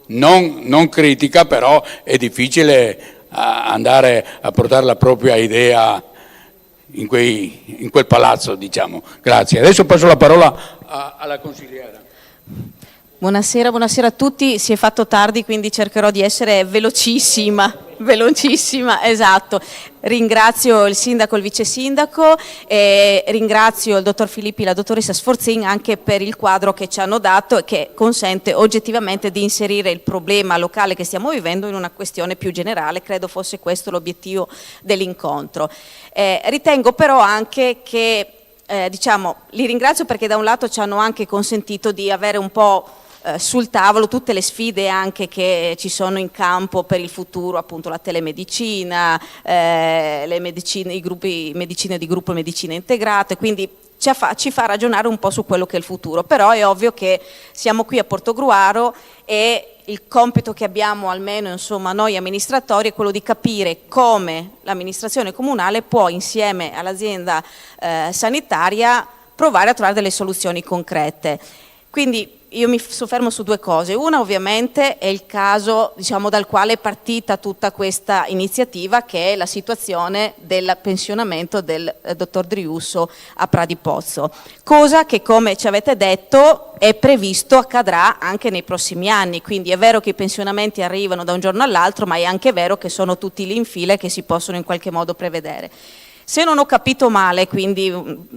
non critica, però è difficile andare a portare la propria idea in quel palazzo, diciamo. Grazie. Adesso passo la parola alla consigliera. Buonasera a tutti, si è fatto tardi quindi cercherò di essere velocissima, esatto. Ringrazio il sindaco e il vice sindaco e ringrazio il dottor Filippi e la dottoressa Sforzin anche per il quadro che ci hanno dato e che consente oggettivamente di inserire il problema locale che stiamo vivendo in una questione più generale, credo fosse questo l'obiettivo dell'incontro. Ritengo però anche che li ringrazio perché da un lato ci hanno anche consentito di avere un po' sul tavolo tutte le sfide anche che ci sono in campo per il futuro, appunto la telemedicina, le medicine, i gruppi medicina di gruppo e medicina integrata, quindi ci fa ragionare un po' su quello che è il futuro, però è ovvio che siamo qui a Portogruaro e il compito che abbiamo, almeno insomma noi amministratori, è quello di capire come l'amministrazione comunale può insieme all'azienda sanitaria provare a trovare delle soluzioni concrete. Quindi io mi soffermo su due cose. Una ovviamente è il caso dal quale è partita tutta questa iniziativa, che è la situazione del pensionamento del dottor Driusso a Pradipozzo, cosa che come ci avete detto è previsto accadrà anche nei prossimi anni, quindi è vero che i pensionamenti arrivano da un giorno all'altro, ma è anche vero che sono tutti lì in fila e che si possono in qualche modo prevedere. Se non ho capito male, quindi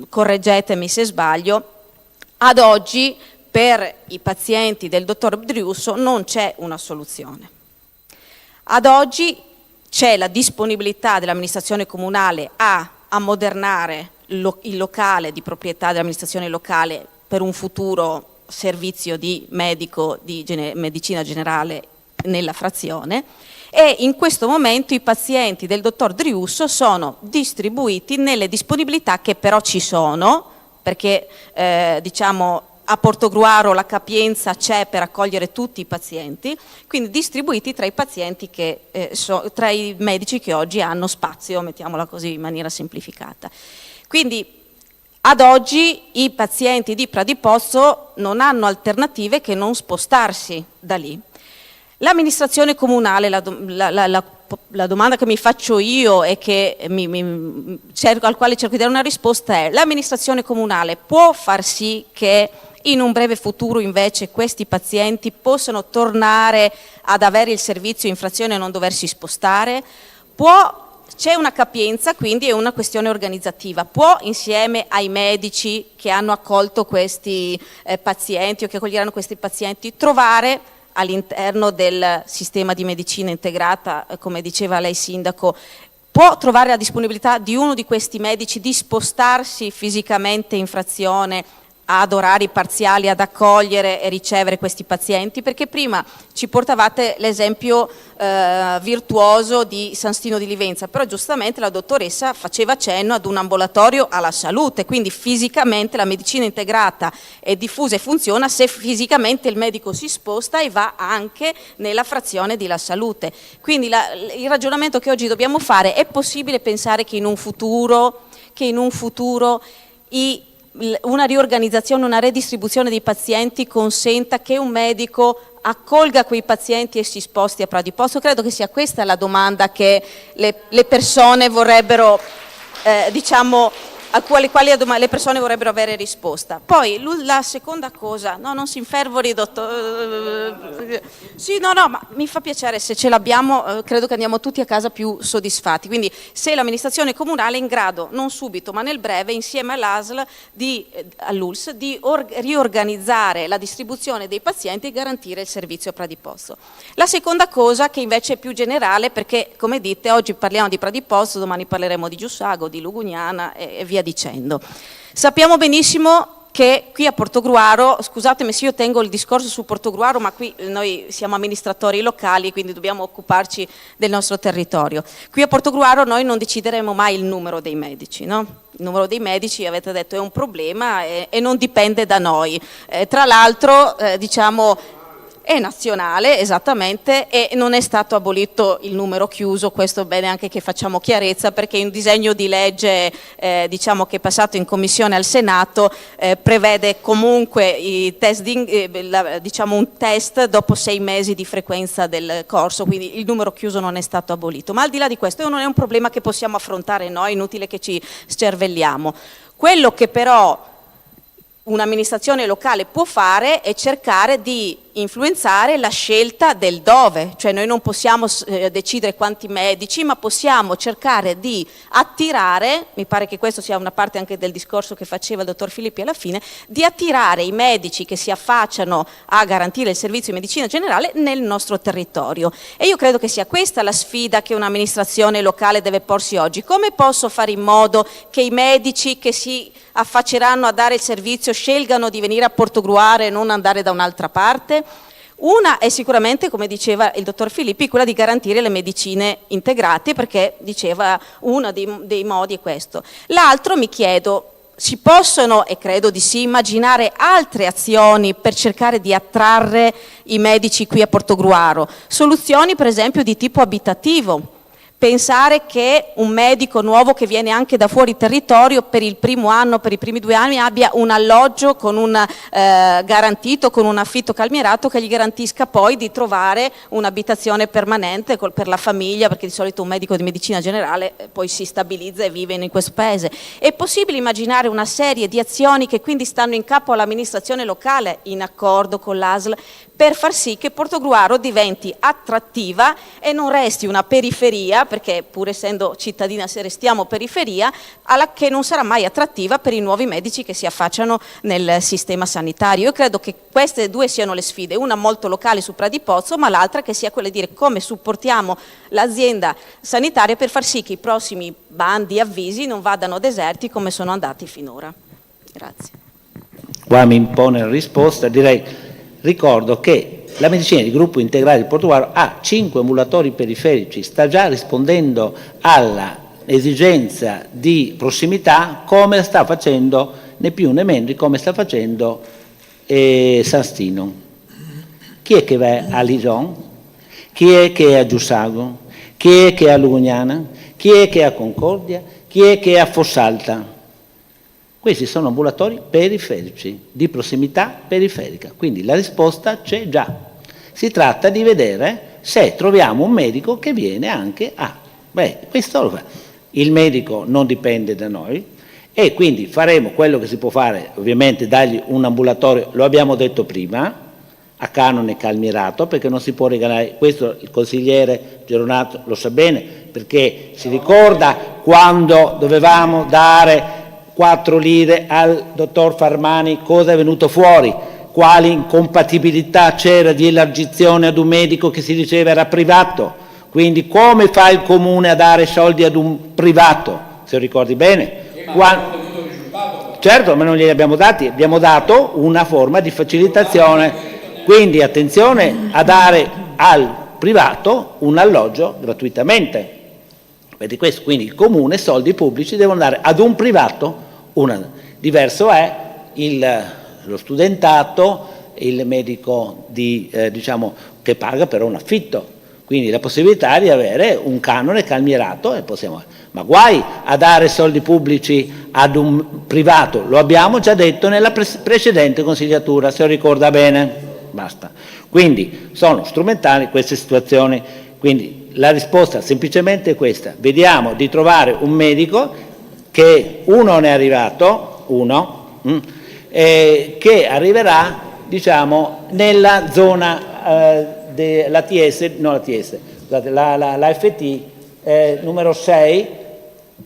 correggetemi se sbaglio, ad oggi per i pazienti del dottor Driusso non c'è una soluzione. Ad oggi c'è la disponibilità dell'amministrazione comunale a ammodernare il locale di proprietà dell'amministrazione locale per un futuro servizio di medico di medicina generale nella frazione, e in questo momento i pazienti del dottor Driusso sono distribuiti nelle disponibilità che però ci sono, perché a Portogruaro la capienza c'è per accogliere tutti i pazienti, quindi distribuiti tra i pazienti tra i medici che oggi hanno spazio, mettiamola così in maniera semplificata. Quindi ad oggi i pazienti di Pradipozzo non hanno alternative che non spostarsi da lì. L'amministrazione comunale, la domanda che mi faccio io e che al quale cerco di dare una risposta è: l'amministrazione comunale può far sì che in un breve futuro invece questi pazienti possano tornare ad avere il servizio in frazione e non doversi spostare? C'è una capienza, quindi è una questione organizzativa. Può, insieme ai medici che hanno accolto questi pazienti o che accoglieranno questi pazienti, trovare all'interno del sistema di medicina integrata, come diceva lei sindaco, può trovare la disponibilità di uno di questi medici di spostarsi fisicamente in frazione ad orari parziali ad accogliere e ricevere questi pazienti? Perché prima ci portavate l'esempio virtuoso di San Stino di Livenza, però giustamente la dottoressa faceva cenno ad un ambulatorio alla salute, quindi fisicamente la medicina integrata è diffusa e funziona se fisicamente il medico si sposta e va anche nella frazione di La Salute. Quindi il ragionamento che oggi dobbiamo fare: è possibile pensare che in un futuro una riorganizzazione, una redistribuzione dei pazienti consenta che un medico accolga quei pazienti e si sposti a Pradipozzo? Credo che sia questa la domanda che le persone vorrebbero, a quali le persone vorrebbero avere risposta. Poi la seconda cosa, no, non si infervori, dottor. Sì, no, ma mi fa piacere, se ce l'abbiamo, credo che andiamo tutti a casa più soddisfatti. Quindi se l'amministrazione comunale è in grado, non subito ma nel breve, insieme all'ASL, all'ULS, di riorganizzare la distribuzione dei pazienti e garantire il servizio a Pradipozzo. La seconda cosa, che invece è più generale, perché come dite oggi parliamo di Pradipozzo, domani parleremo di Giussago, di Lugugnana e via dicendo. Sappiamo benissimo che qui a Portogruaro, scusatemi se io tengo il discorso su Portogruaro, ma qui noi siamo amministratori locali, quindi dobbiamo occuparci del nostro territorio. Qui a Portogruaro noi non decideremo mai il numero dei medici, no? Il numero dei medici, avete detto, è un problema e non dipende da noi. Tra l'altro, È nazionale, esattamente, e non è stato abolito il numero chiuso, questo è bene anche che facciamo chiarezza, perché un disegno di legge diciamo che è passato in commissione al Senato prevede comunque i test diciamo un test dopo 6 mesi di frequenza del corso, quindi il numero chiuso non è stato abolito. Ma al di là di questo non è un problema che possiamo affrontare noi, è inutile che ci scervelliamo. Quello che però un'amministrazione locale può fare è cercare di influenzare la scelta del dove, cioè noi non possiamo decidere quanti medici, ma possiamo cercare di attirare, mi pare che questo sia una parte anche del discorso che faceva il dottor Filippi alla fine, di attirare i medici che si affacciano a garantire il servizio di medicina generale nel nostro territorio. E io credo che sia questa la sfida che un'amministrazione locale deve porsi oggi. Come posso fare in modo che i medici che si affacceranno a dare il servizio scelgano di venire a Portogruaro e non andare da un'altra parte? Una è sicuramente, come diceva il dottor Filippi, quella di garantire le medicine integrate, perché diceva uno dei modi è questo. L'altro, mi chiedo, si possono, e credo di sì, immaginare altre azioni per cercare di attrarre i medici qui a Portogruaro? Soluzioni per esempio di tipo abitativo. Pensare che un medico nuovo che viene anche da fuori territorio per il primo anno, per i primi 2 anni abbia un alloggio con un garantito, con un affitto calmierato che gli garantisca poi di trovare un'abitazione permanente per la famiglia, perché di solito un medico di medicina generale poi si stabilizza e vive in questo paese. È possibile immaginare una serie di azioni che quindi stanno in capo all'amministrazione locale in accordo con l'ASL per far sì che Portogruaro diventi attrattiva e non resti una periferia, perché pur essendo cittadina se restiamo periferia, che non sarà mai attrattiva per i nuovi medici che si affacciano nel sistema sanitario. Io credo che queste 2 siano le sfide, una molto locale su Pradipozzo, ma l'altra che sia quella di dire come supportiamo l'azienda sanitaria per far sì che i prossimi bandi, avvisi non vadano deserti come sono andati finora. Grazie. Qua mi impone la risposta, direi. Ricordo che la medicina di gruppo integrale di Portogruaro ha 5 ambulatori periferici, sta già rispondendo all'esigenza di prossimità come sta facendo, né più né meno di come sta facendo San Stino. Chi è che va a Lison? Chi è che è a Giussago? Chi è che è a Lugugnana? Chi è che è a Concordia? Chi è che è a Fossalta? Questi sono ambulatori periferici, di prossimità periferica, quindi la risposta c'è già. Si tratta di vedere se troviamo un medico che viene anche a... questo lo fa. Il medico non dipende da noi e quindi faremo quello che si può fare, ovviamente dargli un ambulatorio, lo abbiamo detto prima, a canone calmierato, perché non si può regalare, questo il consigliere Geronato lo sa bene, perché si ricorda quando dovevamo dare 4 lire al dottor Farmani, cosa è venuto fuori? Quali incompatibilità c'era di elargizione ad un medico che si diceva era privato? Quindi come fa il comune a dare soldi ad un privato? Se lo ricordi bene? Certo, ma non glieli abbiamo dati, abbiamo dato una forma di facilitazione. Quindi attenzione a dare al privato un alloggio gratuitamente. Vedi questo? Quindi il comune, soldi pubblici, devono dare ad un privato. Diverso è lo studentato, il medico diciamo, che paga però un affitto, quindi la possibilità di avere un canone calmierato e possiamo, ma guai a dare soldi pubblici ad un privato, lo abbiamo già detto nella precedente consigliatura, se lo ricorda bene, basta. Quindi sono strumentali queste situazioni, quindi la risposta semplicemente è questa, vediamo di trovare un medico che uno ne è arrivato, che arriverà diciamo nella zona della TS, no la TS, la FT numero 6,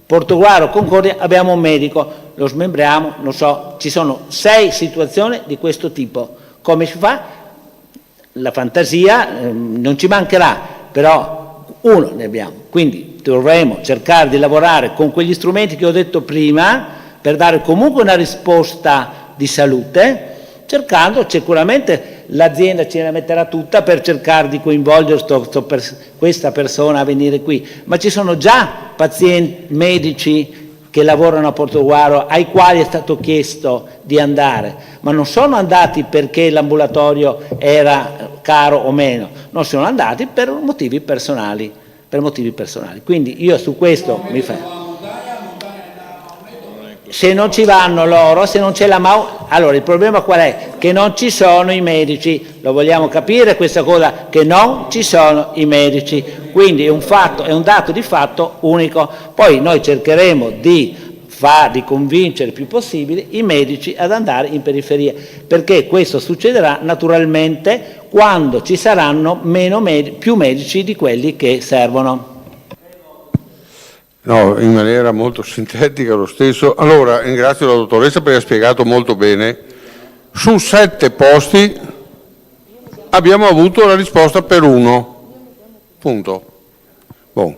Portogruaro, Concordia, abbiamo un medico, lo smembriamo, non so, ci sono 6 situazioni di questo tipo. Come si fa? La fantasia non ci mancherà, però uno ne abbiamo, quindi dovremo cercare di lavorare con quegli strumenti che ho detto prima per dare comunque una risposta di salute, cercando sicuramente l'azienda ce la metterà tutta per cercare di coinvolgere questa persona a venire qui, ma ci sono già pazienti medici che lavorano a Portogruaro ai quali è stato chiesto di andare, ma non sono andati perché l'ambulatorio era caro o meno, non sono andati per motivi personali. Quindi io su questo mi fa... Se non ci vanno loro, se non c'è la allora il problema qual è? Che non ci sono i medici, lo vogliamo capire questa cosa, che non ci sono i medici, quindi è un dato di fatto unico. Poi noi cercheremo di convincere il più possibile i medici ad andare in periferia, perché questo succederà naturalmente quando ci saranno più medici di quelli che servono. No, in maniera molto sintetica lo stesso. Allora, ringrazio la dottoressa perché ha spiegato molto bene. Su 7 posti abbiamo avuto la risposta per 1. Punto. Bon.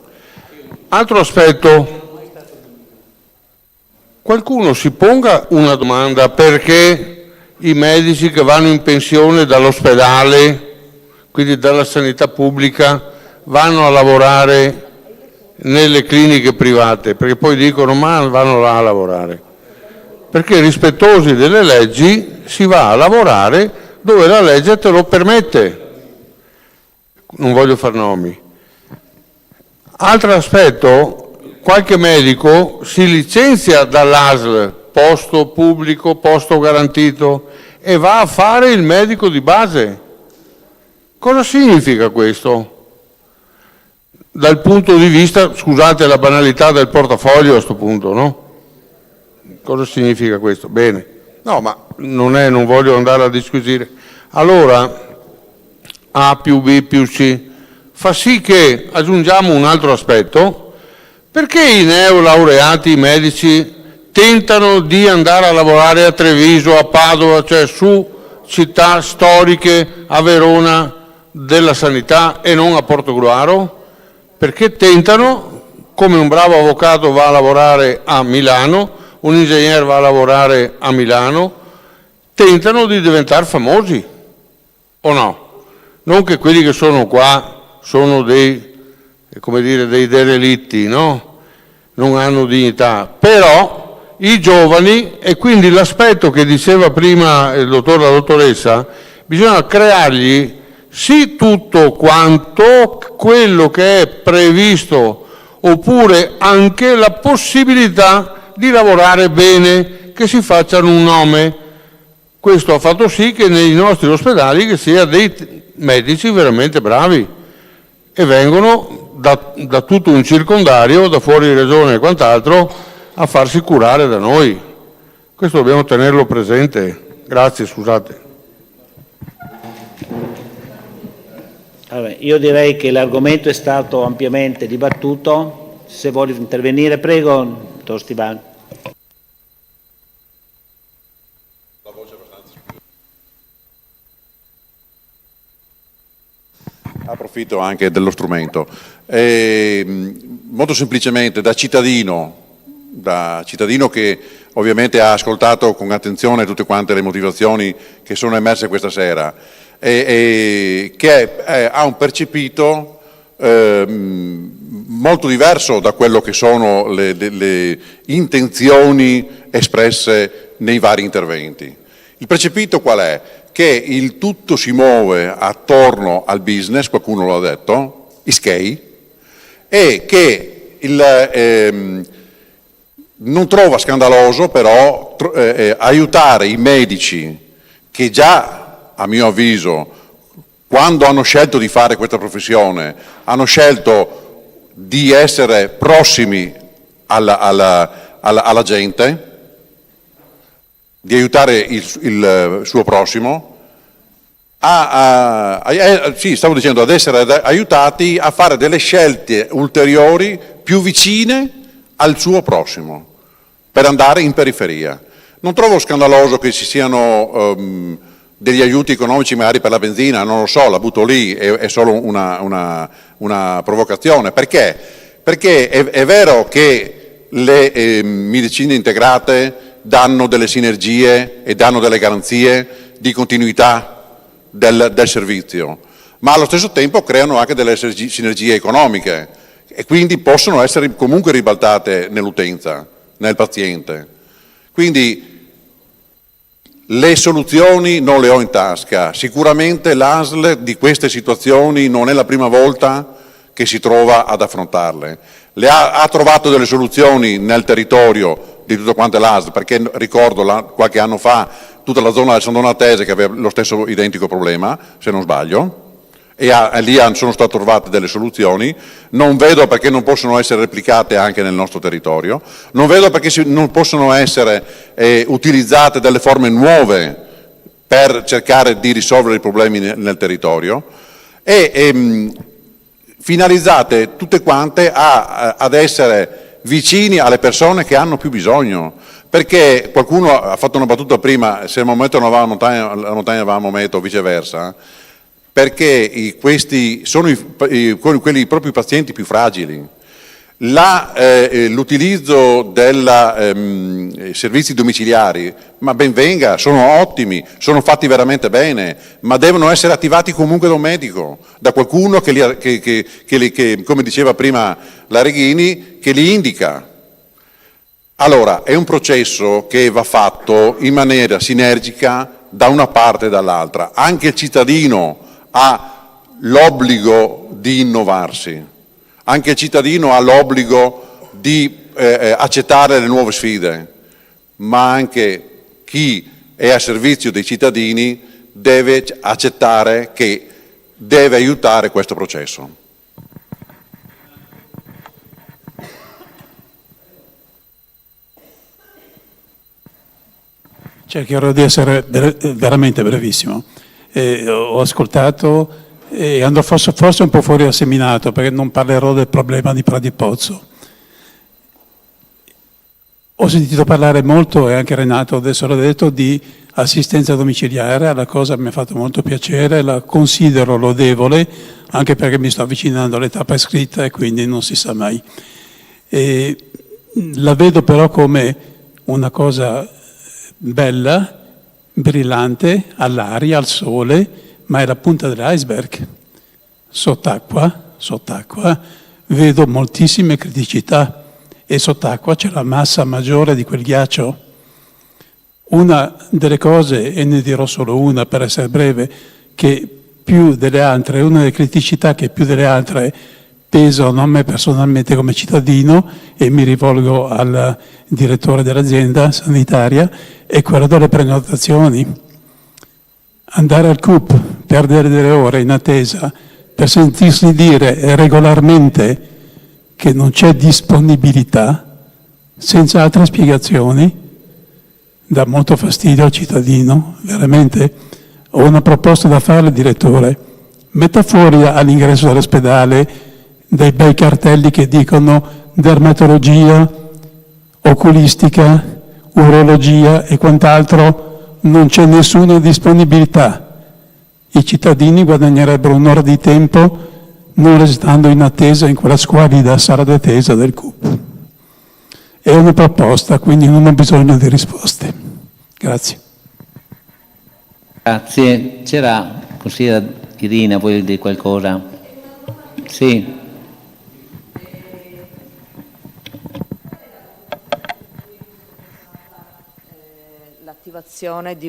Altro aspetto. Qualcuno si ponga una domanda: perché i medici che vanno in pensione dall'ospedale, quindi dalla sanità pubblica, vanno a lavorare nelle cliniche private? Perché poi dicono ma vanno là a lavorare. Perché rispettosi delle leggi si va a lavorare dove la legge te lo permette. Non voglio far nomi. Altro aspetto, qualche medico si licenzia dall'ASL, posto pubblico, posto garantito, e va a fare il medico di base. Cosa significa questo? Dal punto di vista, scusate la banalità del portafoglio a questo punto, no? Cosa significa questo? Bene. No, ma non voglio andare a disquisire. Allora, A più B più C fa sì che aggiungiamo un altro aspetto. Perché i neolaureati medici tentano di andare a lavorare a Treviso, a Padova, cioè su città storiche, a Verona della sanità, e non a Portogruaro? Perché tentano, come un bravo avvocato va a lavorare a Milano, un ingegnere va a lavorare a Milano, tentano di diventare famosi, o no? Non che quelli che sono qua sono dei derelitti, no? Non hanno dignità, però i giovani, e quindi l'aspetto che diceva prima la dottoressa, bisogna creargli sì tutto quanto quello che è previsto, oppure anche la possibilità di lavorare bene, che si facciano un nome. Questo ha fatto sì che nei nostri ospedali che sia dei medici veramente bravi, e vengono da tutto un circondario, da fuori regione e quant'altro, a farsi curare da noi. Questo dobbiamo tenerlo presente. Grazie, scusate. Allora, io direi che l'argomento è stato ampiamente dibattuto. Se vuole intervenire, prego, dottor Stiban. Approfitto anche dello strumento. Molto semplicemente, da cittadino che ovviamente ha ascoltato con attenzione tutte quante le motivazioni che sono emerse questa sera, che ha un percepito molto diverso da quello che sono le intenzioni espresse nei vari interventi. Il percepito qual è? Che il tutto si muove attorno al business, qualcuno lo ha detto, ischei, e che non trova scandaloso però aiutare i medici che già, a mio avviso, quando hanno scelto di fare questa professione, hanno scelto di essere prossimi alla gente, di aiutare il suo prossimo, sì, stavo dicendo, ad essere aiutati a fare delle scelte ulteriori più vicine al suo prossimo, per andare in periferia. Non trovo scandaloso che ci siano degli aiuti economici magari per la benzina, non lo so, la butto lì, è solo una provocazione. Perché? Perché è vero che le medicine integrate danno delle sinergie e danno delle garanzie di continuità del servizio, ma allo stesso tempo creano anche delle sinergie economiche e quindi possono essere comunque ribaltate nell'utenza, nel paziente. Quindi Le soluzioni non le ho in tasca. Sicuramente l'ASL di queste situazioni non è la prima volta che si trova ad affrontarle. Ha trovato delle soluzioni nel territorio di tutto quanto l'ASL, perché ricordo qualche anno fa tutta la zona del San Donatese che aveva lo stesso identico problema, se non sbaglio, e lì sono state trovate delle soluzioni. Non vedo perché non possono essere replicate anche nel nostro territorio, non vedo perché non possono essere utilizzate delle forme nuove per cercare di risolvere i problemi nel territorio, e finalizzate tutte quante ad essere vicini alle persone che hanno più bisogno. Perché qualcuno ha fatto una battuta prima, se al momento non avevamo la montagna avevamo Maometto o viceversa, perché questi sono quelli proprio i pazienti più fragili. L'utilizzo dei servizi domiciliari, ma ben venga, sono ottimi, sono fatti veramente bene, ma devono essere attivati comunque da un medico, da qualcuno che come diceva prima la Reghini, che li indica. Allora, è un processo che va fatto in maniera sinergica da una parte e dall'altra. Anche il cittadino ha l'obbligo di innovarsi, anche il cittadino ha l'obbligo di accettare le nuove sfide, ma anche chi è a servizio dei cittadini deve accettare che deve aiutare questo processo. Cercherò di essere veramente brevissimo. Ho ascoltato e andrò forse un po' fuori dal seminato, perché non parlerò del problema di Pradipozzo. Ho sentito parlare molto, e anche Renato adesso l'ha detto, di assistenza domiciliare. La cosa mi ha fatto molto piacere, la considero lodevole, anche perché mi sto avvicinando all'età prescritta e quindi non si sa mai. La vedo però come una cosa bella, brillante, all'aria, al sole, ma è la punta dell'iceberg. Sott'acqua vedo moltissime criticità, e sott'acqua c'è la massa maggiore di quel ghiaccio. Una delle cose, e ne dirò solo una per essere breve, che più delle altre, una delle criticità che più delle altre pesano a me personalmente come cittadino, e mi rivolgo al direttore dell'azienda sanitaria, è quella delle prenotazioni. Andare al CUP, perdere delle ore in attesa per sentirsi dire regolarmente che non c'è disponibilità, senza altre spiegazioni, dà molto fastidio al cittadino. Veramente ho una proposta da fare al direttore: metta fuori all'ingresso dell'ospedale dei bei cartelli che dicono dermatologia, oculistica, urologia e quant'altro, non c'è nessuna disponibilità. I cittadini guadagnerebbero un'ora di tempo non restando in attesa in quella squalida sala d'attesa del CUP. È una proposta, quindi non ho bisogno di risposte. Grazie. Grazie. C'era, consigliera Irina, vuoi dire qualcosa? Sì. L'attivazione di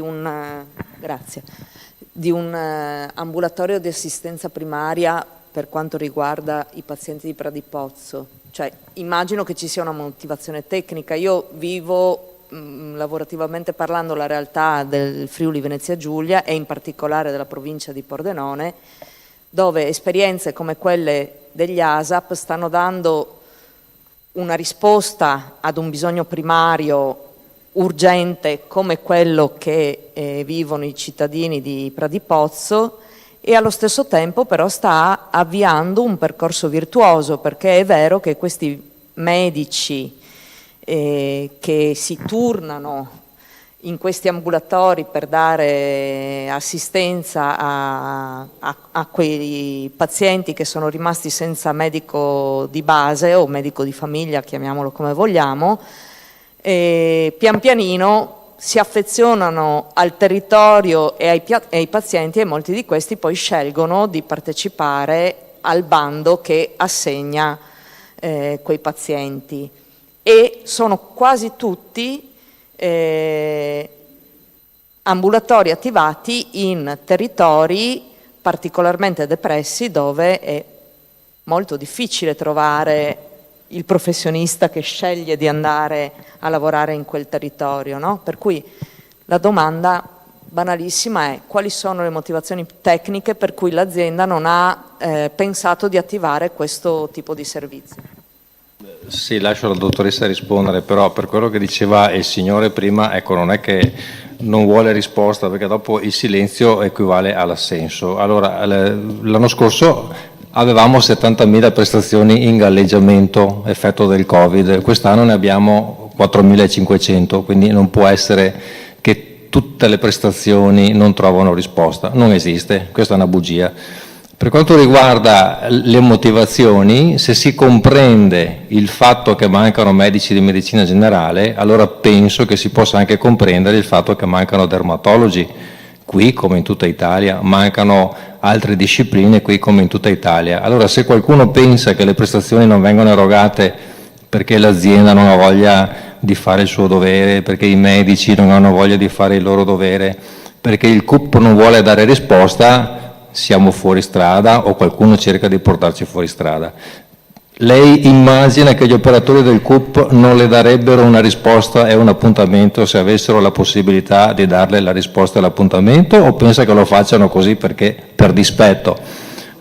un ambulatorio di assistenza primaria per quanto riguarda i pazienti di Pradipozzo. Cioè, immagino che ci sia una motivazione tecnica. Io vivo lavorativamente parlando la realtà del Friuli Venezia Giulia e in particolare della provincia di Pordenone, dove esperienze come quelle degli ASAP stanno dando una risposta ad un bisogno primario urgente come quello che vivono i cittadini di Pradipozzo, e allo stesso tempo però sta avviando un percorso virtuoso, perché è vero che questi medici che si turnano in questi ambulatori per dare assistenza a quei pazienti che sono rimasti senza medico di base o medico di famiglia, chiamiamolo come vogliamo, pian pianino si affezionano al territorio e ai pazienti, e molti di questi poi scelgono di partecipare al bando che assegna quei pazienti, e sono quasi tutti ambulatori attivati in territori particolarmente depressi dove è molto difficile trovare il professionista che sceglie di andare a lavorare in quel territorio, no? Per cui la domanda banalissima è: quali sono le motivazioni tecniche per cui l'azienda non ha pensato di attivare questo tipo di servizio? Sì, lascio alla dottoressa rispondere, però per quello che diceva il signore prima, ecco, non è che non vuole risposta, perché dopo il silenzio equivale all'assenso. Allora, l'anno scorso avevamo 70.000 prestazioni in galleggiamento, effetto del Covid, quest'anno ne abbiamo 4.500, quindi non può essere che tutte le prestazioni non trovano risposta, non esiste, questa è una bugia. Per quanto riguarda le motivazioni, se si comprende il fatto che mancano medici di medicina generale, allora penso che si possa anche comprendere il fatto che mancano dermatologi, qui come in tutta Italia, mancano altre discipline qui come in tutta Italia. Allora, se qualcuno pensa che le prestazioni non vengono erogate perché l'azienda non ha voglia di fare il suo dovere, perché i medici non hanno voglia di fare il loro dovere, perché il CUP non vuole dare risposta, siamo fuori strada o qualcuno cerca di portarci fuori strada. Lei immagina che gli operatori del CUP non le darebbero una risposta e un appuntamento se avessero la possibilità di darle la risposta e l'appuntamento, o pensa che lo facciano così perché per dispetto?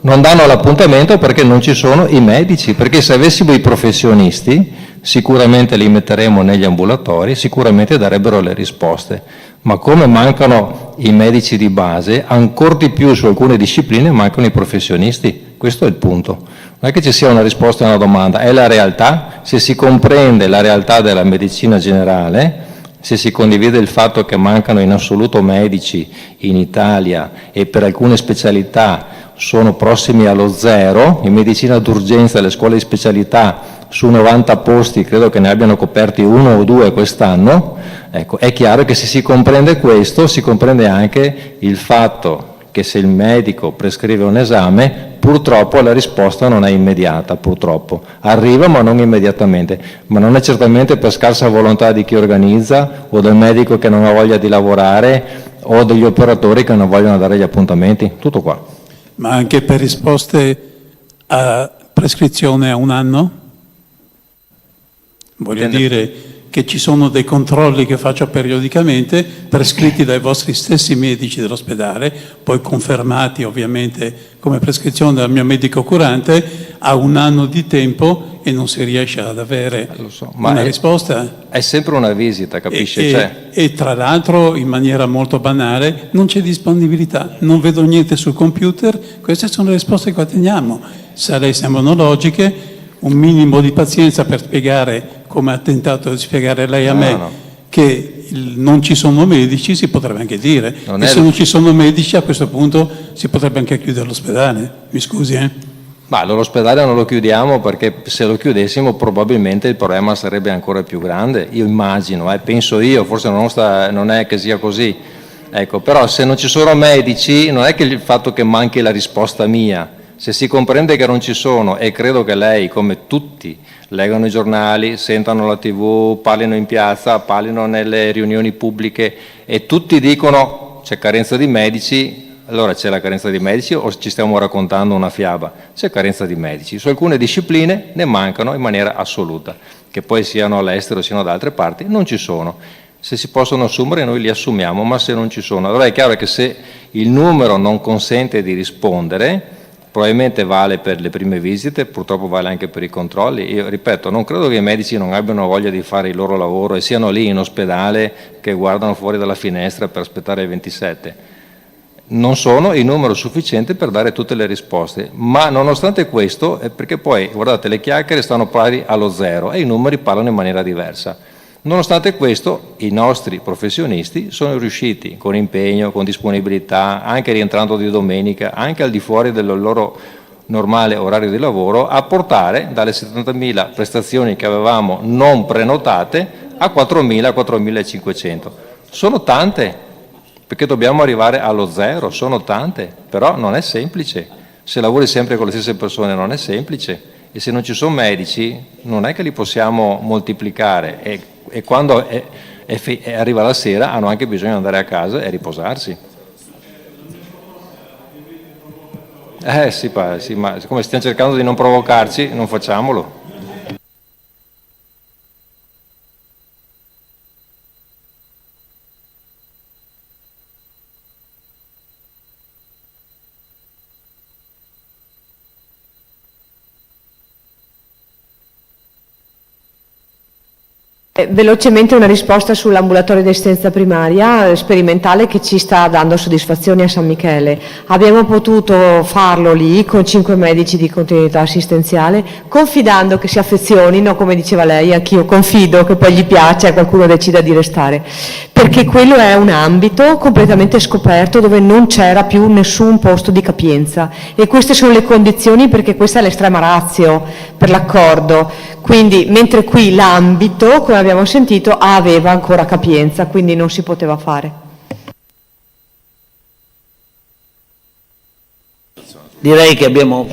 Non danno l'appuntamento perché non ci sono i medici, perché se avessimo i professionisti sicuramente li metteremo negli ambulatori, sicuramente darebbero le risposte, ma come mancano i medici di base, ancor di più su alcune discipline mancano i professionisti, questo è il punto. Non è che ci sia una risposta a una domanda, è la realtà. Se si comprende la realtà della medicina generale, se si condivide il fatto che mancano in assoluto medici in Italia e per alcune specialità sono prossimi allo zero, in medicina d'urgenza le scuole di specialità su 90 posti credo che ne abbiano coperti 1 o 2 quest'anno, ecco, è chiaro che se si comprende questo si comprende anche il fatto che se il medico prescrive un esame, purtroppo la risposta non è immediata, purtroppo. Arriva ma non immediatamente, ma non è certamente per scarsa volontà di chi organizza o del medico che non ha voglia di lavorare o degli operatori che non vogliono dare gli appuntamenti, tutto qua. Ma anche per risposte a prescrizione a un anno? Voglio dire che ci sono dei controlli che faccio periodicamente, prescritti dai vostri stessi medici dell'ospedale, poi confermati ovviamente come prescrizione dal mio medico curante, a un anno di tempo e non si riesce ad avere una risposta. È sempre una visita, capisce? E tra l'altro, in maniera molto banale, non c'è disponibilità, non vedo niente sul computer, queste sono le risposte che otteniamo. Se a lei sembrano logiche, un minimo di pazienza per spiegare, come ha tentato di spiegare lei a me, che non ci sono medici, si potrebbe anche dire. E se non ci sono medici, a questo punto si potrebbe anche chiudere l'ospedale. Mi scusi, Ma l'ospedale non lo chiudiamo perché se lo chiudessimo probabilmente il problema sarebbe ancora più grande. Io immagino, penso io, forse non è che sia così. Ecco, però se non ci sono medici, non è che il fatto che manchi la risposta mia. Se si comprende che non ci sono, e credo che lei, come tutti, leggano i giornali, sentano la TV, parlino in piazza, parlino nelle riunioni pubbliche e tutti dicono c'è carenza di medici, allora c'è la carenza di medici o ci stiamo raccontando una fiaba? C'è carenza di medici. Su alcune discipline ne mancano in maniera assoluta, che poi siano all'estero o siano da altre parti, non ci sono. Se si possono assumere noi li assumiamo, ma se non ci sono. Allora è chiaro che se il numero non consente di rispondere, probabilmente vale per le prime visite, purtroppo vale anche per i controlli. Io ripeto, non credo che i medici non abbiano voglia di fare il loro lavoro e siano lì in ospedale che guardano fuori dalla finestra per aspettare il 27. Non sono in numero sufficiente per dare tutte le risposte, ma nonostante questo, perché poi, guardate, le chiacchiere stanno pari allo zero e i numeri parlano in maniera diversa. Nonostante questo, i nostri professionisti sono riusciti, con impegno, con disponibilità, anche rientrando di domenica, anche al di fuori del loro normale orario di lavoro, a portare dalle 70.000 prestazioni che avevamo non prenotate a 4.000, 4.500. Sono tante, perché dobbiamo arrivare allo zero, sono tante, però non è semplice. Se lavori sempre con le stesse persone non è semplice e se non ci sono medici non è che li possiamo moltiplicare. E quando e arriva la sera, hanno anche bisogno di andare a casa e riposarsi. Sì, ma siccome stiamo cercando di non provocarci, non facciamolo. Velocemente una risposta sull'ambulatorio di assistenza primaria sperimentale che ci sta dando soddisfazioni a San Michele. Abbiamo potuto farlo lì con 5 medici di continuità assistenziale, confidando che si affezionino, come diceva lei, anch'io confido che poi gli piaccia e qualcuno decida di restare, perché quello è un ambito completamente scoperto dove non c'era più nessun posto di capienza e queste sono le condizioni, perché questa è l'estrema ratio per l'accordo. Quindi, mentre qui l'ambito, come abbiamo sentito, aveva ancora capienza, quindi non si poteva fare. Direi che abbiamo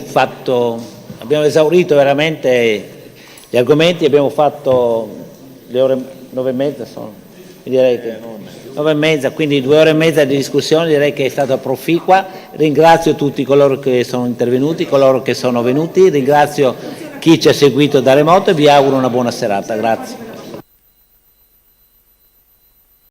esaurito veramente gli argomenti, abbiamo fatto le ore 9:30, direi che 9:30, quindi 2 ore e mezza di discussione, direi che è stata proficua. Ringrazio tutti coloro che sono intervenuti, coloro che sono venuti, ringrazio chi ci ha seguito da remoto e vi auguro una buona serata. Grazie.